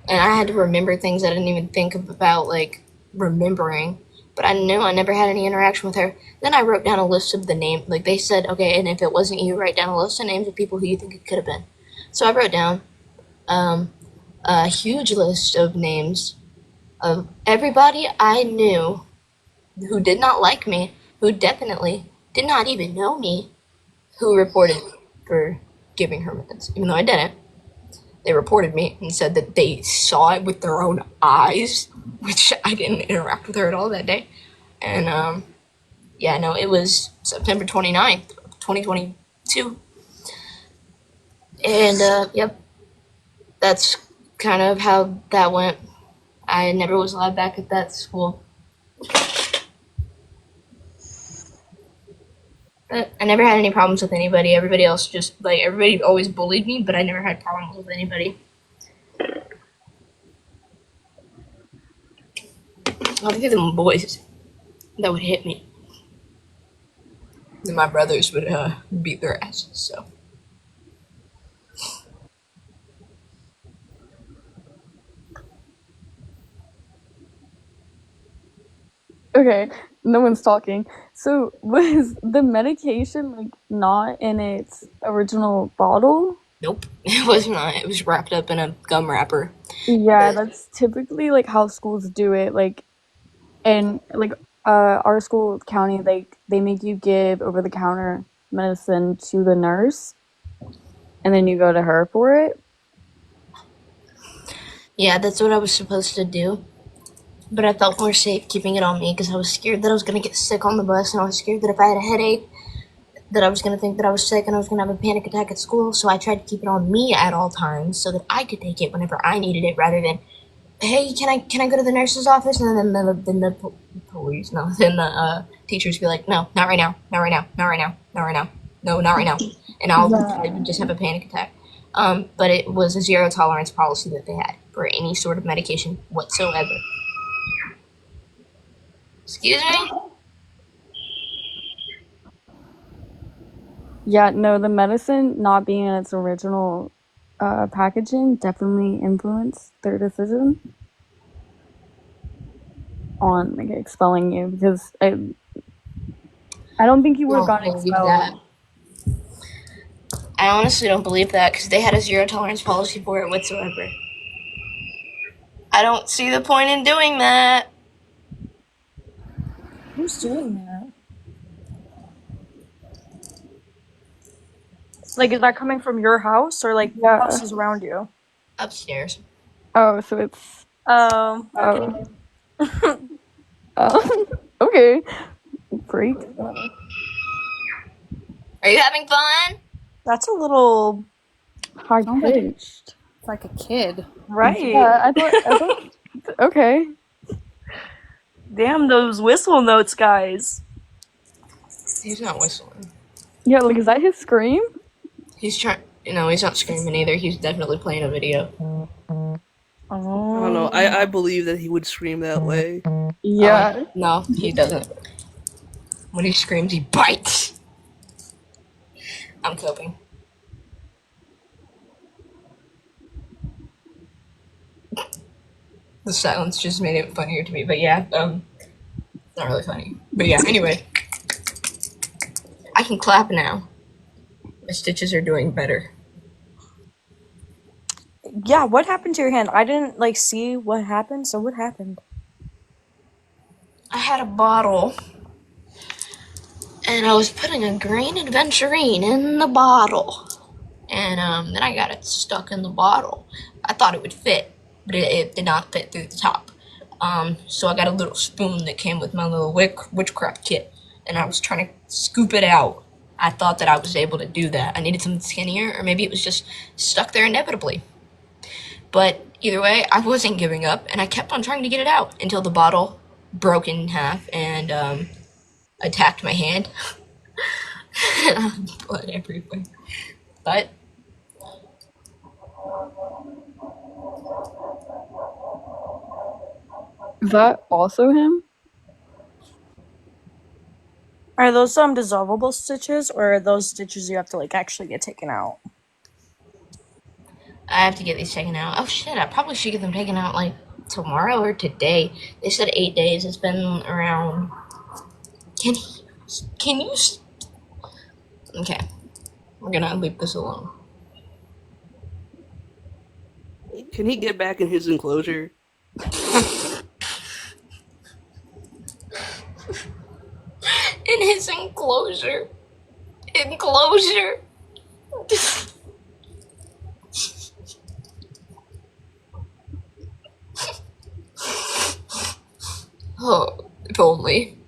And I had to remember things I didn't even think about, like, remembering. But I knew I never had any interaction with her. Then I wrote down a list of the names. Like, they said, okay, and if it wasn't you, write down a list of names of people who you think it could have been. So I wrote down a huge list of names of everybody I knew who did not like me, who definitely did not even know me, who reported for giving her meds, even though I didn't. They reported me and said that they saw it with their own eyes, which I didn't interact with her at all that day. And, yeah, no, it was September 29th, 2022. And, yep, that's kind of how that went. I never was allowed back at that school. But I never had any problems with anybody. Everybody else just, like, everybody always bullied me, but I never had problems with anybody. Other than boys that would hit me. Then my brothers would beat their asses, so. Okay, no one's talking. So was the medication like not in its original bottle? Nope, it was not. It was wrapped up in a gum wrapper. Yeah, But that's typically like how schools do it. Like, and like our school county, they make you give over the counter medicine to the nurse, and then you go to her for it. yeah, that's what I was supposed to do. But I felt more safe keeping it on me because I was scared that I was going to get sick on the bus, and I was scared that if I had a headache, that I was going to think that I was sick and I was going to have a panic attack at school. So I tried to keep it on me at all times so that I could take it whenever I needed it, rather than, hey, can I go to the nurse's office? And then the police, no, then the teachers be like, no, not right now, not right now, not right now, not right now, no, not right now. And I would just have a panic attack. But it was a zero tolerance policy that they had for any sort of medication whatsoever. Excuse me? Yeah, no, the medicine not being in its original packaging definitely influenced their decision on like expelling you, because I don't think you would have gotten expelled. That. I honestly don't believe that because they had a zero tolerance policy for it whatsoever. I don't see the point in doing that. Who's doing that? Like, is that coming from your house or like Yeah. houses around you? Upstairs. Oh, so it's Okay. okay. Freak. Are you having fun? That's a little High Sounds like pitched. it's like a kid. right. Yeah, I thought okay. Damn those whistle notes, guys. He's not whistling. Yeah, like is that his scream? He's trying. No, he's not screaming either. He's definitely playing a video. I don't know. I believe that he would scream that way. Yeah. No, he doesn't. When he screams, he bites. I'm coping. The silence just made it funnier to me, but yeah, not really funny. But yeah, anyway. I can clap now. My stitches are doing better. Yeah, what happened to your hand? I didn't like see what happened. So what happened? I had a bottle, and I was putting a green adventurine in the bottle, and then I got it stuck in the bottle. I thought it would fit, but it did not fit through the top. So I got a little spoon that came with my little witchcraft kit, and I was trying to scoop it out. I thought that I was able to do that. I needed something skinnier, or maybe it was just stuck there inevitably. But either way, I wasn't giving up, and I kept on trying to get it out until the bottle broke in half and attacked my hand. Blood everywhere. But Is that also him? Are those dissolvable stitches or are those stitches you have to like actually get taken out? I have to get these taken out. Oh shit, I probably should get them taken out like tomorrow or today. They said 8 days. It's been around. Can you? Okay, we're gonna leave this alone. Can he get back in his enclosure? In his enclosure. Enclosure. Oh, if only.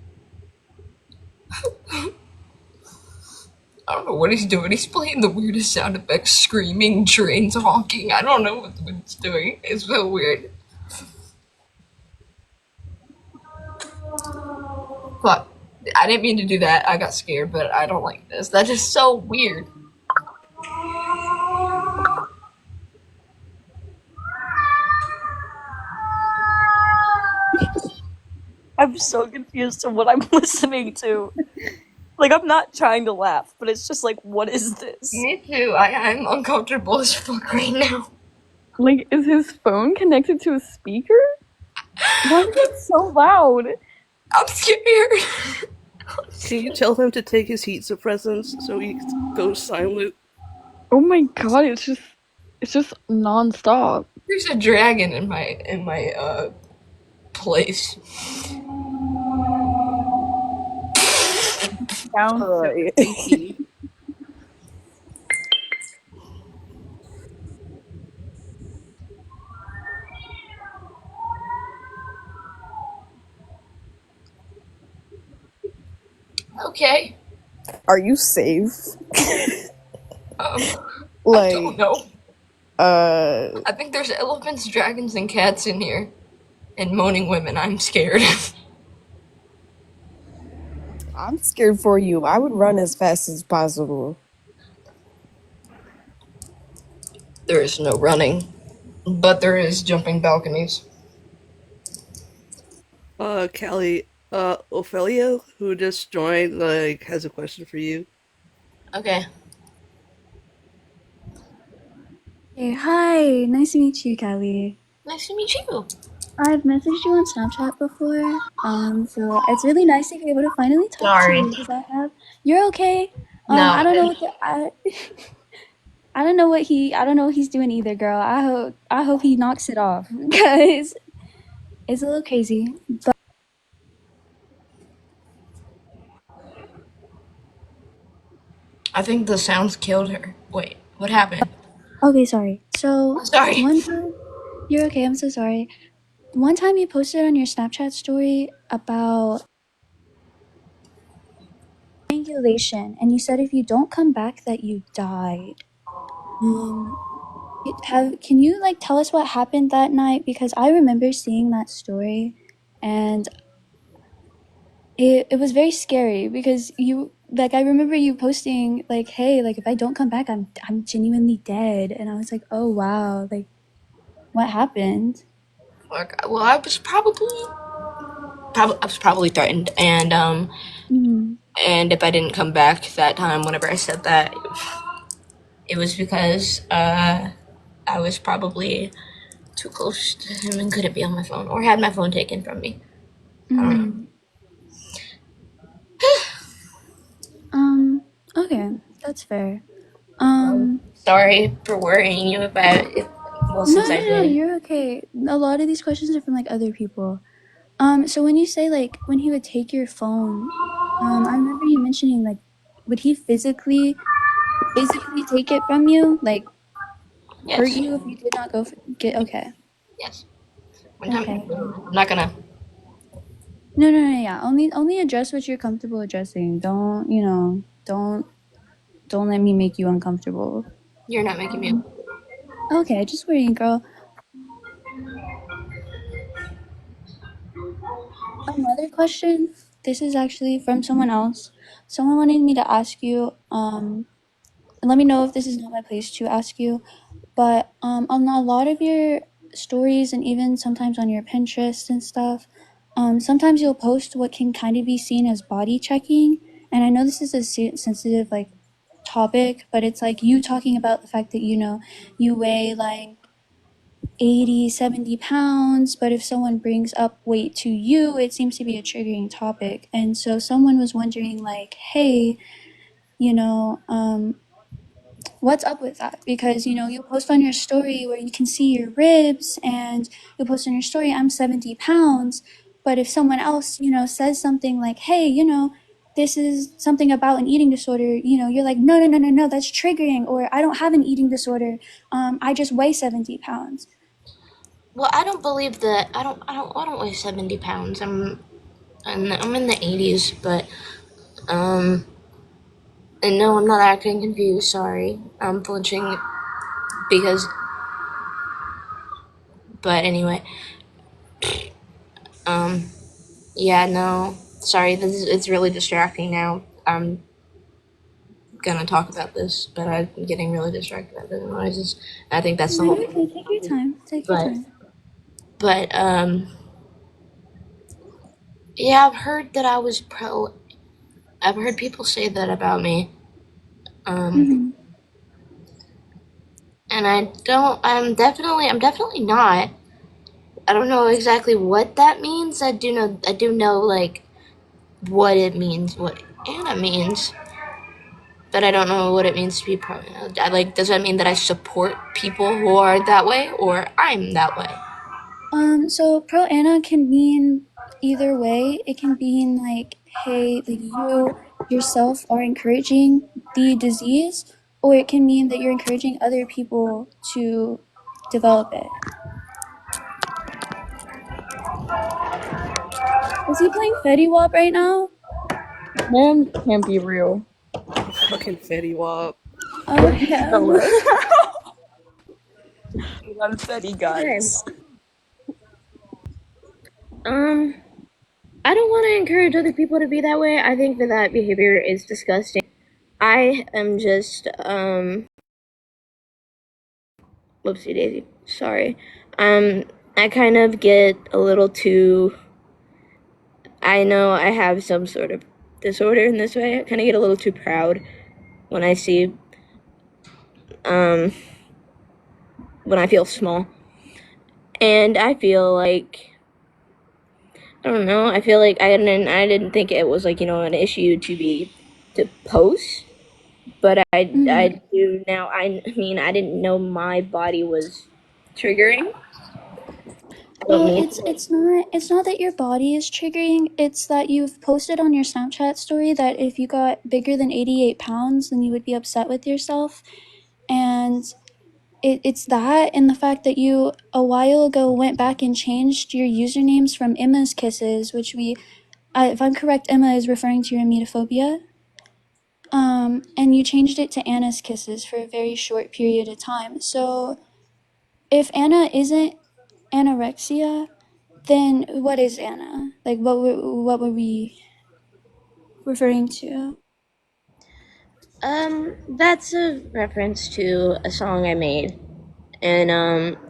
I don't know what he's doing. He's playing the weirdest sound effects, screaming, trains honking. I don't know what it's doing. It's so weird. Fuck. I didn't mean to do that. I got scared, but I don't like this. That is so weird. I'm so confused on what I'm listening to. Like, I'm not trying to laugh, but it's just like, what is this? Me too. I'm uncomfortable as fuck right now. Like, is his phone connected to a speaker? Why is it so loud? I'm scared. Can you tell him to take his heat suppressants so he goes silent? Oh my god, it's just non-stop. There's a dragon in my place. Sounds so creepy. Okay. Are you safe? I Like, don't know. I think there's elephants, dragons, and cats in here. And moaning women. I'm scared. I'm scared for you. I would run as fast as possible. There is no running. But there is jumping balconies. Callie, Ophelia, who just joined, like, has a question for you. Okay. Hey, hi. Nice to meet you, Callie. Nice to meet you. I've messaged you on Snapchat before, so it's really nice to be able to finally talk to Sorry. you because I have. You're okay. No. I don't know what I don't know what he's doing either, girl. I hope he knocks it off because it's a little crazy. But I think the sounds killed her. Wait, what happened? Okay, sorry. So Sorry. one time, you're okay. I'm so sorry. One time you posted on your Snapchat story about triangulation, and you said if you don't come back, that you died. Can you like tell us what happened that night? Because I remember seeing that story, and it was very scary because you like I remember you posting like, hey, like if I don't come back, I'm genuinely dead, and I was like, oh wow, like what happened? Well, I was probably threatened, and if I didn't come back that time, whenever I said that, it was because I was probably too close to him and couldn't be on my phone, or had my phone taken from me. I don't know. Okay, that's fair. Sorry for worrying you about it. Well, No, since I no, no, did. you're okay. A lot of these questions are from like other people. So when you say like when he would take your phone, I remember you mentioning like, would he physically take it from you, like hurt Yes. you if you did not go get? Okay, Yes. One time. okay. I'm not gonna. No, no, no, yeah. Only address what you're comfortable addressing. Don't don't let me make you uncomfortable. You're not making me. Okay, just worrying, girl. Another question. This is actually from someone else. Someone wanted me to ask you. And let me know if this is not my place to ask you. But on a lot of your stories and even sometimes on your Pinterest and stuff, sometimes you'll post what can kind of be seen as body checking. And I know this is a sensitive like topic, but it's like you talking about the fact that you weigh like 80, 70 pounds, but if someone brings up weight to you, it seems to be a triggering topic. And so someone was wondering like, hey, you know, what's up with that? Because you'll post on your story where you can see your ribs, and you'll post on your story, I'm 70 pounds. But if someone else says something like, hey, this is something about an eating disorder, you're like, no, no, no, no, no, that's triggering. Or I don't have an eating disorder, I just weigh 70 pounds. Well, I don't believe that. I don't weigh 70 pounds. I'm in the 80s, but um. And no, I'm not acting confused. Sorry, I'm flinching because. But anyway, yeah, no. Sorry, it's really distracting now. I'm gonna talk about this, but I'm getting really distracted by the noises. I think that's the No, whole you're okay. thing. Take your time. Take your But time. but yeah, I've heard that I was pro. I've heard people say that about me. Um, and I don't. I'm definitely not. I don't know exactly what that means. I do know. I do know like what it means, what Anna means, but I don't know what it means to be pro. Like, does that mean that I support people who are that way, or I'm that way? So pro Anna can mean either way. It can mean like, hey, like you yourself are encouraging the disease, or it can mean that you're encouraging other people to develop it. Is he playing Fetty Wap right now? Man can't be real. Fucking Fetty Wap. Oh The hell. list. Love Fetty, Okay. guys. I don't want to encourage other people to be that way. I think that behavior is disgusting. I am just, whoopsie daisy. Sorry. I kind of get a little too, I know I have some sort of disorder in this way. I kind of get a little too proud when I see, when I feel small. And I feel like, I don't know, I feel like I didn't think it was like, an issue to post. But I do now. I mean, I didn't know my body was triggering. don't Well, need it's not that your body is triggering. It's that you've posted on your Snapchat story that if you got bigger than 88 pounds, then you would be upset with yourself. And it's that, and the fact that you a while ago went back and changed your usernames from Emma's Kisses, which if I'm correct, Emma is referring to your emetophobia. And you changed it to Anna's Kisses for a very short period of time. So if Anna isn't anorexia, then what is Anna? Like, what were we referring to? That's a reference to a song I made. And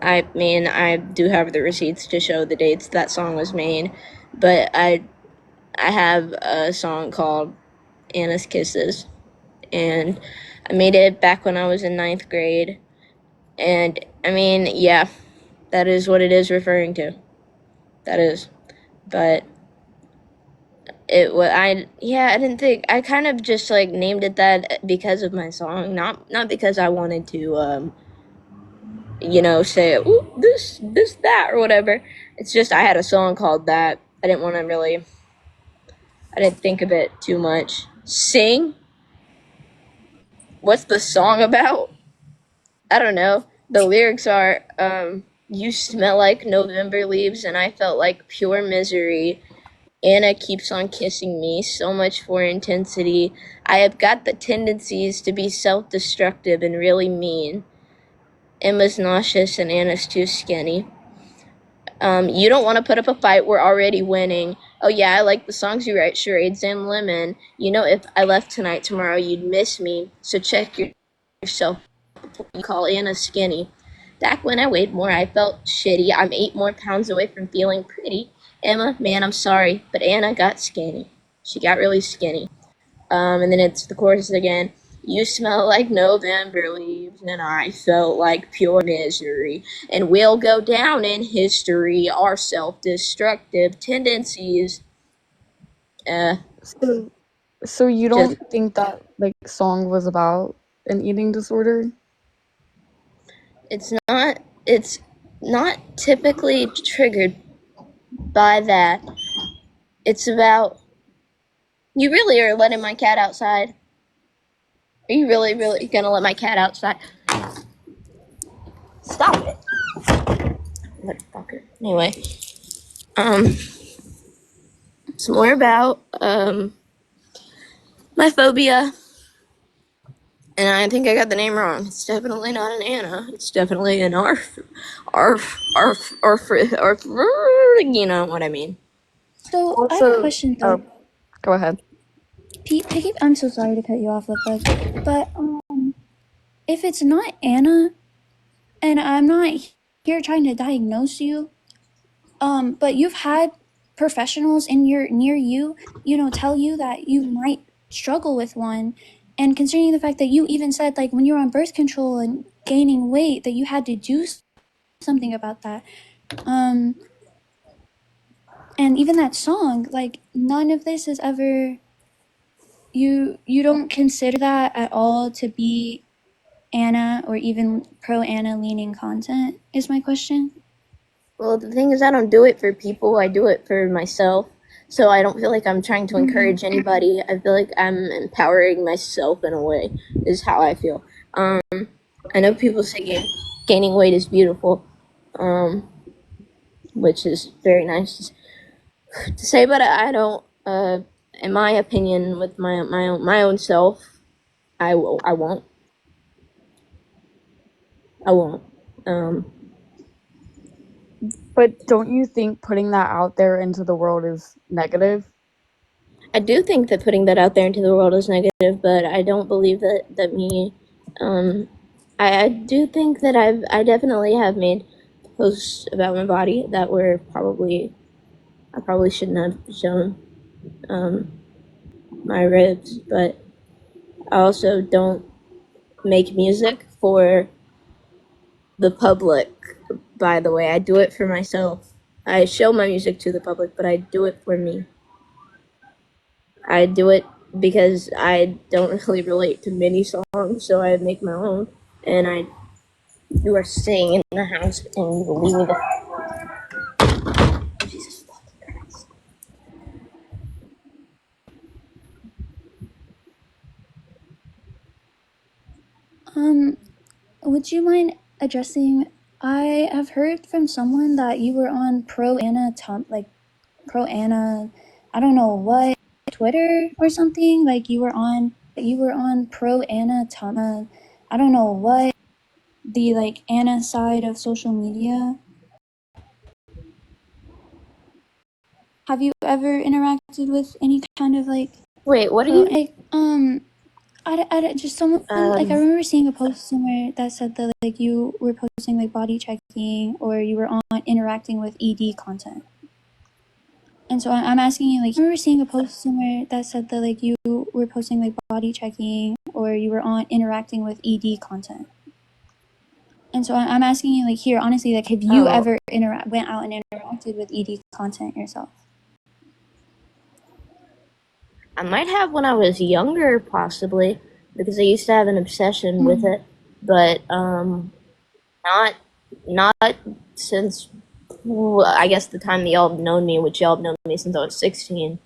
I do have the receipts to show the dates that song was made, but I have a song called Anna's Kisses, and I made it back when I was in 9th grade. And I mean, yeah, that is what it is referring to. That is, but I didn't think, I kind of just like named it that because of my song, not because I wanted to say, ooh, this, that, or whatever. It's just I had a song called that. I didn't think of it too much. Sing? What's the song about? I don't know. The lyrics are, you smell like November leaves and I felt like pure misery. Anna keeps on kissing me, so much for intensity. I have got the tendencies to be self-destructive and really mean. Emma's nauseous and Anna's too skinny. You don't want to put up a fight, we're already winning. Oh yeah, I like the songs you write, charades and lemon. You know if I left tonight, tomorrow you'd miss me. So check yourself. You call Anna skinny. Back when I weighed more, I felt shitty. I'm 8 more pounds away from feeling pretty. Emma, man, I'm sorry, but Anna got skinny. She got really skinny. And then it's the chorus again. You smell like November leaves, and I felt like pure misery. And we'll go down in history, our self-destructive tendencies. So you Just, don't think that like song was about an eating disorder? it's not typically triggered by that. It's about, you really are letting my cat outside? Are you really gonna let my cat outside? Stop it. Motherfucker. Anyway. It's more about, my phobia. And I think I got the name wrong. It's definitely not an Anna. It's definitely an Arf, you know what I mean. So I have a Also, question though. go ahead. I'm so sorry to cut you off, Lipbug, but if it's not Anna, and I'm not here trying to diagnose you, but you've had professionals near you, tell you that you might struggle with one, and considering the fact that you even said like when you were on birth control and gaining weight that you had to do something about that, and even that song, like none of this is ever. You don't consider that at all to be Anna or even pro Anna leaning content is my question. Well, the thing is, I don't do it for people. I do it for myself. So I don't feel like I'm trying to encourage anybody. I feel like I'm empowering myself in a way, is how I feel. I know people say gaining weight is beautiful, which is very nice to say, but I don't, in my opinion, with my own self, I won't. But don't you think putting that out there into the world is negative? I do think that putting that out there into the world is negative, but I don't believe that me. I do think that I definitely have made posts about my body that were I probably shouldn't have shown my ribs, but I also don't make music for the public. By the way, I do it for myself. I show my music to the public, but I do it for me. I do it because I don't really relate to many songs, so I make my own. And you are staying in the house, and you will leave me Would you mind addressing? I have heard from someone that you were on Pro Anna Pro Anna, I don't know what, Twitter or something. Like you were on Pro Anna I don't know what, the like Anna side of social media. Have you ever interacted with any kind of like Wait, what are pro you? like I just someone like I remember seeing a post somewhere that said that like you were posting like body checking or you were on interacting with ED content. And so I'm asking you, like, I remember seeing a post somewhere that said that like you were posting like body checking or you were on interacting with ED content. And so I'm asking you, like, here, honestly, like, have you ever went out and interacted with ED content yourself? I might have when I was younger, possibly, because I used to have an obsession with it, but not since I guess the time that y'all have known me, which y'all have known me since I was 16,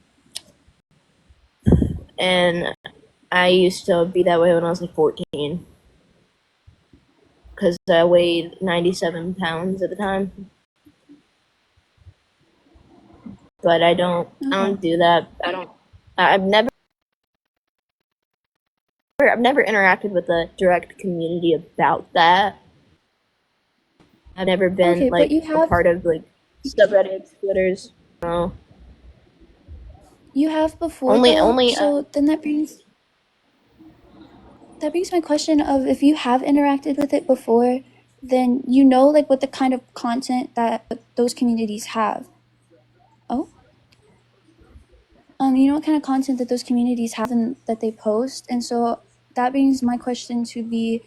and I used to be that way when I was like 14, because I weighed 97 pounds at the time. But I don't do that. I've never interacted with a direct community about that. I've never been Okay, but like a part of like subreddits, Twitters. No. You have before Only though. So then that brings my question of if you have interacted with it before, then you know like what the kind of content that those communities have. Oh. You know what kind of content that those communities have and that they post, and so that brings my question to be,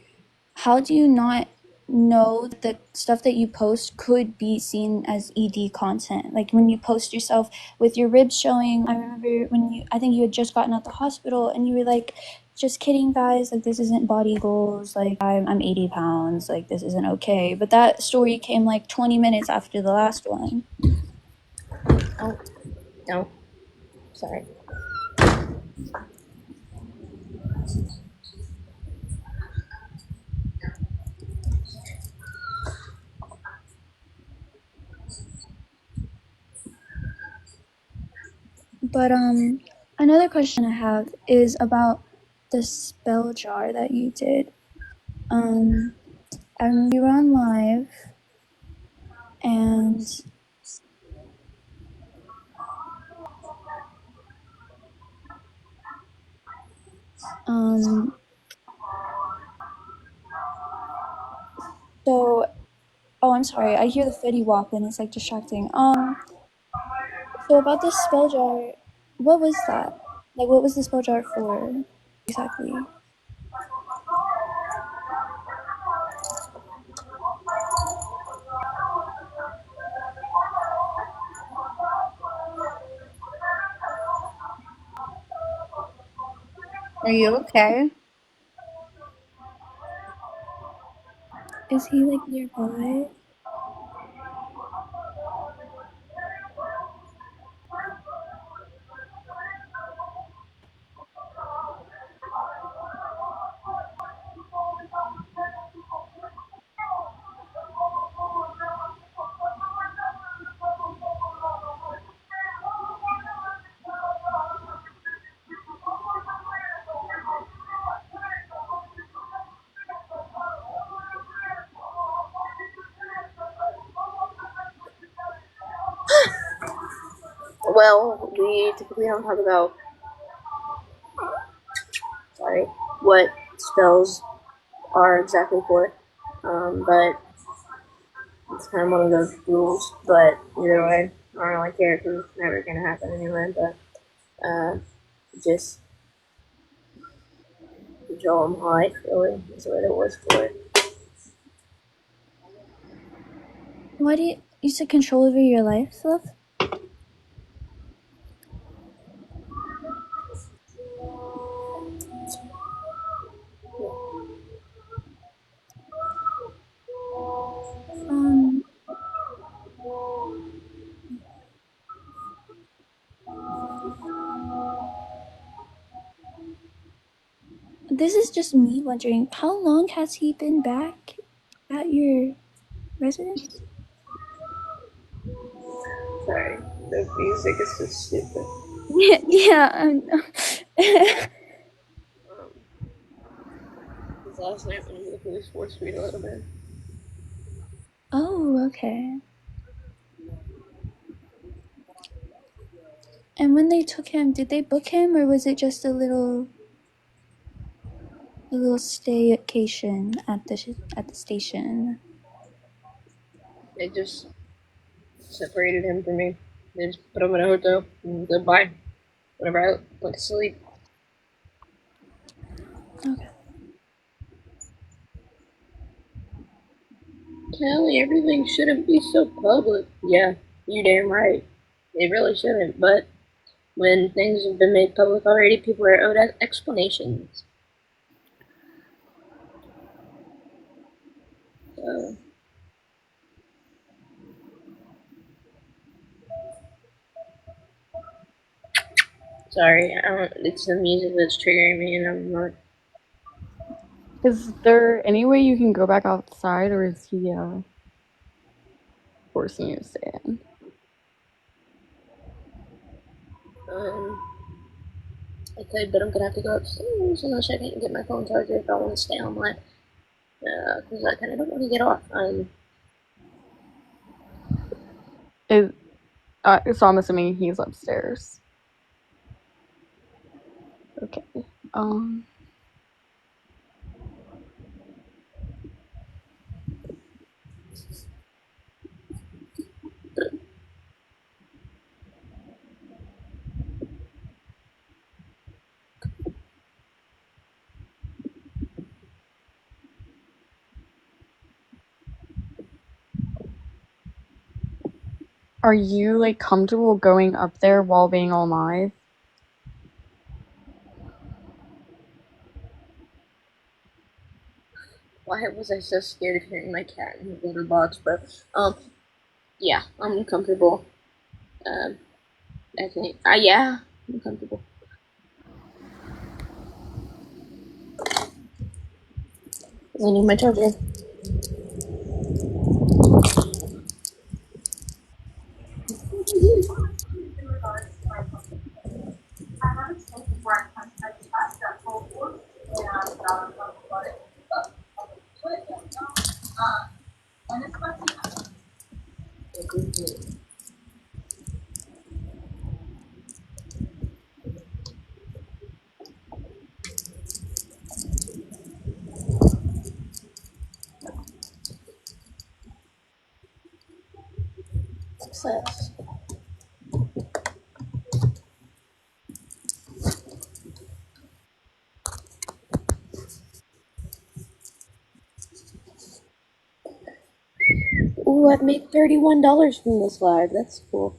how do you not know that the stuff that you post could be seen as ED content? Like when you post yourself with your ribs showing, I remember I think you had just gotten out the hospital and you were like, just kidding guys, like this isn't body goals, like I'm 80 pounds, like this isn't okay. But that story came like 20 minutes after the last one. Oh, no. Sorry. But another question I have is about the spell jar that you did. And we were on live, and so I'm sorry, I hear the Fetty Wap and it's like distracting. So about this spell jar, what was that? Like, what was the spell jar for exactly? Are you okay? Is he like nearby? Well, we typically don't talk about what spells are exactly for, but it's kind of one of those rules. But either way, I don't really care because it's never gonna happen anyway. But just control them how I feel is what it was for. Why do you said control over your life, love? Um, this is just me wondering, how long has he been back at your residence? Sorry, the music is so stupid. Yeah. His last night when the police forced me to let him in. Oh, okay. And when they took him, did they book him, or was it just a little staycation at the station? They just separated him from me. They just put him in a hotel and said bye. Whenever I went to sleep. Okay. Kelly, everything shouldn't be so public. Yeah, you damn right. They really shouldn't, but when things have been made public already, people are owed explanations. So, sorry, it's the music that's triggering me, and I'm not. Is there any way you can go back outside, or is he forcing you to stay in? I could, but I'm gonna have to go upstairs unless I can get my phone charger if I want to stay online. Because I kind of don't want to get off. So I'm assuming he's upstairs. Okay. Are you like comfortable going up there while being on live? Why was I so scared of hearing my cat in his litter box, bro? Yeah, I'm comfortable. I think, yeah, I'm comfortable. I need my charger. Success. Ooh, I've made $31 from this live. That's cool.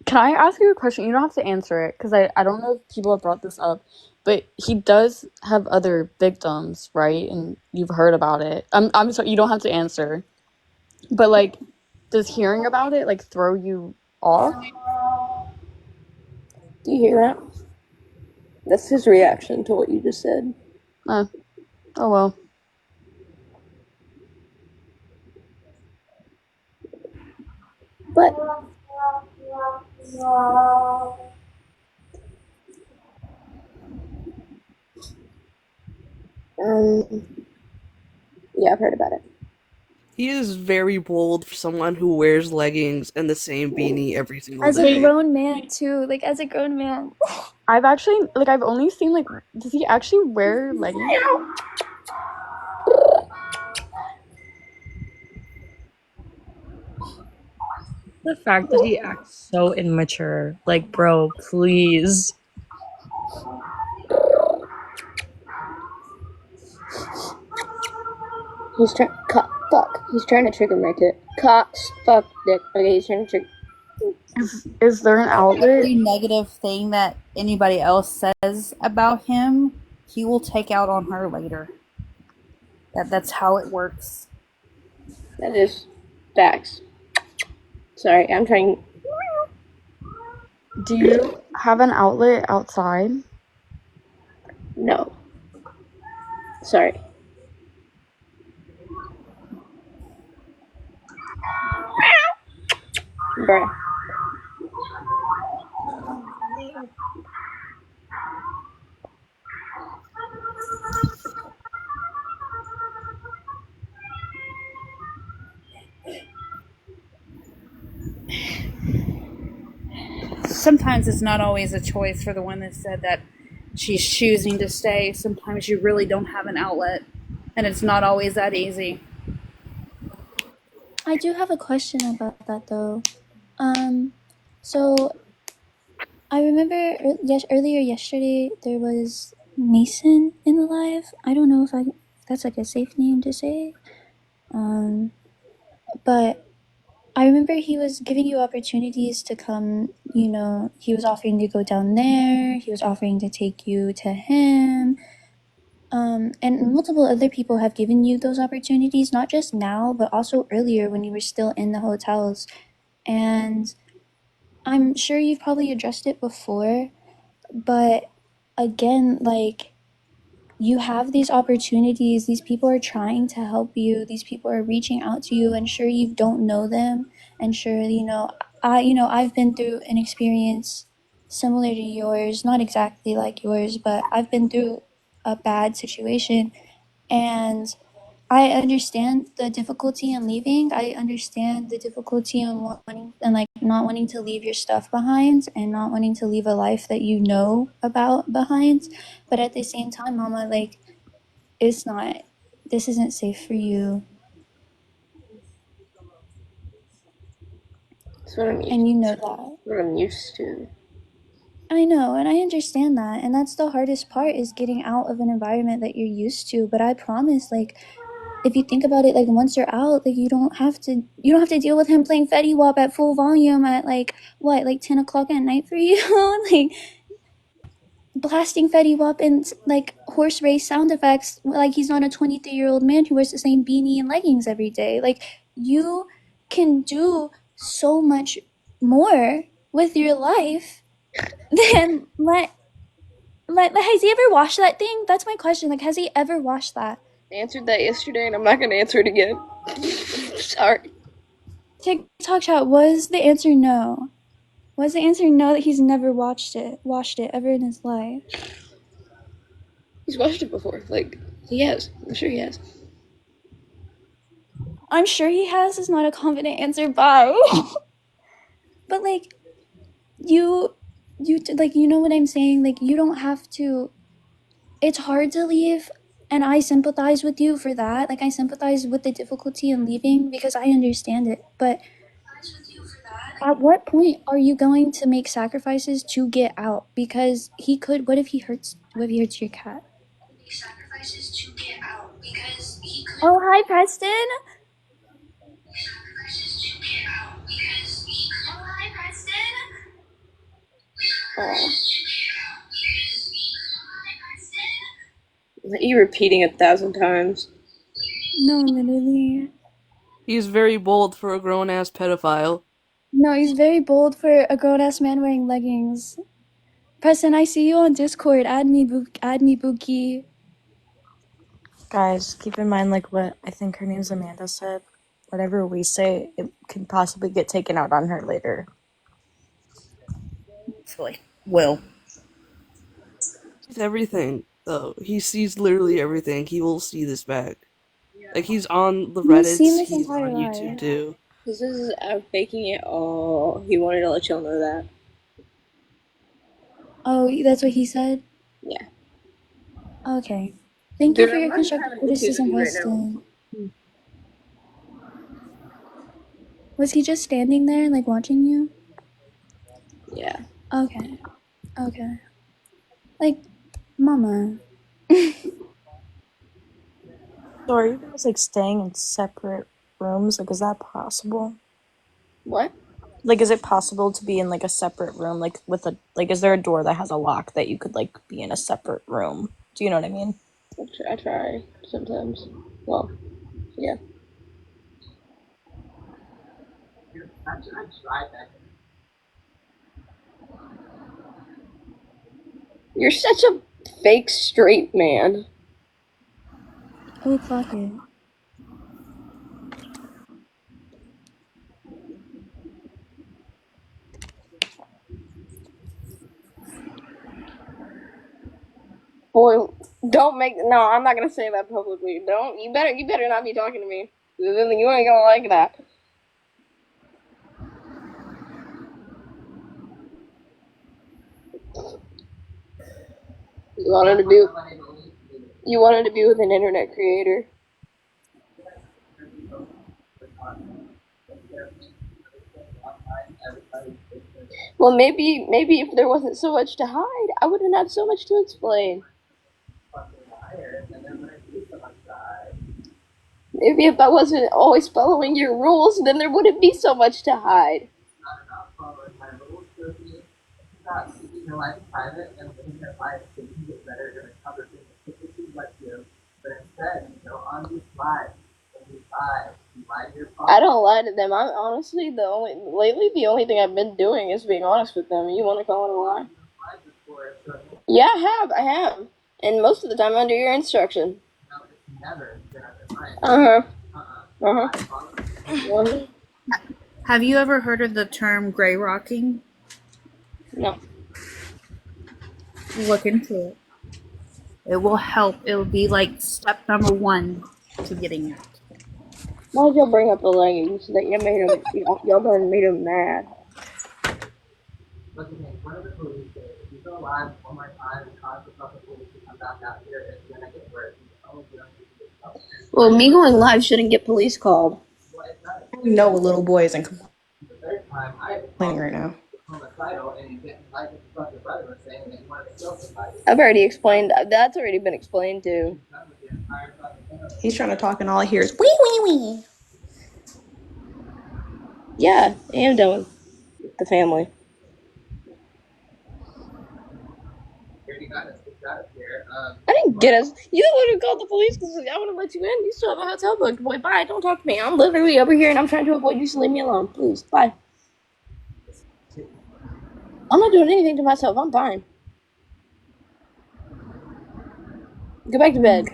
Can I ask you a question? You don't have to answer it because I don't know if people have brought this up, but he does have other victims, right? And you've heard about it. I'm sorry, you don't have to answer. But like, does hearing about it like throw you off? Do you hear that? That's his reaction to what you just said. Oh well. But yeah, I've heard about it. He is very bold for someone who wears leggings and the same beanie every single As a day. grown man too, like as a grown man. I've only seen like, does he actually wear leggings? The fact that he acts so immature. Like, bro, please. He's trying. Fuck. He's trying to trigger my tit. Cocks. Fuck. Dick. Okay, he's trying to trigger. Is there an outlet? Every negative thing that anybody else says about him, he will take out on her later. That's how it works. That is facts. Sorry, I'm trying. Do you have an outlet outside? No. Sorry. Bruh. Sometimes it's not always a choice for the one that said that she's choosing to stay. Sometimes you really don't have an outlet, and it's not always that easy. I do have a question about that though. So I remember earlier yesterday there was Mason in the live. I don't know if that's like a safe name to say. But I remember he was giving you opportunities to come, you know, he was offering to go down there, he was offering to take you to him. And multiple other people have given you those opportunities, not just now, but also earlier when you were still in the hotels. And I'm sure you've probably addressed it before, but again, like, you have these opportunities, these people are trying to help you, these people are reaching out to you, and sure you don't know them, and sure, I've been through an experience similar to yours, not exactly like yours, but I've been through a bad situation, and I understand the difficulty in leaving. I understand the difficulty in wanting and like not wanting to leave your stuff behind and not wanting to leave a life that you know about behind. But at the same time, Mama, like, it's not, this isn't safe for you. That's what I'm used And you know to. that. What I'm used to. I know, and I understand that. And that's the hardest part, is getting out of an environment that you're used to. But I promise, like, if you think about it, like, once you're out, like, you don't have to deal with him playing Fetty Wap at full volume at like 10 o'clock at night for you. Like, blasting Fetty Wap and like horse race sound effects like he's not a 23-year-old man who wears the same beanie and leggings every day. Like, you can do so much more with your life than has he ever watched that thing? That's my question. Like, has he ever watched that? I answered that yesterday and I'm not gonna answer it again. Sorry. TikTok chat, was the answer no? Was the answer no, that he's never watched it ever in his life? He's watched it before. Like, he has. I'm sure he has. I'm sure he has is not a confident answer, bye. But like, you like, you know what I'm saying? Like, you don't have to, it's hard to leave, and I sympathize with you for that. Like, I sympathize with the difficulty in leaving because I understand it. But at what point are you going to make sacrifices to get out? Because he could, what if he hurts your cat? Sacrifices to get out because he could. Oh, hi, Preston. Sacrifices to get out because he could. Oh, hi, Preston. You repeating 1,000 times. No, literally. He's very bold for a grown-ass pedophile. No, he's very bold for a grown-ass man wearing leggings. Preston, I see you on Discord. Add me, Buki. Guys, keep in mind, like, what I think her name's Amanda said. Whatever we say, it can possibly get taken out on her later. Well, Sees everything, though. He sees literally everything. He will see this back. Like, he's on the He's seen Reddits, this he's entire on YouTube, life. too. This is I'm faking it. Oh, he wanted to let y'all know that. Oh, that's what he said? Yeah. Okay. Thank you Dude, for I'm your running constructive kind of criticism, right now. Preston. Was he just standing there, like, watching you? Yeah. Okay. Okay. Like, Mama. So are you guys, like, staying in separate rooms? Like, is that possible? What? Like, is it possible to be in, like, a separate room? Like, with a, like, is there a door that has a lock that you could, like, be in a separate room? Do you know what I mean? I try sometimes. Well, yeah. You're such a fake straight man. Oh, clock it. Boy, don't make no. I'm not gonna say that publicly. Don't you better not be talking to me. You ain't gonna like that. You wanted to be with an internet creator. Well, maybe if there wasn't so much to hide, I wouldn't have so much to explain. Maybe if I wasn't always following your rules, then there wouldn't be so much to hide. I don't lie to them. I'm honestly the only thing I've been doing is being honest with them. You want to call it a lie? Yeah, I have, and most of the time under your instruction. Uh huh. Have you ever heard of the term gray rocking? No. Look into it. It will help. It will be like step number 1 to getting it. Why'd y'all bring up the leggings? That y'all done made him mad. Well, me going live shouldn't get police called. We know a little boy isn't complaining right now. I've already explained. That's already been explained to. He's trying to talk and all I hear is wee wee wee. Yeah, I am done with the family. I didn't get us. You the one who called the police because I want to let you in. You still have a hotel booked. Boy, bye. Don't talk to me. I'm literally over here and I'm trying to avoid you, so leave me alone. Please, bye. I'm not doing anything to myself. I'm fine. Go back to bed.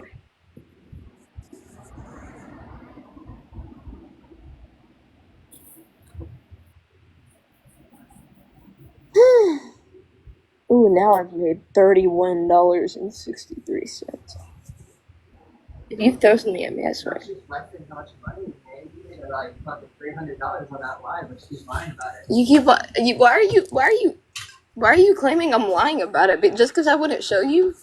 Ooh, now I've made $31.63. If you throw something at me, I swear. You keep. Why are you claiming I'm lying about it? But just because I wouldn't show you?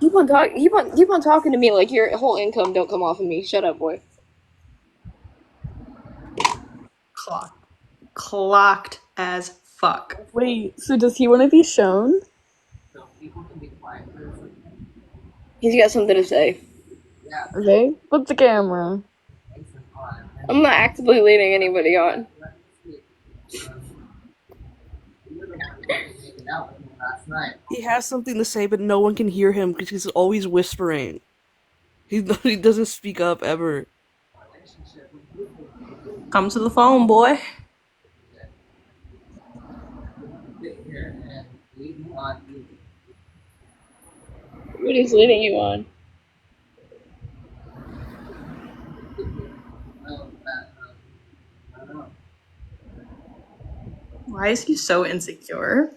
Keep on talking to me like your whole income don't come off of me. Shut up, boy. Clocked as fuck. Wait, so does he want to be shown? He's got something to say. Okay, put the camera. I'm not actively leading anybody on. He has something to say, but no one can hear him because he's always whispering. He doesn't speak up ever. Come to the phone, boy. What he's leading you on? Why is he so insecure?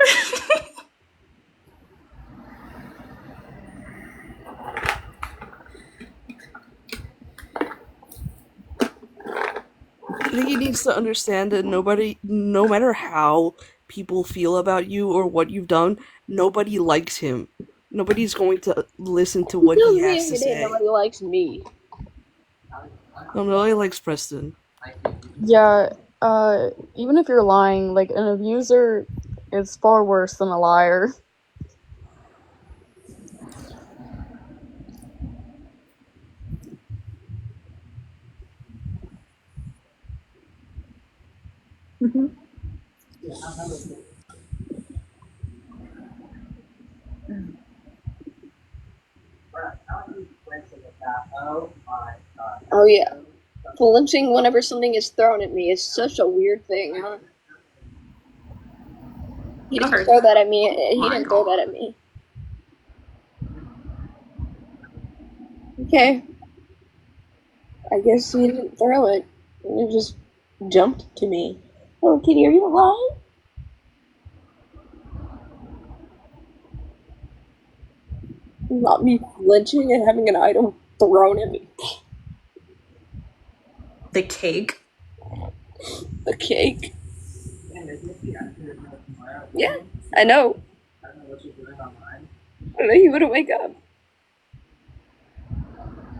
I think he needs to understand that nobody, no matter how people feel about you or what you've done, nobody likes him. Nobody's going to listen to what he has to say. Nobody likes me. Nobody likes Preston. Yeah, even if you're lying, like an abuser is far worse than a liar. Oh yeah. Flinching whenever something is thrown at me is such a weird thing, huh? He didn't throw that at me. He didn't throw that at me. Okay. I guess he didn't throw it. It just jumped to me. Oh, kitty, are you alive? Not me flinching and having an item thrown at me. The cake. The cake. Yeah, I know. I know he wouldn't wake up.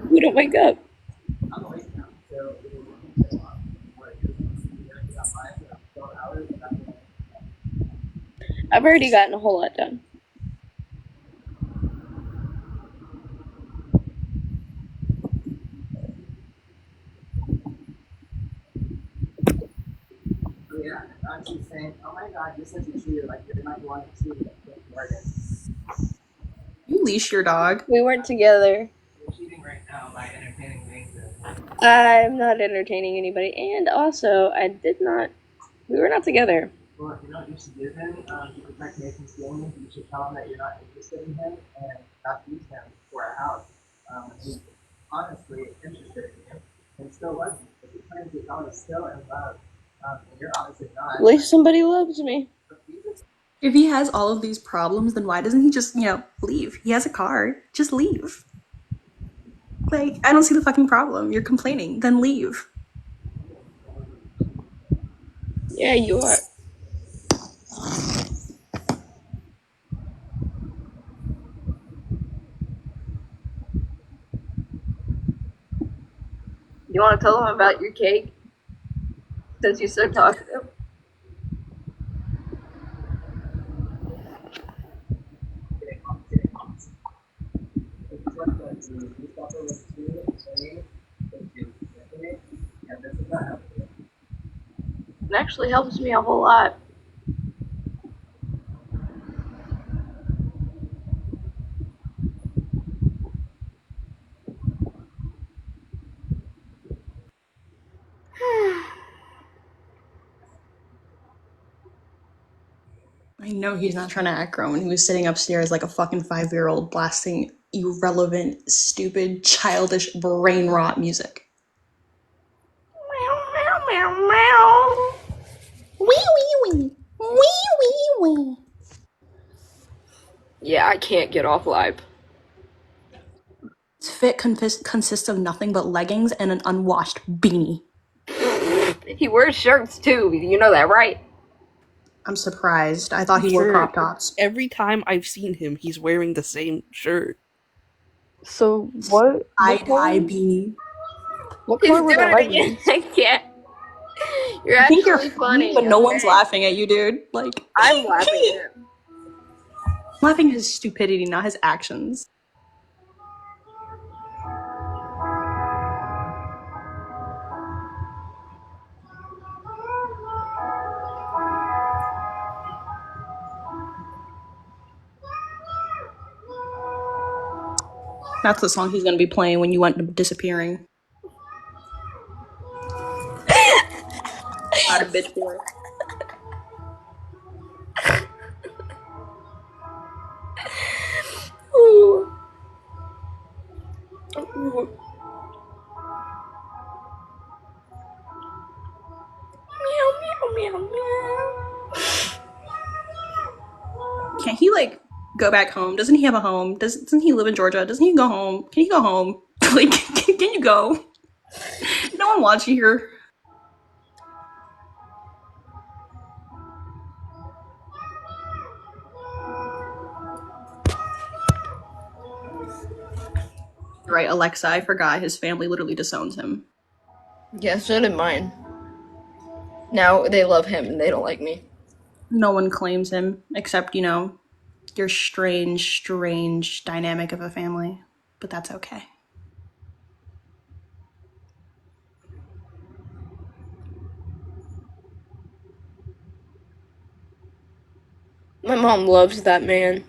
He wouldn't wake up. I've already gotten a whole lot done. You leash your dog. We weren't together. I'm not entertaining anybody, and also I did not. We were not together. Well, you know what you should do then? To protect Nathan's feelings, you should tell him that you're not interested in him and not use him for a house. He's honestly interested in you and still loves you. If he claims your dog is still in love, and you're obviously not. At least somebody loves me. If he has all of these problems, then why doesn't he just, leave? He has a car. Just leave. Like, I don't see the fucking problem. You're complaining. Then leave. Yeah, you are. You want to tell him about your cake? Since you're so talkative. It actually helps me a whole lot. I know he's not trying to act grown when he was sitting upstairs like a fucking 5-year-old blasting irrelevant, stupid, childish, brain rot music. Meow, meow, meow, meow. Wee, wee, wee. Wee, wee, wee. Yeah, I can't get off live. His fit consists of nothing but leggings and an unwashed beanie. He wears shirts too. You know that, right? I'm surprised. I thought he wore crop tops. Every time I've seen him, he's wearing the same shirt. So what? Tie-dye beanie. What color were the He's doing it leggings? again. I can't. You're I think actually you're funny, but no one's laughing at you, dude. Like, I'm laughing at him. I'm laughing at his stupidity, not his actions. That's the song he's gonna be playing when you went disappearing. Not a bitch boy. Ooh. Ooh. Meow, meow, meow, meow. Can't he go back home? Doesn't he have a home? Doesn't he live in Georgia? Doesn't he go home? Can he go home? Can you go? No one wants you here. Right, Alexa, I forgot his family literally disowns him. Yeah, so did mine. Now they love him and they don't like me. No one claims him, except, your strange dynamic of a family. But that's okay. My mom loves that man.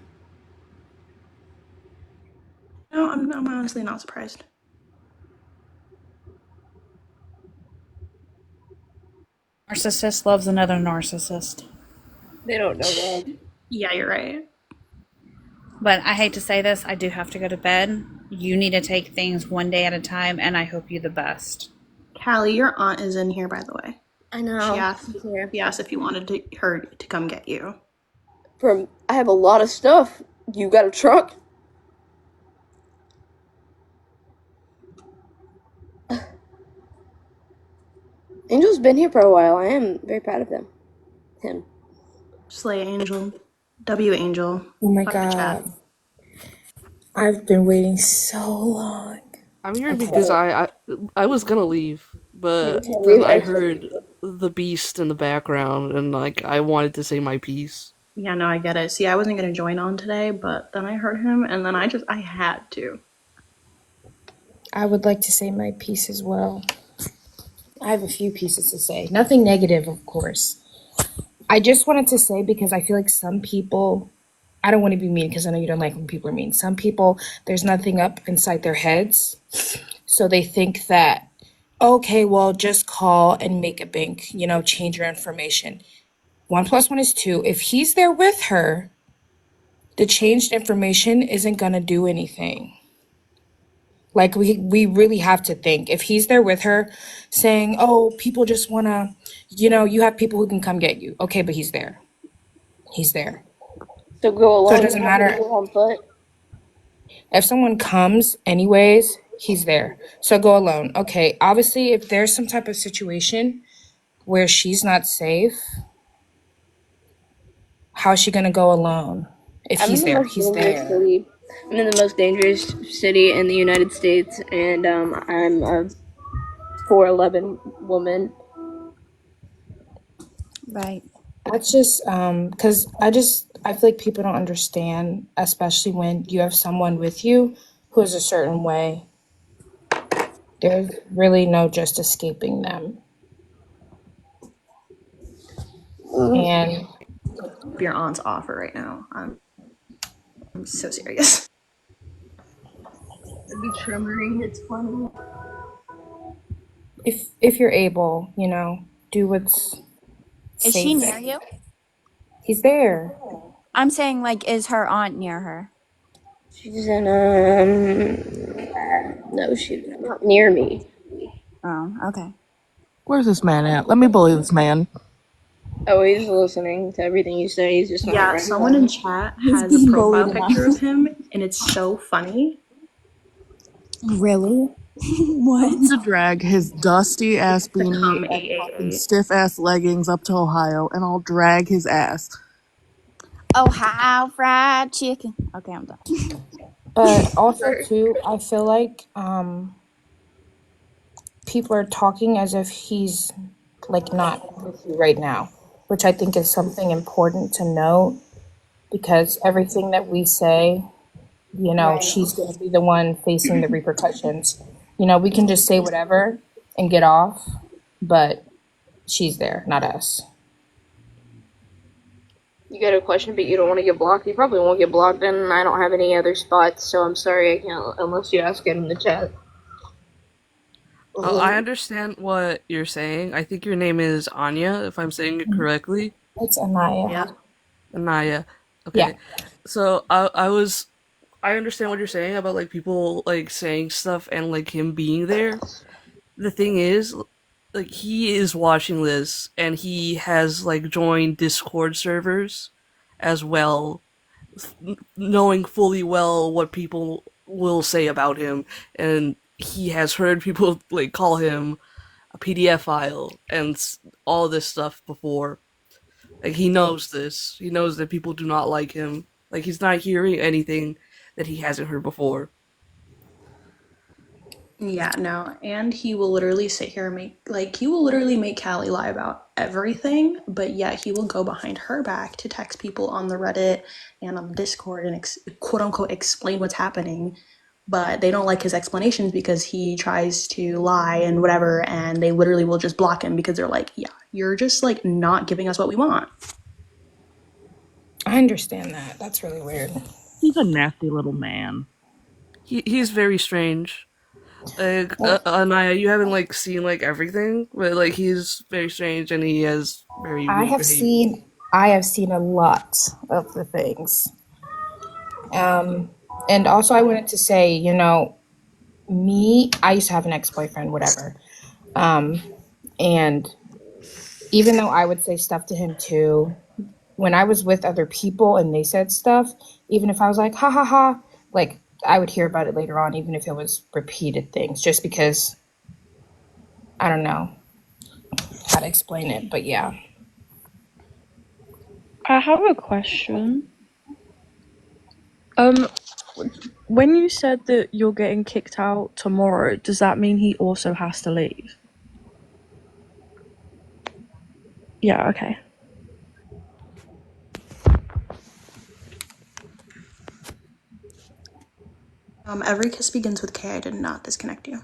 No, I'm honestly not surprised. Narcissist loves another narcissist. They don't know that. Yeah, you're right. But I hate to say this, I do have to go to bed. You need to take things one day at a time, and I hope you the best. Callie, your aunt is in here, by the way. I know. She asked. She's here. She asked if you wanted her to come get you. I have a lot of stuff. You got a truck? Angel's been here for a while. I am very proud of him. Slay Angel. W Angel. Oh my Fuck the chat. god. I've been waiting so long. I'm here Okay. because I was gonna leave, but Yeah, then we I actually- heard the beast in the background, and like I wanted to say my piece. Yeah, no, I get it. See, I wasn't gonna join on today, but then I heard him, and then I had to. I would like to say my piece as well. I have a few pieces to say. Nothing negative, of course. I just wanted to say because I feel like some people, I don't want to be mean because I know you don't like when people are mean. Some people, there's nothing up inside their heads. So they think that, okay, well, just call and make a bank, change your information. 1 + 1 is 2. If he's there with her, the changed information isn't going to do anything. Like we really have to think if he's there with her saying, "Oh, people just want to, you have people who can come get you." Okay, but he's there. He's there. So go alone. So it doesn't matter Go on foot. if someone comes anyways, he's there. So go alone. Okay, obviously if there's some type of situation where she's not safe, how's she going to go alone? If I'm he's in the there, most he's dangerous there. city. I'm in the most dangerous city in the United States, and I'm a 4'11" woman. Right. That's just because I feel like people don't understand, especially when you have someone with you who is a certain way. There's really no just escaping them. And Your aunt's offer right now. I'm so serious. I'd be tremoring. It's funny. if you're able, do what's Is she safe. near you? He's there. I'm saying, like, is her aunt near her? She's in no, she's not near me. Oh, okay. Where's this man at? Let me bully this man. Oh, he's listening to everything you say. He's just not Yeah, right. someone in chat He's has a being profile bullied picture enough. of him, and it's so funny. Really? What? I'm to drag his dusty ass To come beanie and 888. stiff ass leggings up to Ohio, and I'll drag his ass. Ohio fried chicken. Okay, I'm done. But also too, I feel like people are talking as if he's like not with you right now, which I think is something important to note because everything that we say, she's going to be the one facing the repercussions. We can just say whatever and get off, but she's there, not us. You got a question, but you don't want to get blocked. You probably won't get blocked, and I don't have any other spots, so I'm sorry I can't unless you ask it in the chat. I understand what you're saying. I think your name is Anya, if I'm saying it correctly. It's Anaya. Yeah. Anaya. Okay. Yeah. So I understand what you're saying about like people like saying stuff and like him being there. The thing is, like he is watching this and he has like joined Discord servers as well, knowing fully well what people will say about him, and he has heard people like call him a PDF file and all this stuff before. Like he knows this. He knows that people do not like him. Like he's not hearing anything that he hasn't heard before. Yeah, no, and he will literally sit here and he will literally make Callie lie about everything, but yet he will go behind her back to text people on the Reddit and on the Discord and quote unquote explain what's happening, but they don't like his explanations because he tries to lie and whatever, and they literally will just block him because they're like, yeah, you're just like not giving us what we want. I understand that. That's really weird. He's a nasty little man. He's very strange. Like Anaya, you haven't like seen like everything, but like he's very strange and he has very weird behavior. I have seen a lot of the things. And also, I wanted to say, you know, I used to have an ex-boyfriend, whatever. And even though I would say stuff to him too, when I was with other people and they said stuff, even if I was like, ha ha ha, like I would hear about it later on, even if it was repeated things, just because I don't know how to explain it. But yeah. I have a question. When you said that you're getting kicked out tomorrow, does that mean he also has to leave? Yeah, okay. Every kiss begins with K. I did not disconnect you.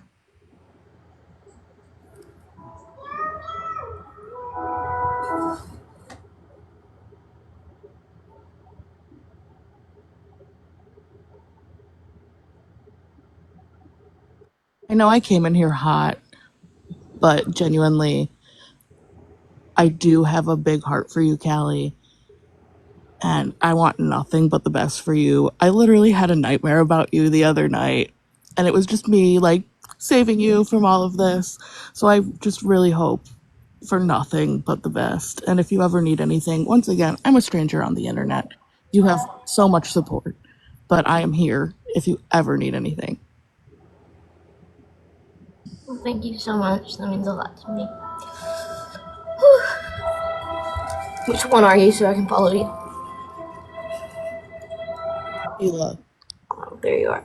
I know I came in here hot, but genuinely, I do have a big heart for you, Callie. And I want nothing but the best for you. I literally had a nightmare about you the other night, and it was just me, like, saving you from all of this. So I just really hope for nothing but the best. And if you ever need anything, once again, I'm a stranger on the internet. You have so much support, but I am here if you ever need anything. Well, thank you so much. That means a lot to me. Which one are you so I can follow you? Hila. Oh, there you are.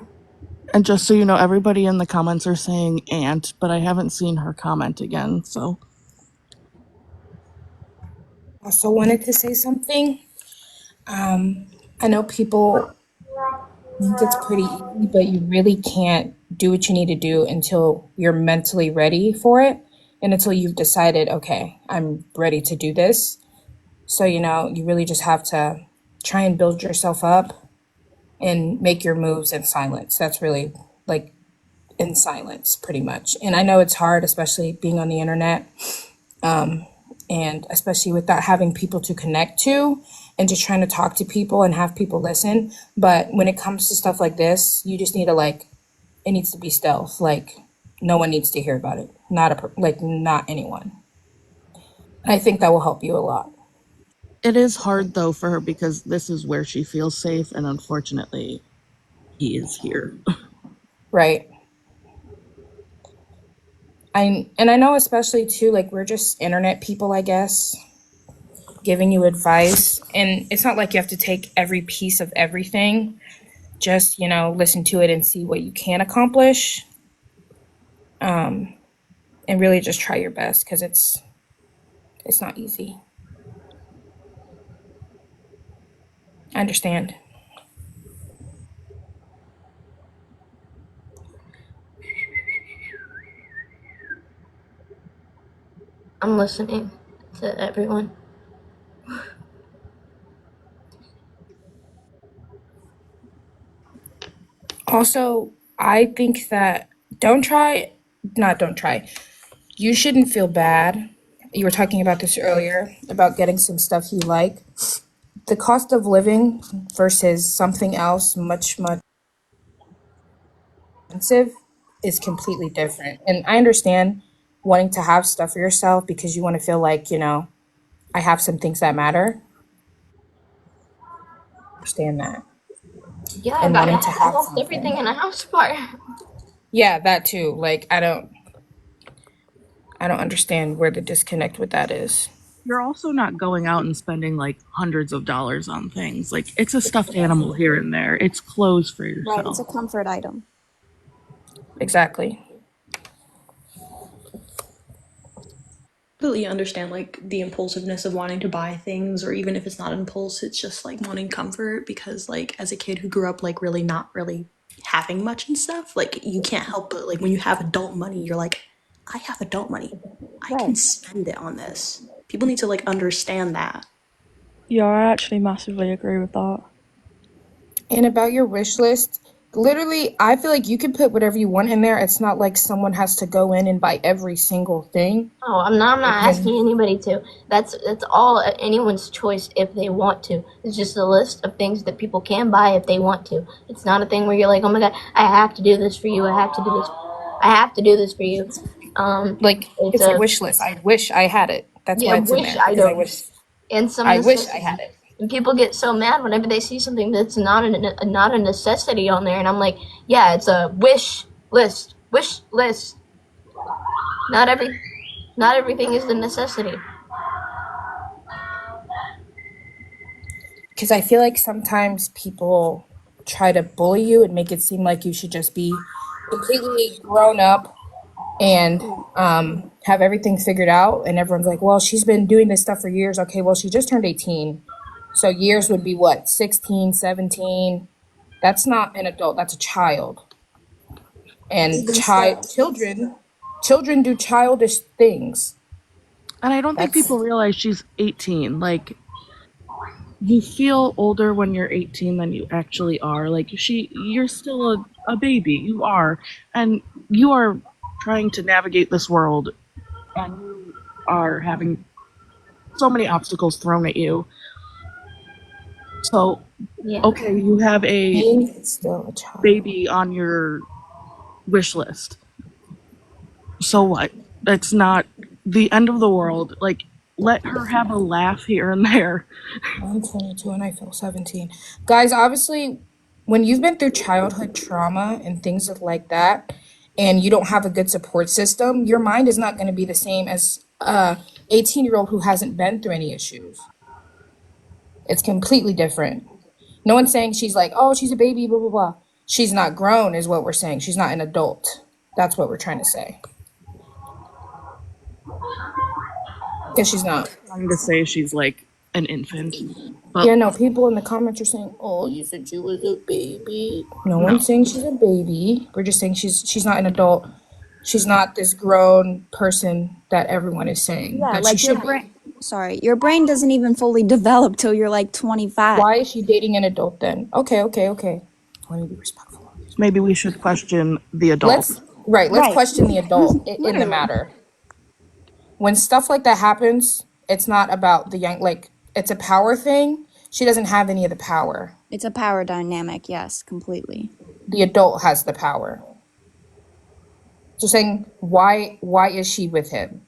And just so you know, everybody in the comments are saying Aunt, but I haven't seen her comment again, so. Also wanted to say something. I know people think it's pretty easy, but you really can't do what you need to do until you're mentally ready for it and until you've decided, okay, I'm ready to do this. So, you know, you really just have to try and build yourself up and make your moves in silence. That's really like in silence, pretty much. And I know it's hard, especially being on the internet, and especially without having people to connect to and just trying to talk to people and have people listen. But when it comes to stuff like this, you just need to like, it needs to be stealth. Like, no one needs to hear about it. Not anyone. I think that will help you a lot. It is hard though for her because this is where she feels safe, and unfortunately, he is here. Right. I know especially too, like we're just internet people, I guess, giving you advice. And it's not like you have to take every piece of everything. Just, you know, listen to it and see what you can accomplish. And really just try your best because it's not easy. I understand. I'm listening to everyone. Also, I think that don't try. You shouldn't feel bad. You were talking about this earlier about getting some stuff you like. The cost of living versus something else much expensive is completely different. And I understand wanting to have stuff for yourself because you want to feel like, you know, I have some things that matter. Understand that. Yeah, And wanting to I have lost everything something. in a house fire. Yeah, that too. Like I don't understand where the disconnect with that is. You're also not going out and spending like hundreds of dollars on things. Like, it's a stuffed animal here and there. It's clothes for Right, it's yourself. a comfort item. Exactly. Completely understand like the impulsiveness of wanting to buy things, or even if it's not impulse, it's just like wanting comfort, because like as a kid who grew up like really not really having much and stuff, like you can't help but like when you have adult money, you're like, I have adult money, I can Right. spend it on this. People need to like understand that. Yeah, I actually massively agree with that. And about your wish list, Literally, I feel like you can put whatever you want in there. It's not like someone has to go in and buy every single thing. Oh, I'm not asking anybody to. That's all anyone's choice if they want to. It's just a list of things that people can buy if they want to. It's not a thing where you're like, oh my god, I have to do this for you. I have to do this. I have to do this for you. Like, it's a wish list. I wish I had it. That's why it's in there. Because I wish. And some I wish I had it. And people get so mad whenever they see something that's not a necessity on there, and I'm like, yeah, it's a wish list. Wish list. Not everything is the necessity. Because I feel like sometimes people try to bully you and make it seem like you should just be completely grown up and have everything figured out. And everyone's like, well, she's been doing this stuff for years. Okay, well, she just turned 18. So years would be what, 16, 17? That's not an adult, that's a child. And children do childish things. And I don't think people realize she's 18. Like, you feel older when you're 18 than you actually are. Like, you're still a baby. You are. And you are trying to navigate this world. And you are having so many obstacles thrown at you. So, okay, you have a baby on your wish list. So what? It's not the end of the world. Like, let her have a laugh here and there. I'm 22 and I feel 17. Guys, obviously, when you've been through childhood trauma and things like that, and you don't have a good support system, your mind is not going to be the same as a 18-year-old who hasn't been through any issues. It's completely different. No one's saying she's like, oh, she's a baby, blah, blah, blah. She's not grown is what we're saying. She's not an adult. That's what we're trying to say. Because she's not. I'm trying to say she's like an infant. But yeah, no, people in the comments are saying, oh, you said she was a baby. No one's saying she's a baby. We're just saying she's not an adult. She's not this grown person that everyone is saying. Yeah, that like she your should brain. Sorry, your brain doesn't even fully develop till you're like 25. Why is she dating an adult then? Okay. Let me be respectful. Maybe we should question the adult. Let's question the adult in the matter. When stuff like that happens, it's not about the young, like, it's a power thing. She doesn't have any of the power. It's a power dynamic, yes, completely. The adult has the power. So saying, why is she with him?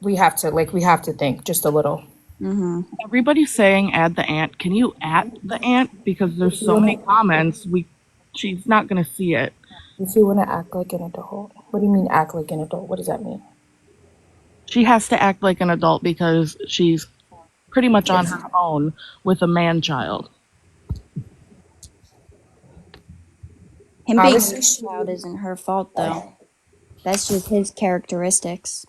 We have to think just a little. Mm-hmm. Everybody's saying add the aunt. Can you add the aunt? Because there's so many comments. She's not going to see it. If you want to act like an adult. What do you mean act like an adult? What does that mean? She has to act like an adult because she's pretty much on her own with a man-child. Him being a child isn't her fault, though. That's just his characteristics.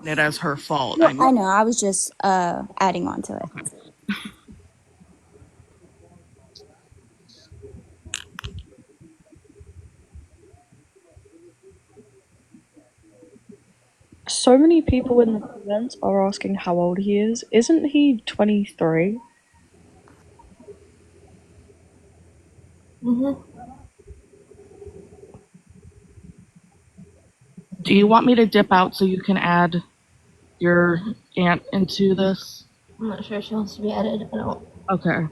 It as her fault. Well, I know. I was just adding on to it. Okay. So many people in the comments are asking how old he is. Isn't he 23? Do you want me to dip out so you can add your aunt into this? I'm not sure she wants to be added. I don't. Okay.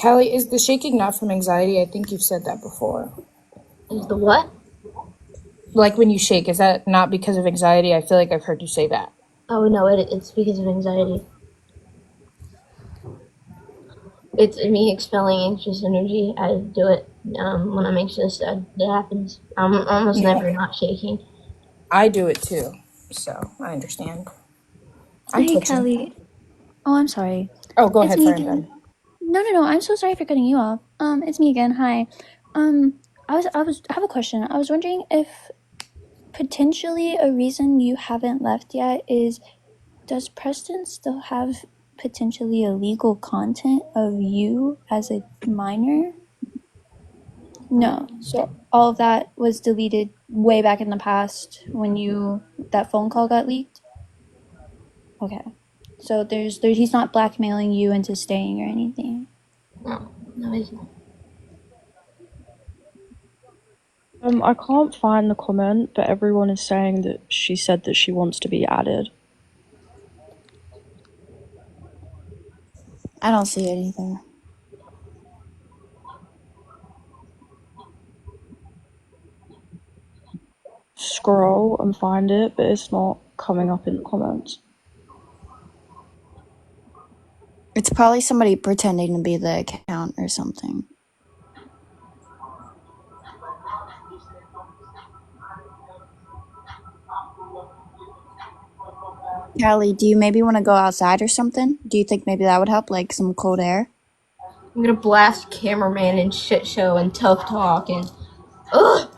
Callie, is the shaking not from anxiety? I think you've said that before. Is the what? Like when you shake, is that not because of anxiety? I feel like I've heard you say that. Oh no, it's because of anxiety. It's me expelling anxious energy. I do it when I'm anxious. It happens. I'm almost never not shaking. I do it too, so I understand. Hey, Kelly. Oh, I'm sorry. Oh, go ahead, sorry. No. I'm so sorry for cutting you off. It's me again. Hi. I have a question. I was wondering if potentially a reason you haven't left yet is, does Preston still have potentially illegal content of you as a minor? No. So all of that was deleted way back in the past when that phone call got leaked? Okay. So he's not blackmailing you into staying or anything. No, he's not. I can't find the comment, but everyone is saying that she said that she wants to be added. I don't see it either. Scroll and find it, but it's not coming up in the comments. It's probably somebody pretending to be the account or something. Callie, do you maybe want to go outside or something? Do you think maybe that would help, like some cold air? I'm gonna blast cameraman and shit show and tough talk and ugh.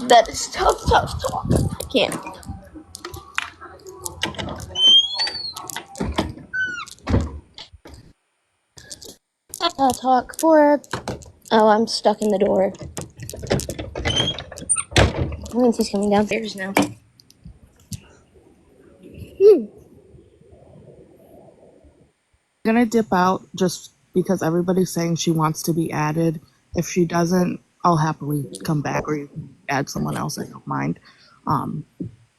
That is tough talk. I can't. Tough talk for. Oh, I'm stuck in the door. Lindsay's coming downstairs now. I'm gonna dip out just because everybody's saying she wants to be added. If she doesn't, I'll happily come back, or you can add someone else. I don't mind.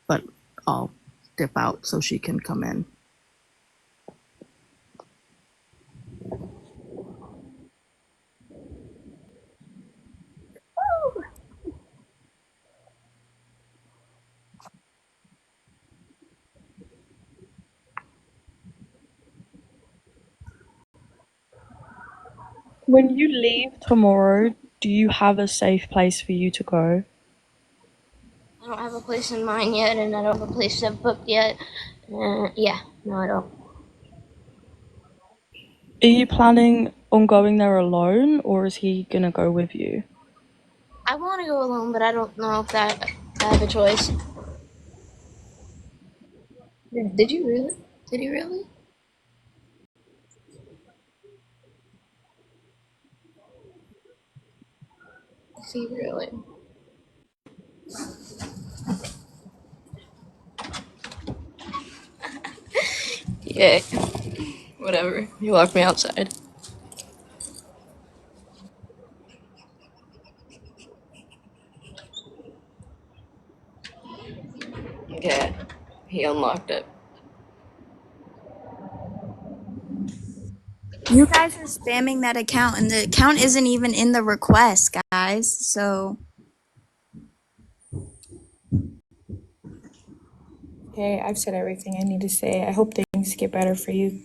But I'll dip out so she can come in. When you leave tomorrow, do you have a safe place for you to go? I don't have a place in mind yet, and I don't have a place booked yet. Yeah, no, I don't. Are you planning on going there alone, or is he gonna go with you? I want to go alone, but I don't know if I have a choice. Did you really? Did he really? Is he really? Yeah. Whatever. He locked me outside. Yeah. He unlocked it. You guys are spamming that account, and the account isn't even in the request, guys. So Okay, I've said everything I need to say. I hope things get better for you,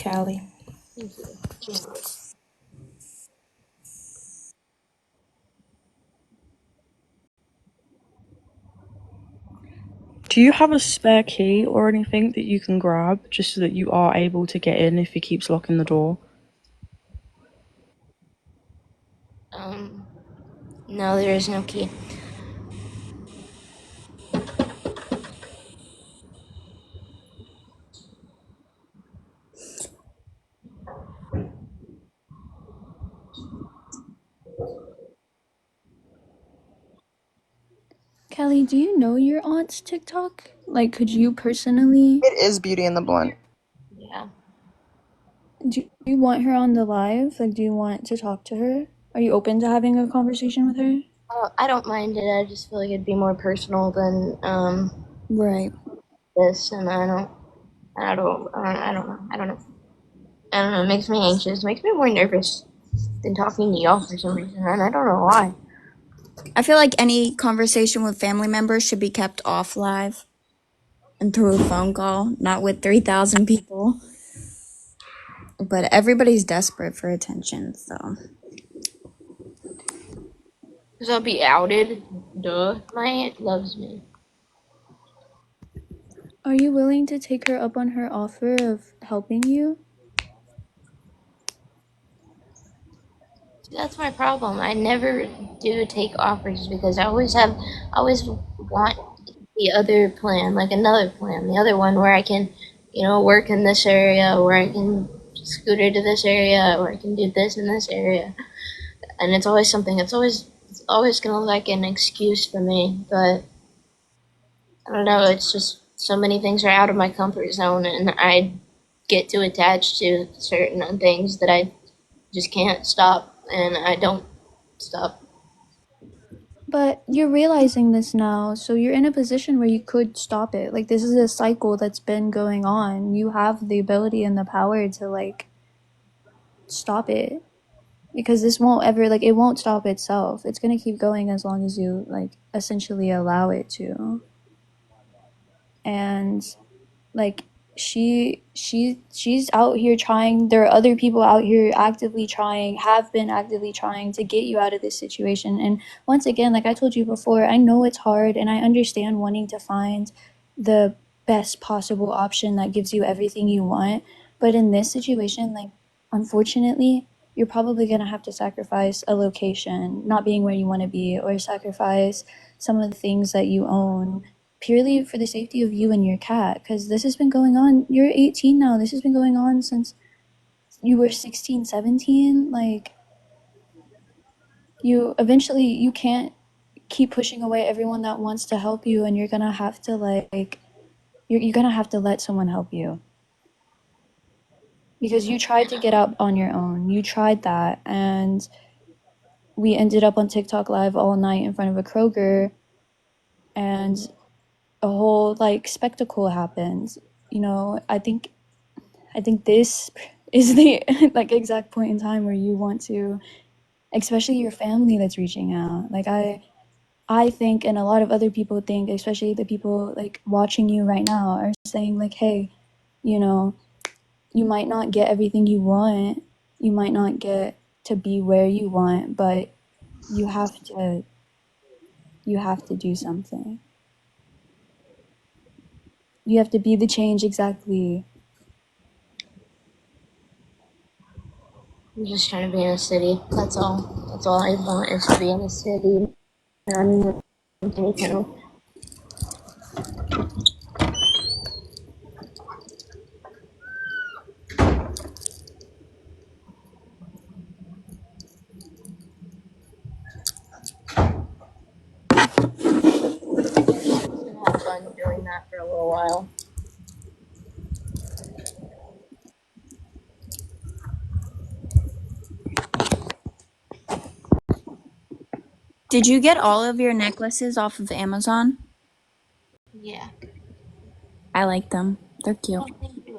Callie. Thank you. Do you have a spare key or anything that you can grab, just so that you are able to get in if he keeps locking the door? No, there is no key. Kelly, do you know your aunt's TikTok? Like, could you personally? It is Beauty and the Blunt. Yeah. Do you want her on the live? Like, do you want to talk to her? Are you open to having a conversation with her? I don't mind it. I just feel like it'd be more personal than Right. this, and I don't know. I don't know. It makes me anxious. It makes me more nervous than talking to y'all for some reason, and I don't know why. I feel like any conversation with family members should be kept off live and through a phone call, not with 3,000 people. But everybody's desperate for attention, so. Because I'll be outed. Duh. My aunt loves me. Are you willing to take her up on her offer of helping you? That's my problem. I never do take offers because I always want the other plan, like another plan, the other one where I can, work in this area, where I can scooter to this area, where I can do this in this area. And it's always something, it's always gonna look like an excuse for me, but I don't know, it's just so many things are out of my comfort zone, and I get too attached to certain things that I just can't stop, and I don't stop. But you're realizing this now, so you're in a position where you could stop it. Like, this is a cycle that's been going on. You have the ability and the power to, like, stop it. Because this won't ever, like, it won't stop itself. It's gonna keep going as long as you, like, essentially allow it to. And like she's out here trying. There are other people out here actively trying, have been actively trying to get you out of this situation. And once again, like I told you before, I know it's hard and I understand wanting to find the best possible option that gives you everything you want, but in this situation, like, unfortunately, you're probably going to have to sacrifice a location not being where you want to be, or sacrifice some of the things that you own, purely for the safety of you and your cat, because this has been going on. You're 18 now. This has been going on since you were 16, 17. Like, you eventually, you can't keep pushing away everyone that wants to help you, and you're gonna have to, like, you're gonna have to let someone help you, because you tried to get out on your own. You tried that, and we ended up on TikTok live all night in front of a Kroger, and a whole, like, spectacle happened. You know, I think this is the like exact point in time where you want to, especially your family that's reaching out. Like, I think, and a lot of other people think, especially the people like watching you right now, are saying like, hey, you know, you might not get everything you want, you might not get to be where you want, but you have to do something. You have to be the change. Exactly. I'm just trying to be in a city. That's all. That's all I want, is to be in a city. None anything else. Have fun doing that for a little while. Did you get all of your necklaces off of Amazon? Yeah. I like them. They're cute.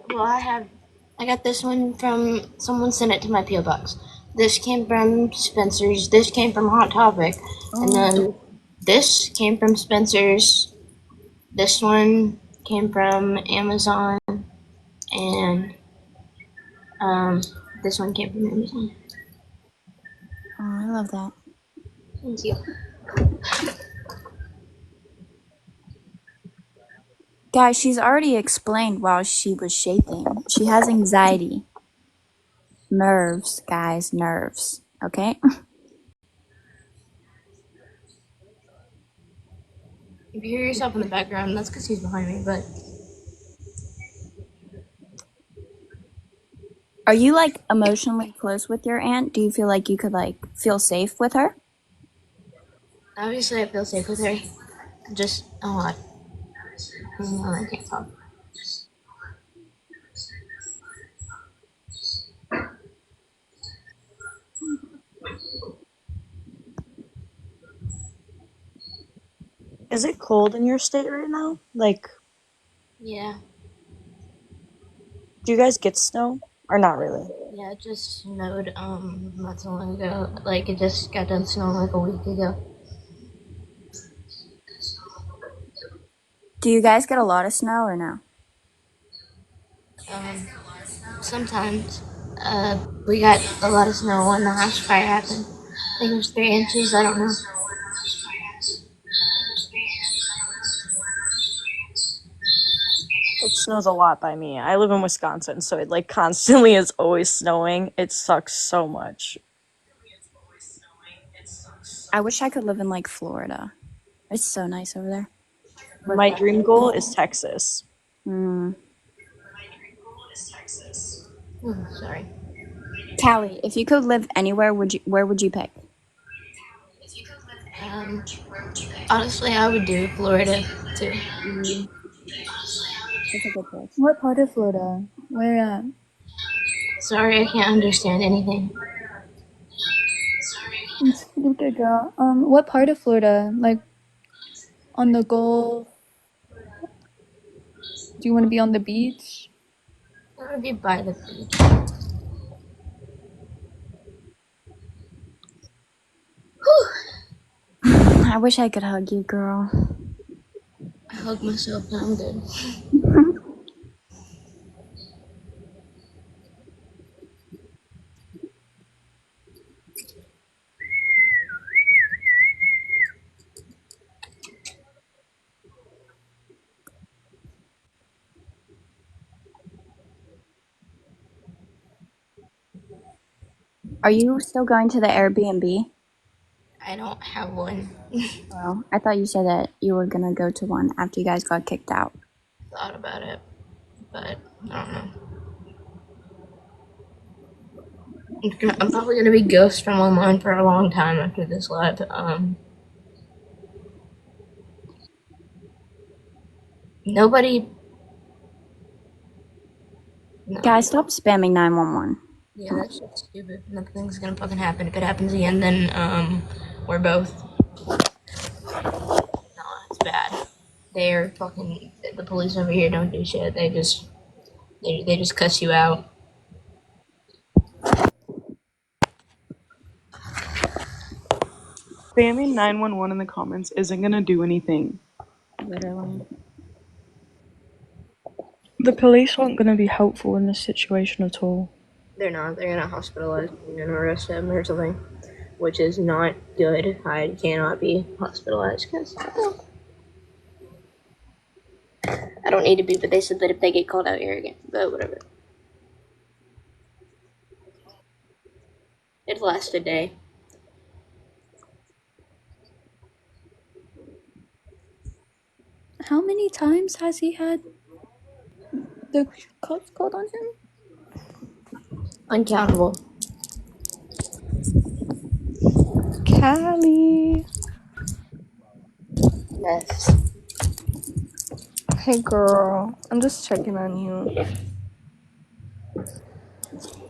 Well, I got this one from, someone sent it to my PO box. This came from Spencer's. This came from Hot Topic, and then this came from Spencer's. This one came from Amazon, and this one came from Amazon. Oh, I love that. Thank you. Guys, she's already explained while she was shaking. She has anxiety. Nerves, guys, nerves. Okay? If you hear yourself in the background, that's because he's behind me, but Are you, like, emotionally close with your aunt? Do you feel like you could, like, feel safe with her? obviously I feel safe with her. Just a lot. I can't talk. Is it cold in your state right now? Like, Yeah. do you guys get snow? Or not really? Yeah, it just snowed not so long ago. Like, it just got done snowing like a week ago. Do you guys get a lot of snow or no? Sometimes. We got a lot of snow when the house fire happened. I think it was 3 inches, I don't know. It snows a lot by me. I live in Wisconsin, so it like constantly is always snowing. It sucks so much. I wish I could live in, like, Florida. It's so nice over there. My dream goal is Texas. Sorry. Callie, if you could live anywhere, where would you pick? Honestly, I would do Florida. answer. That's a good choice. What part of Florida? Where at? Sorry, I can't understand anything. It's okay, girl. What part of Florida? Like on the Gulf? Do you want to be on the beach? I want to be by the beach. I wish I could hug you, girl. I hug myself and I'm good. Are you still going to the Airbnb? I don't have one. Well, I thought you said that you were gonna go to one after you guys got kicked out. Thought about it, but I don't know. I'm probably gonna be ghost from online for a long time after this live. Nobody. No. Guys, stop spamming 911. Yeah, that's just stupid. Nothing's gonna fucking happen. If it happens again, then we're both. No, it's bad. They're fucking. The police over here don't do shit. They just cuss you out. Spamming 911 in the comments isn't gonna do anything. Literally. The police aren't gonna be helpful in this situation at all. They're not. They're gonna hospitalize him and arrest him or something, which is not good. I cannot be hospitalized because I don't need to be. But they said that if they get called out arrogant, but whatever. It lasts a day. How many times has he had the cops called on him? Uncountable. Khalie. Yes. Hey girl, I'm just checking on you.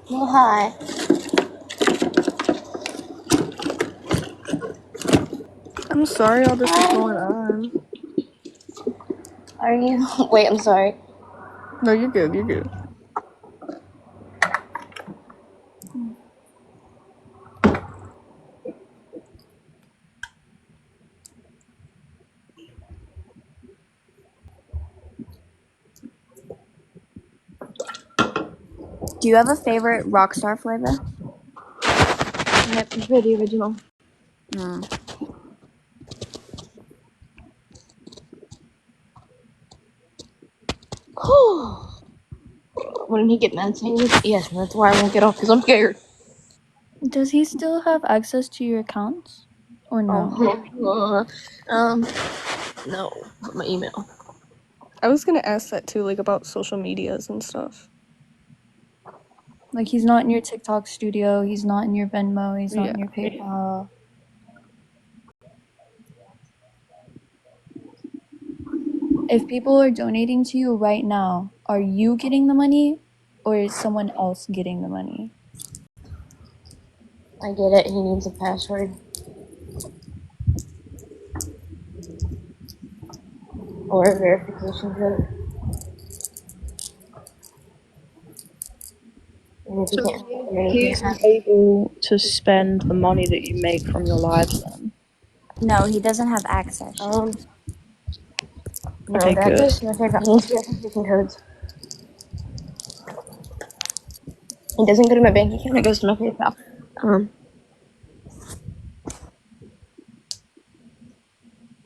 Well, hi. I'm sorry all this is going on. Are you? Wait, I'm sorry. No, you're good, you're good. Do you have a favorite Rockstar flavor? Yep, the original. Wouldn't he get mad saying this? Yes, and that's why I won't get off because I'm scared. Does he still have access to your accounts? Or no? No, but my email. I was gonna ask that too, like about social medias and stuff. Like he's not in your TikTok studio, he's not in your Venmo, he's not in your PayPal. If people are donating to you right now, are you getting the money or is someone else getting the money? I get it. He needs a password. Or a verification code. And if you So can't do anything, he's able to spend the money that you make from your lives then? No, he doesn't have access. No, Okay, that's good. just no fair. He needs verification codes. It doesn't go to my bank account. It goes to my PayPal.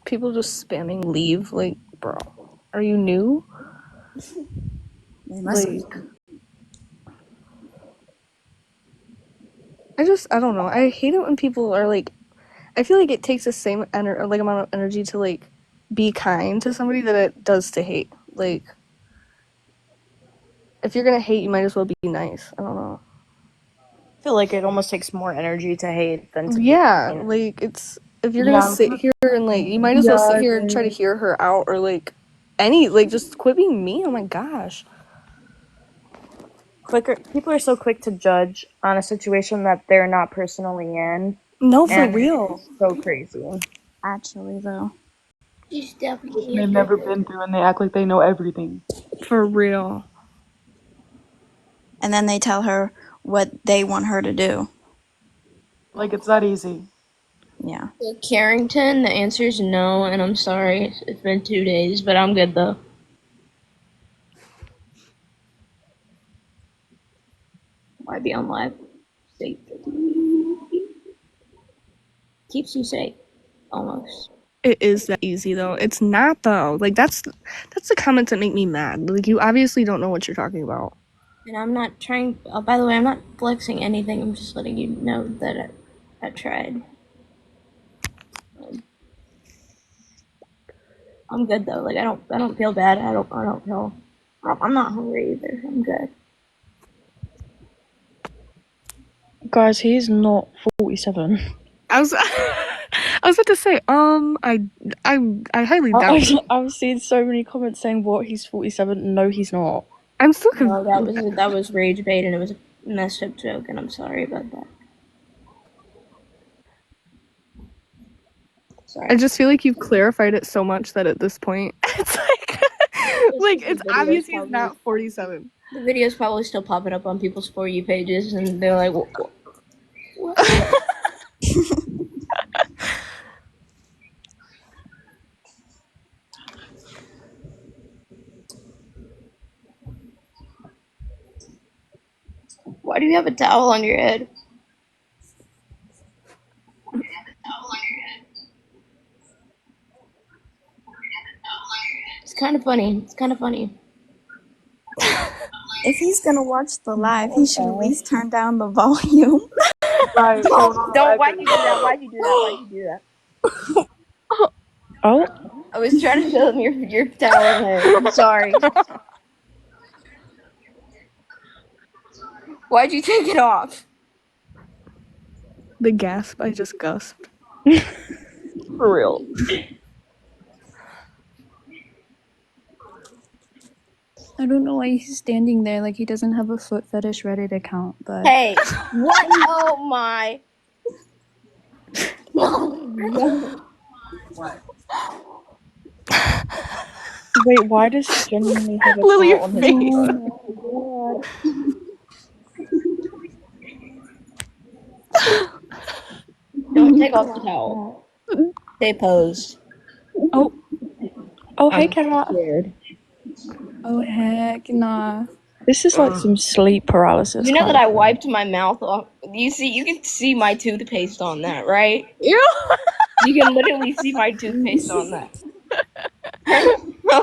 People just spamming leave, like, bro, are you new? They must like, I don't know. I hate it when people are like, I feel like it takes the same amount of energy to like be kind to somebody that it does to hate. Like, if you're gonna hate, you might as well be nice. I don't know. I feel like it almost takes more energy to hate than to Yeah, be kind. like it's if you're gonna sit here and like, you might as well sit here and try to hear her out, or like, just quit being mean. Oh my gosh. People are so quick to judge on a situation that they're not personally in. No, for And real. it's so crazy. Actually, though. She's definitely They've never been through and they act like they know everything. For real. And then they tell her what they want her to do. Like it's that easy. Yeah. Carrington, the answer is no, and I'm sorry. It's been 2 days, but I'm good though. Why be on live? Safe. Keeps you safe. Almost. It is that easy though. It's not though. Like that's the comments that make me mad. Like you obviously don't know what you're talking about. And I'm not trying. Oh, by the way, I'm not flexing anything. I'm just letting you know that I tried. I'm good though. Like I don't feel bad. I don't feel. I'm not hungry either. I'm good. Guys, he's not 47. I was I was about to say, I highly doubt it. I've seen so many comments saying what he's 47. No, he's not. I'm still No, that was rage bait, and it was a messed up joke, and I'm sorry about that. Sorry. I just feel like you've clarified it so much that at this point, it's like, it's obvious he's not 47. The video's probably still popping up on people's For You pages, and they're like, what? Why do you have a towel on your head? It's kind of funny. If he's gonna watch the live, he should at least turn down the volume. Right. Don't. Why'd you do that? Why'd you do that? Oh. I was trying to show them your towel head. I'm sorry. Why'd you take it off? The gasp, I just gasped. For real. I don't know why he's standing there like he doesn't have a foot fetish ready to count, but... Hey, what? Oh my. No. Wait, why does he genuinely have a Lily, your towel on his face. Oh Don't take off the towel. Stay posed. Oh, hey, I'm Kat. scared. Oh, heck nah. This is like some sleep paralysis. You know that I wiped my mouth off. You can see my toothpaste on that, right? Ew. You can literally see my toothpaste on that.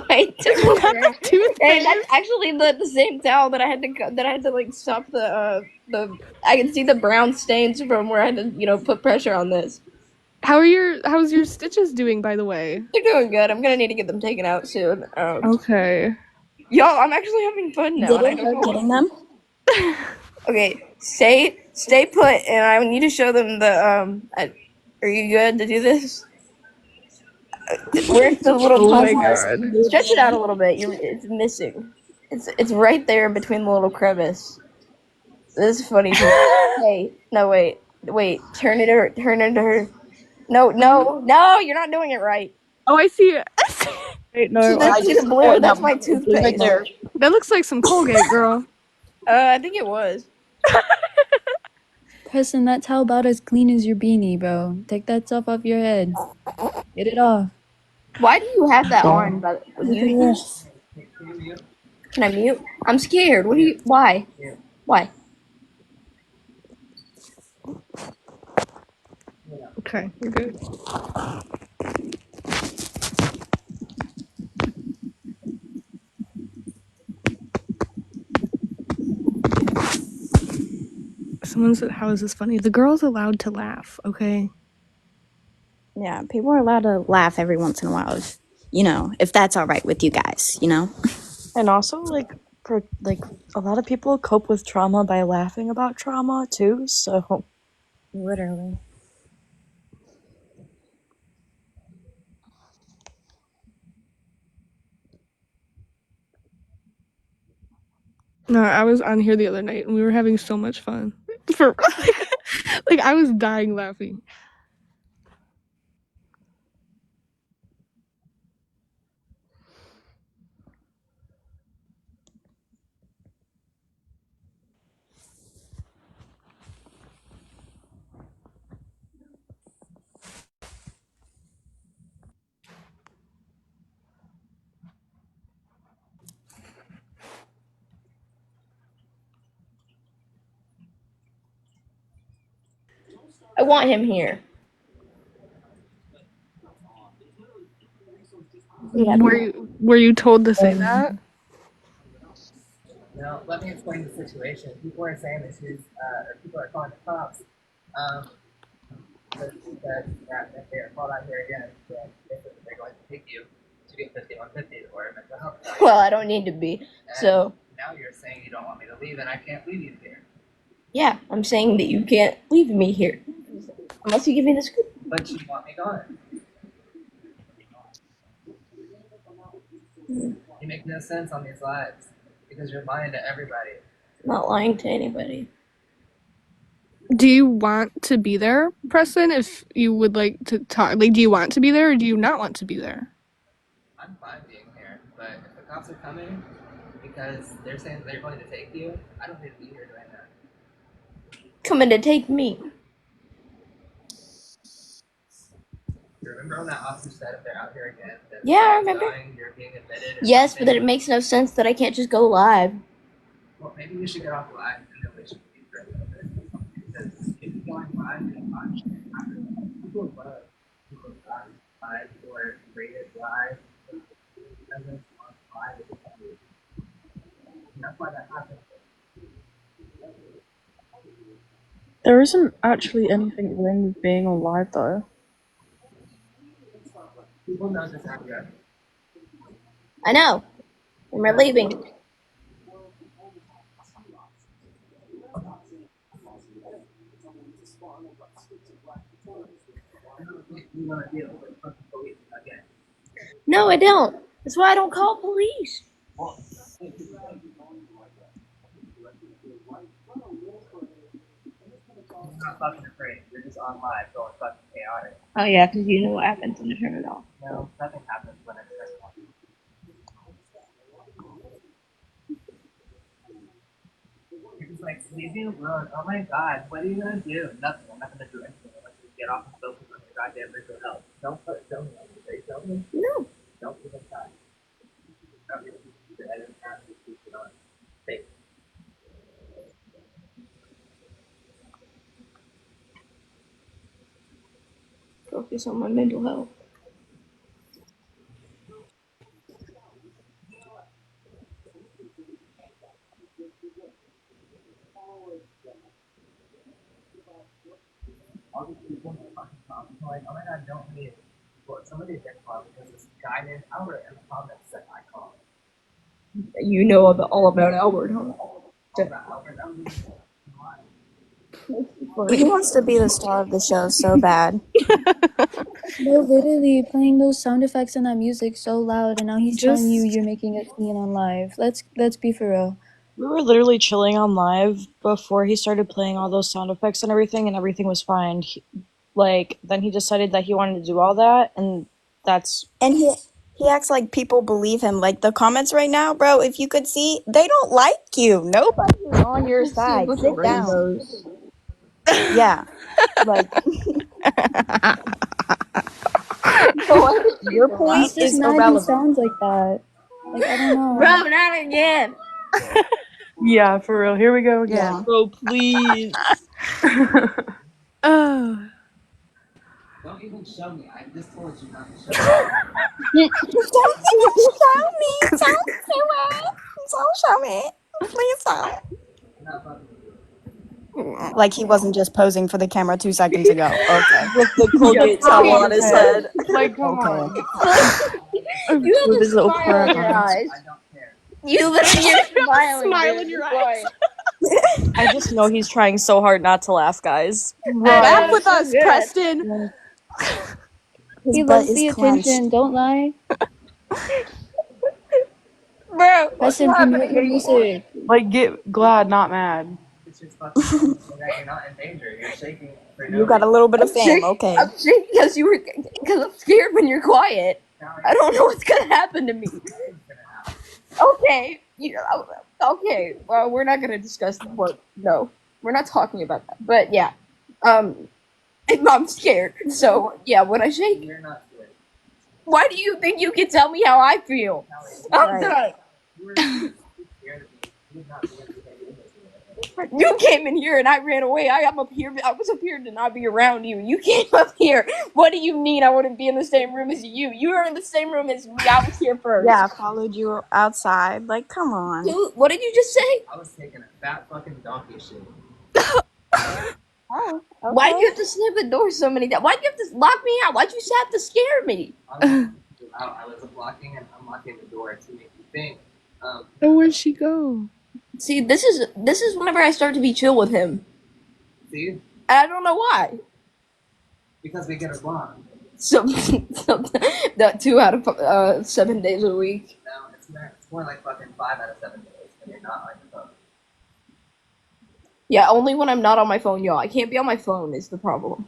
Hey, that's actually the same towel that I had to like stop the I can see the brown stains from where I had to put pressure on this. How's your stitches doing, by the way? They're doing good. I'm gonna need to get them taken out soon. Okay. Y'all, I'm actually having fun now. Did it hurt getting them? Okay, stay put, and I need to show them the are you good to do this? Where's the little Oh my pus? god. Stretch it out a little bit. It's missing. It's right there between the little crevice. This is funny. Hey, no, wait. Turn it to her. No, you're not doing it right. Oh, I see it. Wait, no, See the blue? That's my toothpaste. right there. That looks like some Colgate, girl. I think it was. Preston, that towel about as clean as your beanie, bro. Take that stuff off your head. Get it off. Why do you have that on? Can I mute? I'm scared. Why? Why? Okay, you're good. Someone said, how is this funny? The girl's allowed to laugh, okay? Yeah, people are allowed to laugh every once in a while, if that's all right with you guys, And also, for a lot of people cope with trauma by laughing about trauma too. So, literally. No, I was on here the other night and we were having so much fun. For like I was dying laughing. I want him here. Yeah. Were you told to say that? Now, let me explain the situation. People are saying that or people are calling the cops. But she said that if they are called out here again, then they're going to take you to get 5150 or a mental health. Well, I don't need to be. And so now you're saying you don't want me to leave, and I can't leave you here. yeah, I'm saying that you can't leave me here unless you give me the scoop. But you want me gone. You make no sense on these lives because you're lying to everybody. I'm not lying to anybody. Do you want to be there, Preston? If you would like to talk, like, do you want to be there or do you not want to be there? I'm fine being here, but if the cops are coming because they're saying they're going to take you, I don't need to be here doing that. Coming to take me. Remember when that officer said if they're out here again, then yeah, I remember. You're being admitted? Yes, but then it makes no sense that I can't just go live. Well, maybe you should get off live and then we should be for a little bit. Because if you're going live and watch, people love people live or rated live. Presence on live. That's why that happens. There isn't actually anything wrong with being on live though. People know this area. I know. And we're leaving. You want to deal with the police again. No, I don't. That's why I don't call police. I'm not fucking afraid. You're just on live going fucking chaotic. Oh yeah, because you know what happens when you turn it off. No, nothing happens when it's this one. You're just like, leave me alone. Oh my god, what are you gonna do? Nothing. I'm not gonna do anything unless you get off and focus on your goddamn mental health. Don't put me. Say something. No. Don't even try. Don't even keep I didn't have to keep it on. Fake. Focus on my mental health. All these people in the fucking comments are like, oh my god, don't leave. Well, somebody did call because this guy named Albert in the comments said I called. You know all about Albert, huh? All about Albert. He wants to be the star of the show so bad. No, literally playing those sound effects and that music so loud, and now he's telling you Just- you're making a scene on live. Let's be for real. We were literally chilling on live before he started playing all those sound effects and everything was fine. Then he decided that he wanted to do all that, and that's... And he acts like people believe him. Like, the comments right now, bro, if you could see, they don't like you. Nobody is on your side. Sit down. Rainbows. Yeah. Like, Your point He's just is mad he irrelevant. sounds like that. Like, I don't know. Bro, not again. Yeah, for real. Here we go again. yeah. Bro, please. Oh. Don't even show me. I just told you not to show me. Don't show me. Don't show me. Please don't. Like he wasn't just posing for the camera 2 seconds ago. Okay. With the Colgate towel on his head. Like, come Okay. on. You have With a his little smile prayer in your hands. eyes. You literally have a smile in your eyes. I just know he's trying so hard not to laugh, guys. Laugh with us, good. Preston. His He butt loves is the clenched. attention. Don't lie. Bro, Preston, promote your music. Like, get glad, not mad. It's just fucking that you're not in danger. You're shaking for no You got a reason. little bit of fame, okay. I'm shaking because I'm scared when you're quiet. I don't know what's gonna happen to me. Okay, okay. Well, we're not gonna discuss what. No, we're not talking about that. But yeah, I'm scared. So yeah, when I shake, You're not scared. why do you think you can tell me how I feel? I'm done. You were scared of me. You would not be able to get in this. You came in here and I ran away. I was up here to not be around you. You came up here. What do you mean I wouldn't be in the same room as you? You were in the same room as me. I was here first. Yeah, I followed you outside. Like, come on. What did you just say? I was taking a fat fucking donkey shit. Oh, okay. Why'd you have to slam the door so many times? Why'd you have to lock me out? Why'd you have to scare me? I was blocking and unlocking the door to make you think. Oh, where'd she go? See, this is whenever I start to be chill with him. See? I don't know why. Because we get along. So that 2 out of 7 days a week. No, it's more like fucking 5 out of 7 days when you're not on your phone. Yeah, only when I'm not on my phone, y'all. I can't be on my phone is the problem.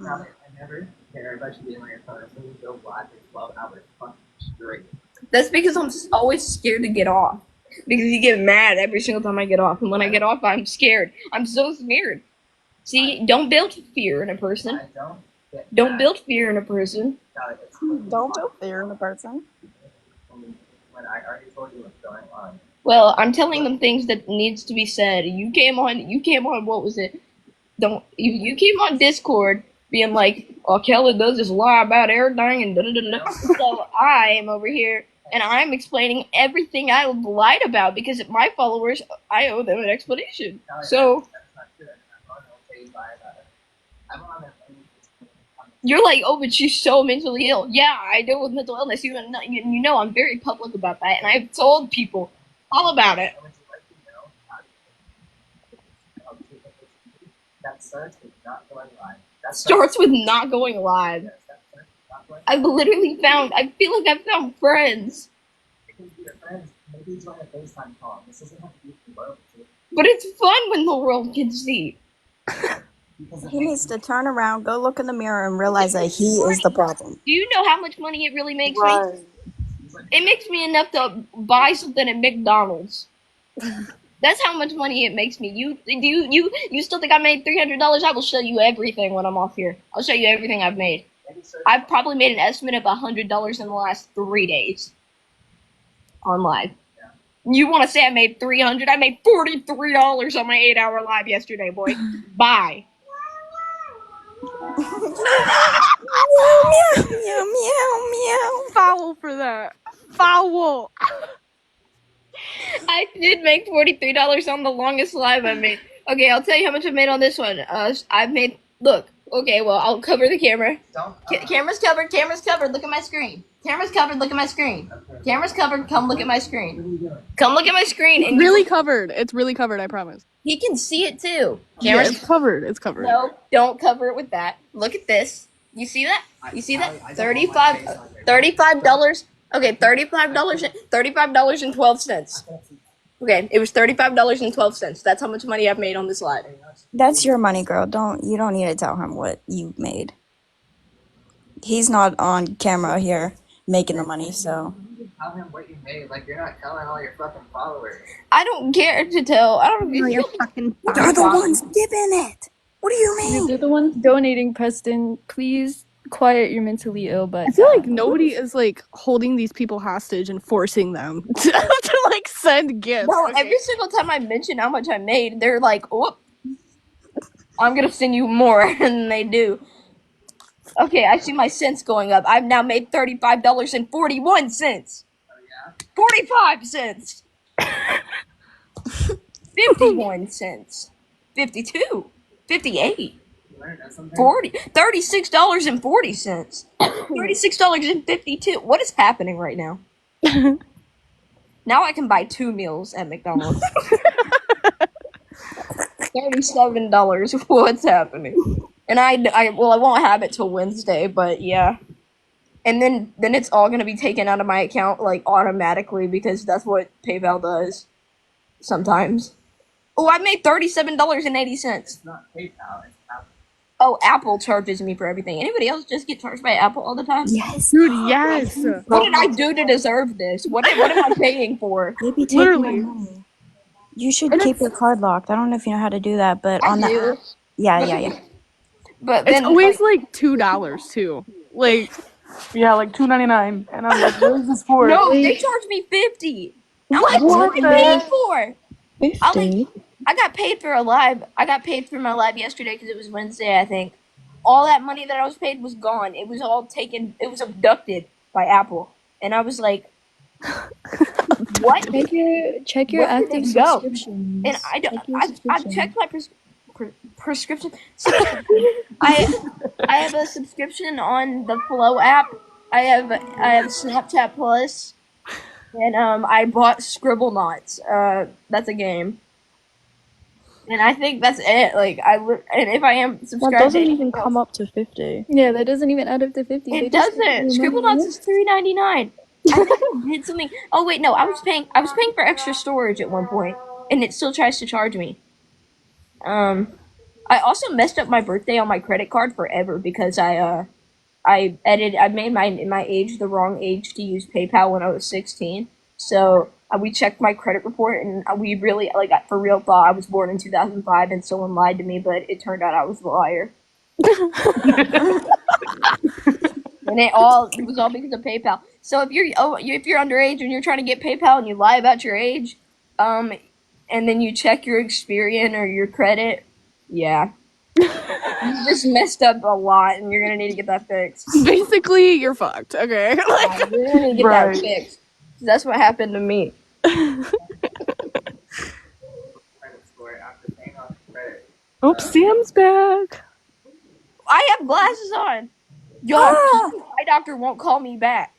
I never care about you being on your phone. As soon as you go live for 12 hours fucking straight. That's because I'm always scared to get off. Because you get mad every single time I get off. And when I get off, I'm scared. I'm so scared. See, don't build fear in a person. Don't build fear in a person. Don't build fear in a person. When I already told you what's going on. Well, I'm telling them things that needs to be said. You came on, what was it? You came on Discord being like, oh, Kelly does this lie about everything and da-da-da-da. So I am over here and I'm explaining everything I lied about because my followers, I owe them an explanation. So you're like, oh, but she's so mentally ill. Yeah, I deal with mental illness. You know, I'm very public about that, and I've told people all about it. That starts with not going live. Starts with not going live. I feel like I found friends. Because your friends, maybe join a FaceTime call. This doesn't have to be for world. But it's fun when the world can see. He needs to turn around, go look in the mirror, and realize that he is the problem. Do you know how much money it really makes me? It makes me enough to buy something at McDonald's. That's how much money it makes me. You still think I made $300? I will show you everything when I'm off here. I'll show you everything I've made. I've probably made an estimate of $100 in the last 3 days on live. You want to say I made $300? I made $43 on my 8-hour live yesterday, boy. Bye. Meow, meow, meow, meow. Foul for that. Foul. I did make $43 on the longest live I made. Okay, I'll tell you how much I made on this one. I've made. Look. Okay, well, I'll cover the camera. Camera's covered. Camera's covered. Look at my screen. Camera's covered. Look at my screen. Camera's covered. Come look at my screen. Come look at my screen. It's really covered. It's really covered. I promise. He can see it too. Camera's it's covered. It's covered. No, don't cover it with that. Look at this. You see that? You see that? $35. Okay, $35.12. Okay, it was $35.12. That's how much money I've made on this live. That's your money, girl. You don't need to tell him what you made. He's not on camera here making the money, so. Tell him what you made, like you're not telling all your fucking followers. I don't care to tell. I don't know your fucking. They're the ones giving it. What do you mean? They're the ones donating, Preston. Please quiet your mentally ill butt. I feel like nobody is like holding these people hostage and forcing them to like send gifts. No, every single time I mention how much I made, they're like, "Oh, I'm gonna send you more," and they do. Okay, I see my cents going up. I've now made $35.41. 45 cents. 51 cents. 52. 58. 40. $36.40. $36.52. What is happening right now? Now I can buy 2 meals at McDonald's. $37. What's happening? And I won't have it till Wednesday, but yeah. And then it's all gonna be taken out of my account like automatically because that's what PayPal does. sometimes. Oh, I made $37.80. It's not PayPal, it's Apple. Oh, Apple charges me for everything. Anybody else just get charged by Apple all the time? Yes. Dude, yes. What did I do to deserve this? What am I paying for? They be taking Literally. my money. You should And keep it's, your card locked. I don't know if you know how to do that, but I on the do. app. Yeah. But it's then, always like $2 too. Like, Yeah, like $2.99, and I'm like, what is this for? no, they Wait. charged me $50. I'm what? like, what am I paying for? 50? I got paid for a live. I got paid for my live yesterday because it was Wednesday, I think. All that money that I was paid was gone. It was all taken. It was abducted by Apple, and I was like, "What? Check your Where did active it go?" subscriptions. And I don't. Check your I subscription. checked my prescription. I have a subscription on the Flow app. I have Snapchat Plus, and I bought Scribble Knots. That's a game. And I think that's it. Like and if I am That subscribed doesn't to even anything come else, up to 50. Yeah, that doesn't even add up to 50. it doesn't. Scribble Knots is $3.99. I think I did something. Oh wait, no, I was paying for extra storage at one point, and it still tries to charge me. I also messed up my birthday on my credit card forever because I made my age the wrong age to use PayPal when I was 16. So we checked my credit report, and we really for real thought I was born in 2005, and someone lied to me, but it turned out I was the liar. And it was all because of PayPal. So if you're underage and you're trying to get PayPal and you lie about your age, and then you check your Experian or your credit, yeah. You just messed up a lot, and you're gonna need to get that fixed. Basically, you're fucked. Okay. You're gonna need to get that fixed. That's what happened to me. Oops, Sam's back. I have glasses on. Yo, my eye doctor won't call me back.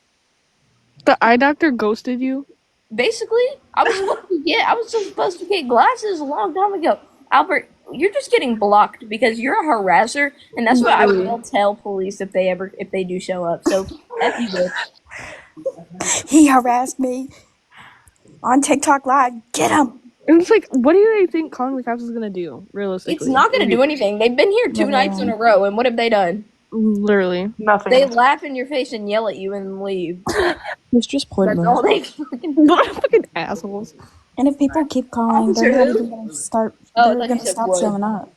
The eye doctor ghosted you? Basically, I was supposed to get glasses a long time ago. Albert, you're just getting blocked because you're a harasser, and that's what I will tell police if they do show up. So F you, bitch. He harassed me on TikTok Live. Get him. And it's like, what do you think calling the cops is gonna do, realistically? It's not gonna do anything. They've been here 2 nights in a row, and what have they done? Literally. Nothing. They laugh in your face and yell at you and leave. It's just pointless. That's all they fucking assholes. And if people keep calling, they're not even gonna start. They're gonna stop showing up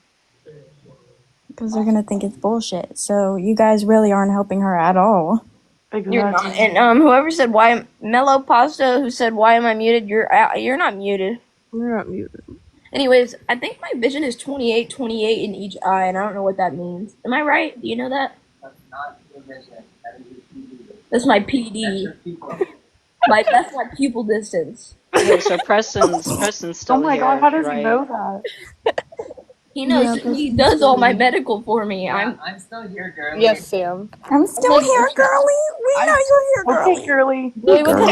because they're gonna think it's bullshit. So you guys really aren't helping her at all. Exactly. You're not. And whoever said why Mellow Pasta, who said why am I muted? You're not muted. You're not muted. Anyways, I think my vision is 28 in each eye, and I don't know what that means. Am I right? Do you know that? That's not your vision. That is your PD. That's my PD. That's my pupil distance. Wait, so Preston's still Oh my here, god, how does right? he know that? He knows. He does all my medical for me. Yeah, I'm still here, girlie. Yes, Sam. I'm still here, girlie. We know you're here, girlie. Okay, girlie. Wait, what kind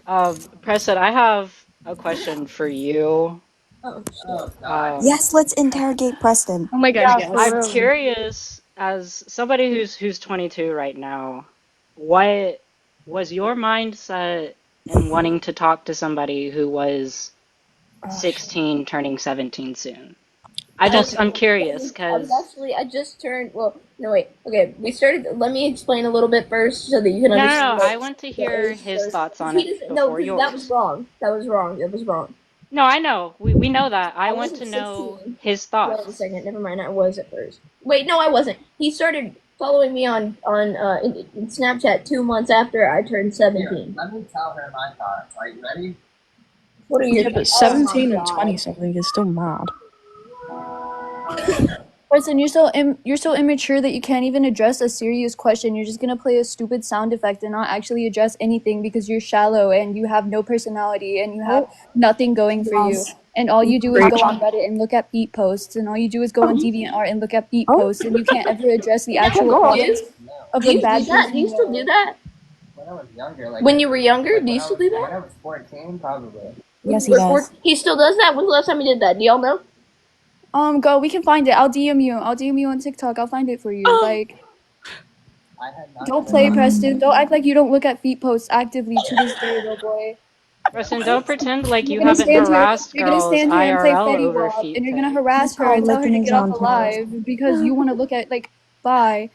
of Preston, I have a question for you. Yes, let's interrogate Preston. Oh my god, Yeah, yes. I'm curious, as somebody who's 22 right now, what was your mindset in wanting to talk to somebody who was 16 turning 17 soon? I'm curious because I just turned. Well, no wait. Okay, we started. Let me explain a little bit first so that you can understand. No, I want to hear his thoughts on it before yours. That was wrong. That was wrong. No, I know. We know that. I want to know his thoughts. Wait a second. Never mind. I was at first. Wait, no, I wasn't. He started following me on in Snapchat 2 months after I turned 17. Here, let me tell her my thoughts. Are you ready? What are your? Yeah, but 17 and 20 something is still mad. Preston, you're so immature that you can't even address a serious question. You're just gonna play a stupid sound effect and not actually address anything because you're shallow and you have no personality and you have nothing going for you. And all you do is go on Reddit and look at beat posts, and all you do is go on DeviantArt and look at beat posts, and you can't ever address the actual problems of the bad things. Do you still do that? When I was younger, when you were younger, do you still do that? When I was 14, probably. Yes, he does. He still does that. When's the last time he did that? Do y'all know? Go. We can find it. I'll DM you. I'll DM you on TikTok. I'll find it for you. Don't play, Preston. Don't act like you don't look at feet posts actively to this day, little boy. Preston, don't pretend like you You're gonna haven't stand here. harassed You're gonna girls stand here and play IRL Fetty over Wap, feet and you're gonna pics. harass her and tell her to get off the live because you want to look at like. Bye.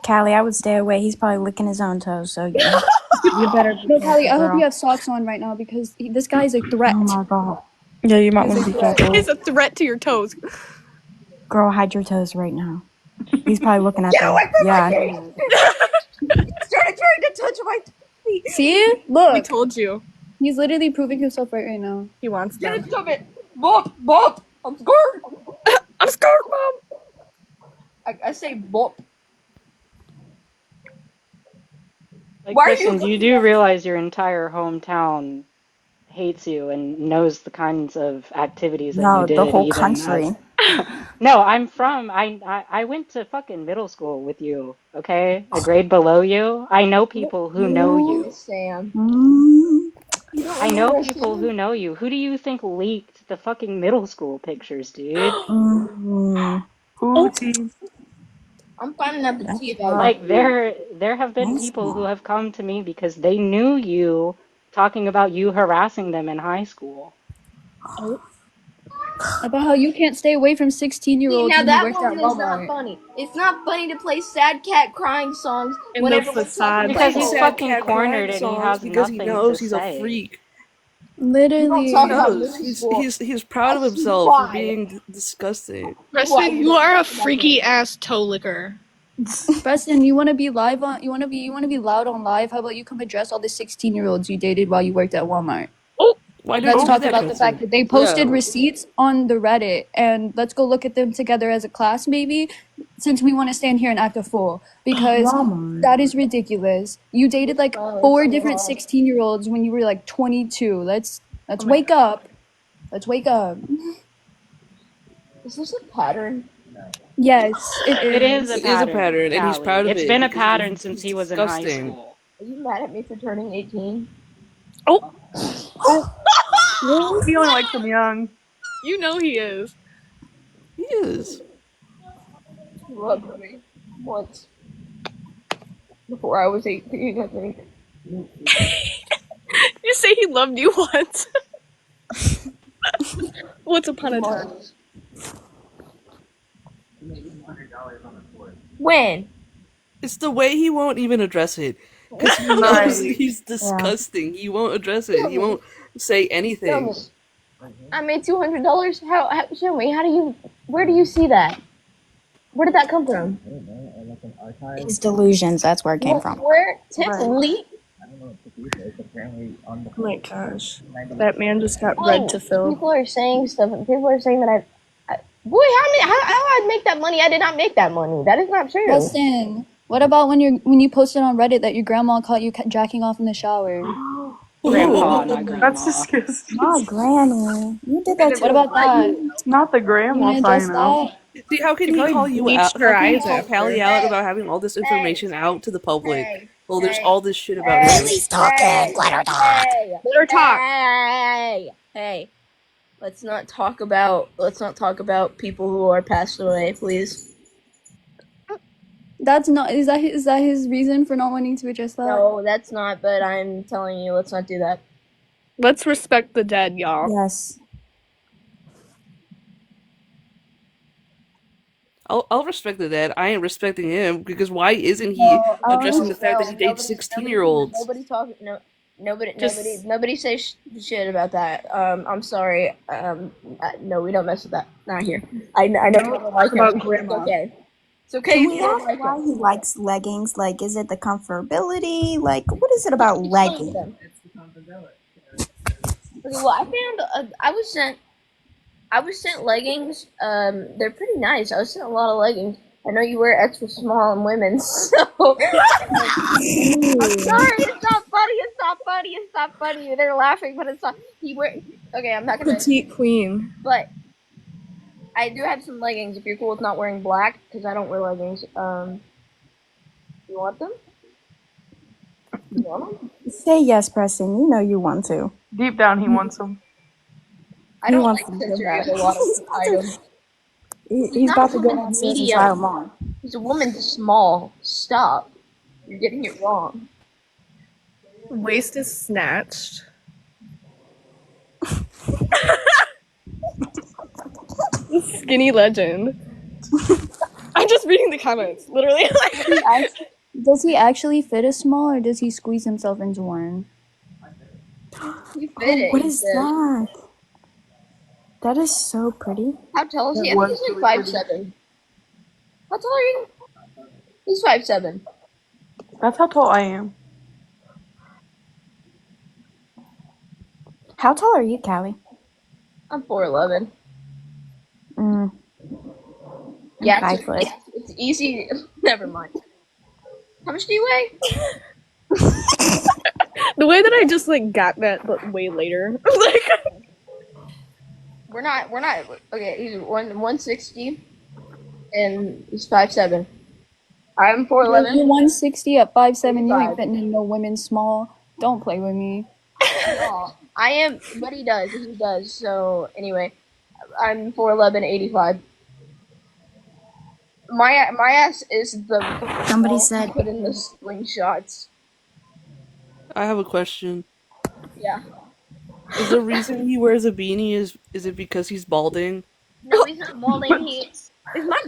Callie, I would stay away. He's probably licking his own toes, so you better be No, careful, Callie, I hope girl. you have socks on right now because this guy is a threat. Oh my god. Yeah, you might He's want a to be threat. careful. It's a threat to your toes. Girl, hide your toes right now. He's probably looking at Get them. away from Yeah. my feet! Started trying to touch my feet. See? Look. We told you. He's literally proving himself right now. He wants them. Just stop it. Bop, bop. I'm scared. I'm scared, Mom. I say bop. Like, Why are you Preston, you do realize your entire hometown hates you and knows the kinds of activities that you No, the did whole even as country. No, I went to fucking middle school with you, okay? A grade below you. I know people who know you. Sam. You don't I know remember people who know you. Who do you think leaked the fucking middle school pictures, dude? I'm finding out the tea about you. Like there have been people who have come to me because they knew you talking about you harassing them in high school. About how you can't stay away from 16-year-olds Now when you that worked at one is not Walmart. funny. It's not funny to play sad cat crying songs And whenever the we're talking Because about he's sad fucking cat cornered crying and he songs has because he nothing to knows he's a say. freak. Literally. We don't He talk about knows. middle school. He's proud of I see himself for why. being disgusting. Preston, you are a freaky ass toe licker. Preston, you want to be live on? You want to be loud on live? How about you come address all the 16-year-olds you dated while you worked at Walmart? Why did Let's you do talk that, about the Preston? fact that they posted Yeah. receipts on the Reddit, and let's go look at them together as a class, maybe, since we want to stand here and act a fool because that is ridiculous. You dated like 4 different 16-year-olds when you were like 22. Let's wake up. Let's wake up. Is this a pattern? Yes, it It is is. a It is a pattern, pattern, and he's Callie. proud of It's it been a because pattern since it's he was in high disgusting. school. Are you mad at me for turning 18? Oh, He only likes them young. you know he is. He is. He loved me once. Before I was 18, I think. You say he loved you once. Once upon a time. When? It's the way he won't even address it. Because he knows he's disgusting. He won't address it. He won't say anything. I made $200. How? Show me. How do you? Where do you see that? Where did that come from? His delusions, that's where it came from. Where? Tiffany? Oh my gosh. That man just got red to fill. People are saying stuff. People are saying that boy, how I make that money? I did not make that money. That is not true. Preston, what about when you posted on Reddit that your grandma caught you jacking off in the shower? Grandpa, not grandma. That's disgusting. Oh, Granny. You did that What too. about that? It's not the You grandma want to address sign out. that? See, how can She he probably call you bleached out? her How can he eyes call after. Callie out about having all this information out to the public? Well, there's all this shit about him. Lily's talking. Let her talk. Let her talk. Hey. Let's not talk about people who are passed away, please. That's not. Is that his reason for not wanting to address that? No, that's not. But I'm telling you, let's not do that. Let's respect the dead, y'all. Yes. I'll respect the dad. I ain't respecting him because why isn't he addressing the fact that he dates 16-year-olds? Nobody talking. No. Just- Nobody say shit about that. I'm sorry. No, we don't mess with that. Not here. I know you don't like about him. grandma. It's okay. It's okay. Can if we you don't ask like why him. he likes leggings? Like, is it the comfortability? Like, what is it about leggings? Okay, well, I found. I was sent leggings. They're pretty nice. I was sent a lot of leggings. I know you wear extra small in women, so I'm sorry. It's not funny. It's not funny. It's not funny. They're laughing, but it's not. Okay, I'm not gonna. Petite queen. But I do have some leggings. If you're cool with not wearing black, because I don't wear leggings. You want them? You want them? Say yes, Preston. You know you want to. Deep down, he wants them. I don't wants like them since so you have bad. a lot of items. He's about to go on Susan's medium. Child Mom. He's a woman small. Stop. You're getting it wrong. Waist is snatched. Skinny legend. I'm just reading the comments, literally. Does he actually fit a small, or does he squeeze himself into one? He fit Oh, it. what He is said. that? That is so pretty. How tall is That he? I think was he's really like pretty. 5'7". How tall are you? He's 5'7". That's how tall I am. How tall are you, Callie? I'm 4'11". I'm Yeah, 5 foot. it's easy. Never mind. How much do you weigh? The way that I just like got that, but way later. Like, We're not. Okay, he's 160, and he's 5'7". I'm You're 4'11". 160 at 5'7". You ain't 85. fitting in no women's small. Don't play with me. No, I am, but he does. He does. So anyway, I'm 4'11", 85. My ass is the Somebody small to said, put in the slingshots. I have a question. Yeah. Is the reason he wears a beanie is it because he's balding? No, he's not balding. He is my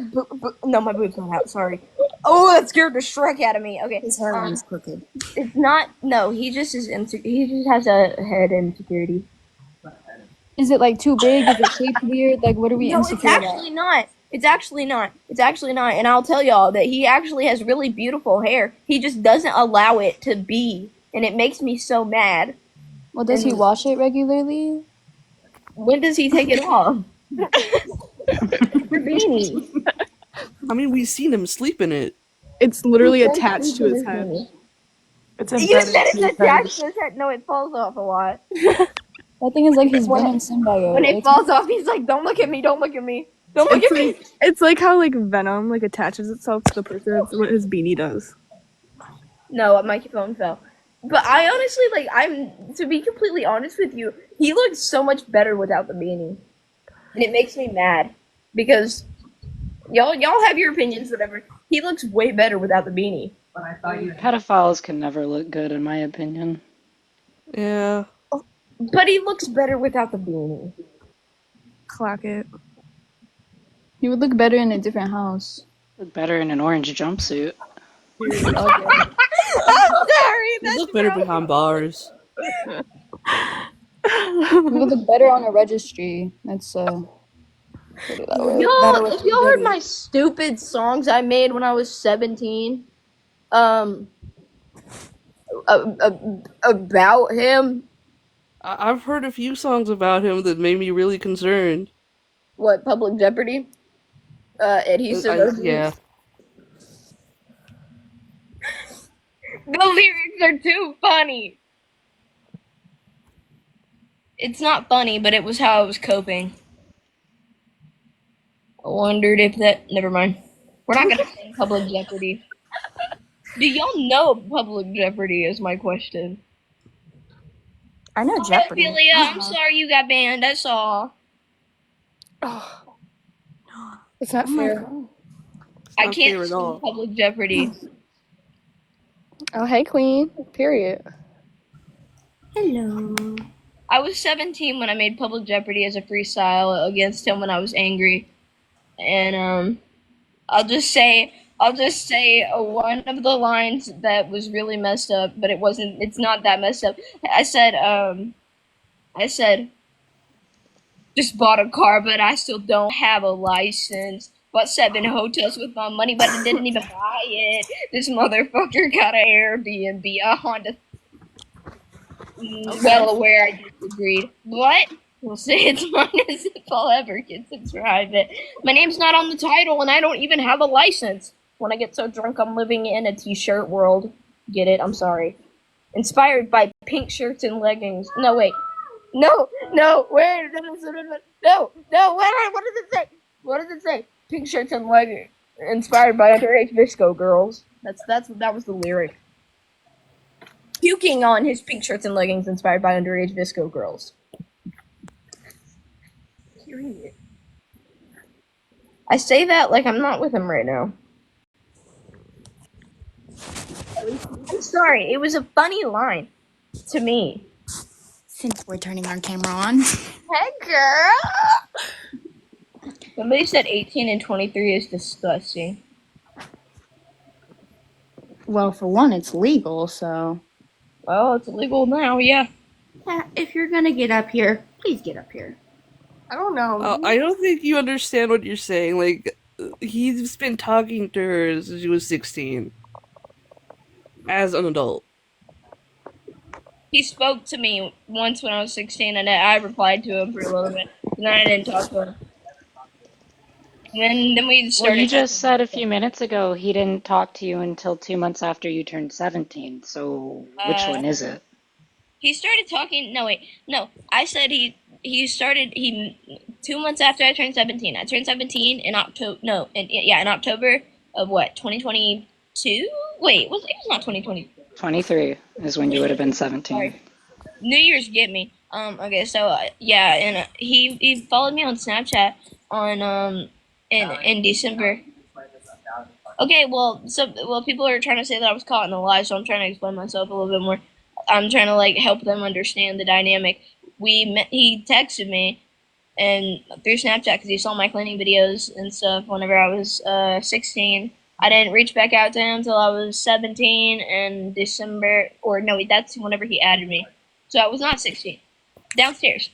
no, my boob's not out. Sorry. Oh, that scared the Shrek out of me. Okay. his hairline's crooked. It's not. No, he just is. He just has a head insecurity. Is it like too big? Is it shaped weird? Like, what are we No, it's insecure about? actually not. It's actually not. It's actually not. And I'll tell y'all that he actually has really beautiful hair. He just doesn't allow it to be, and it makes me so mad. Well, does he And wash it regularly? when does he take it off? The beanie. I mean, we've seen him sleep in it. it's literally attached to his His head. beanie. It's You embedded said to it's his head. attached to his head. No, it falls off a lot. That thing is like his When venom symbiote. it falls off, he's like, "Don't look at me! Don't look at me! Don't look It's at me!" like it's like how like venom like attaches itself to the person. That's what his beanie does. No, my phone fell. But I honestly like. To be completely honest with you, he looks so much better without the beanie, and it makes me mad because y'all have your opinions, whatever. He looks way better without the beanie. Pedophiles can never look good, in my opinion. Yeah. But he looks better without the beanie. Clock it. He would look better in a different house. Look better in an orange jumpsuit. I'm sorry. He look better behind bars. He would look better on a registry. That's put it that way. Y'all, if y'all heard my stupid songs I made when I was 17, about him. I've heard a few songs about him that made me really concerned. What, Public Jeopardy? Adhesive. Yeah. The lyrics are too funny. It's not funny, but it was how I was coping. I wondered if that. Never mind. We're not gonna sing Public Jeopardy. Do y'all know Public Jeopardy? Is my question. I know Jeopardy. Ophelia, I'm sorry you got banned. That's all. Oh, it's not fair. I can't sing Public Jeopardy. Oh, hey, Queen. Period. Hello. I was 17 when I made Public Jeopardy as a freestyle against him when I was angry, and I'll just say one of the lines that was really messed up, but it wasn't. It's not that messed up. I said, just bought a car, but I still don't have a license. Bought 7 hotels with my money, but I didn't even buy it. This motherfucker got an Airbnb, a Honda. Well aware I disagreed. What? We'll say it's mine as if I'll ever get to drive it. My name's not on the title, and I don't even have a license. When I get so drunk, I'm living in a t-shirt world. Get it? I'm sorry. Inspired by pink shirts and leggings. No, wait. No, wait. No, what does it say? What does it say? Pink shirts and leggings. Inspired by underage visco girls. That was the lyric. Puking on his pink shirts and leggings inspired by underage visco girls. Period. I say that like I'm not with him right now. I'm sorry, it was a funny line to me. Since we're turning our camera on. Hey, girl. Somebody said 18 and 23 is disgusting. Well, for one, it's legal, so. Well, it's illegal now, yeah. If you're gonna get up here, please get up here. I don't know. I don't think you understand what you're saying. Like, he's been talking to her since she was 16. As an adult. He spoke to me once when I was 16, and I replied to him for a little bit. And then I didn't talk to him. And then we started. Well, you just said a few minutes ago he didn't talk to you until 2 months after you turned 17. So which one is it? He started talking. No. I said he started 2 months after I turned 17. I turned 17 in October. No, in October of what, 2022? Wait, it was not 2020. 23 is when you would have been 17. Sorry. New Year's get me. Okay, so yeah, and he followed me on Snapchat on in December. Okay, well, people are trying to say that I was caught in a lie, so I'm trying to explain myself a little bit more. I'm trying to like help them understand the dynamic. He texted me and through Snapchat because he saw my cleaning videos and stuff whenever I was 16. I didn't reach back out to him until I was 17 in December, or no, that's whenever he added me. So I was not 16. Downstairs.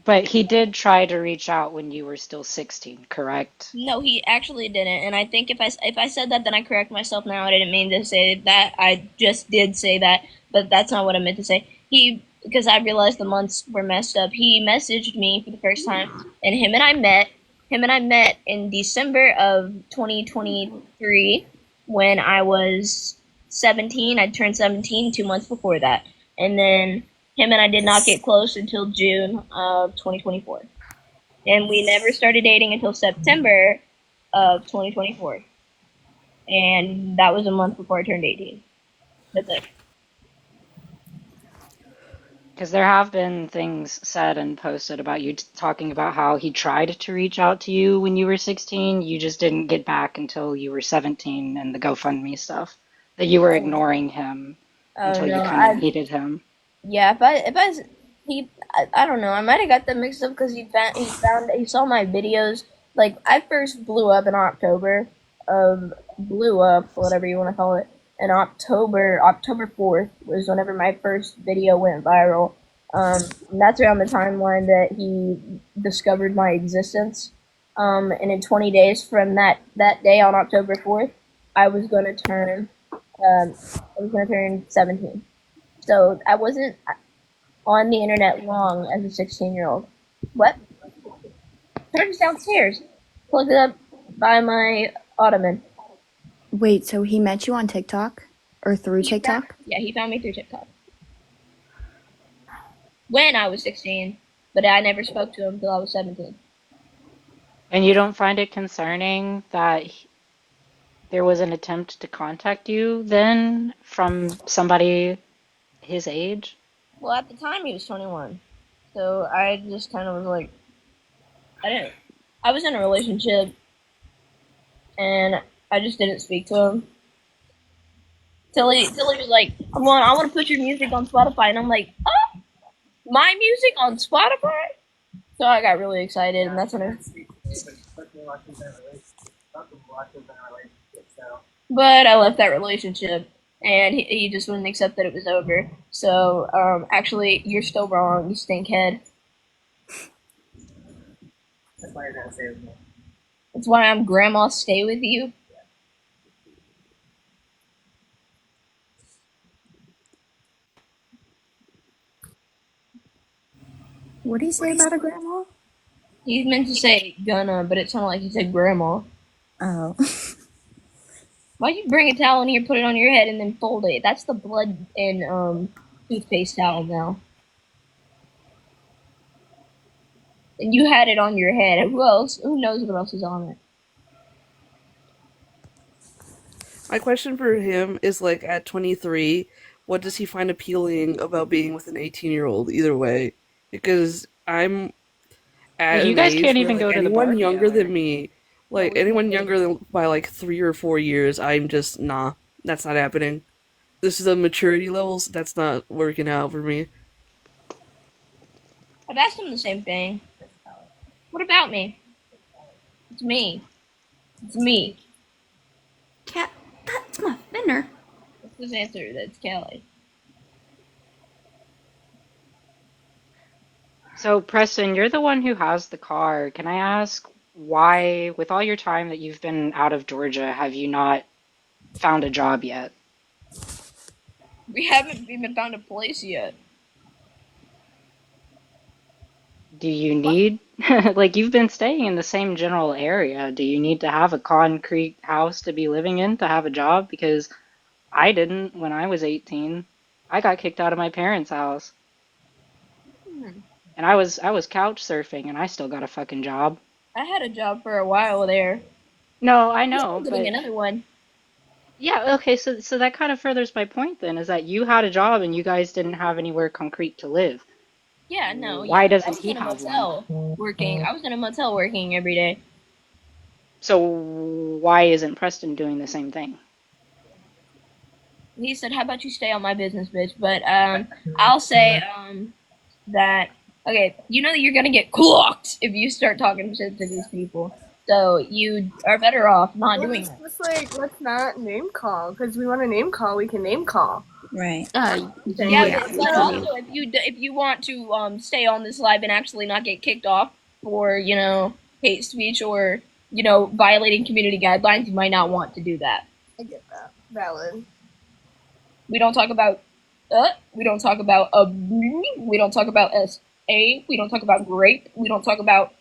But he did try to reach out when you were still 16, correct? No, he actually didn't. And I think if I said that, then I correct myself now. I didn't mean to say that. I just did say that, but that's not what I meant to say. Because I realized the months were messed up. He messaged me for the first time, and him and I met in December of 2023 when I was 17. I turned 17 2 months before that. And then him and I did not get close until June of 2024. And we never started dating until September of 2024. And that was a month before I turned 18. That's it. Because there have been things said and posted about you talking about how he tried to reach out to you when you were 16. You just didn't get back until you were 17 and the GoFundMe stuff. That you were ignoring him until you kind of hated him. Yeah, I don't know. I might have got them mixed up because he saw my videos. Like, I first blew up in October whatever you want to call it. In October 4th was whenever my first video went viral. And that's around the timeline that he discovered my existence. And in 20 days from that day on October 4th, I was going to turn 17. So I wasn't on the internet long as a 16-year-old. What? Turns downstairs. Plug it up by my ottoman. Wait, so he met you on TikTok? Or through TikTok? He found me through TikTok. When I was 16, but I never spoke to him until I was 17. And you don't find it concerning that there was an attempt to contact you then from somebody his age? Well, at the time he was 21. So I just kind of was like, I was in a relationship and I just didn't speak to him. Till he was like, come on, I want to put your music on Spotify. And I'm like, oh, my music on Spotify? So I got really excited, and that's when I... But I left that relationship, and he just wouldn't accept that it was over. So, actually, you're still wrong, you stinkhead. That's why you're gonna stay with me. That's why I'm Grandma Stay With You. What did he say about a grandma? He meant to say gonna, but it sounded like he said grandma. Oh. Why'd you bring a towel in here, put it on your head, and then fold it? That's the blood and toothpaste towel now. And you had it on your head. Who else? Who knows what else is on it? My question for him is, like, at 23, what does he find appealing about being with an 18-year-old either way? Because I'm at you an guys age can't where, even like, go to the anyone bar younger together. than me, like, anyone younger than by, like, 3 or 4 years, I'm just, nah, that's not happening. this is the maturity levels. That's not working out for me. I've asked him the same thing. What about me? It's me. It's me. Cat, that's my finner. What's his answer? That's Kelly. So, Preston, you're the one who has the car. Can I ask why, with all your time that you've been out of Georgia, have you not found a job yet? We haven't even found a place yet. Do you need, like, you've been staying in the same general area. Do you need to have a concrete house to be living in to have a job? Because I didn't when I was 18. I got kicked out of my parents' house. And I was couch surfing and I still got a fucking job. I had a job for a while there. No, I I'm know, getting but another one. yeah, okay, so that kind of furthers my point then, is that you had a job and you guys didn't have anywhere concrete to live. Yeah, no, Why yeah. I doesn't was he in a have one? motel working. I was in a motel working every day. So why isn't Preston doing the same thing? He said, "How about you stay on my business, bitch?" But I'll say that okay. You know that you're gonna get clocked if you start talking shit to these people. So you are better off not doing that. Let's not name call, because we want to name call, we can name call. Right. Yeah, but also if you want to stay on this live and actually not get kicked off for hate speech or violating community guidelines, you might not want to do that. I get that. Valid. We don't talk about we don't talk about we don't talk about we don't talk about grape, we don't talk about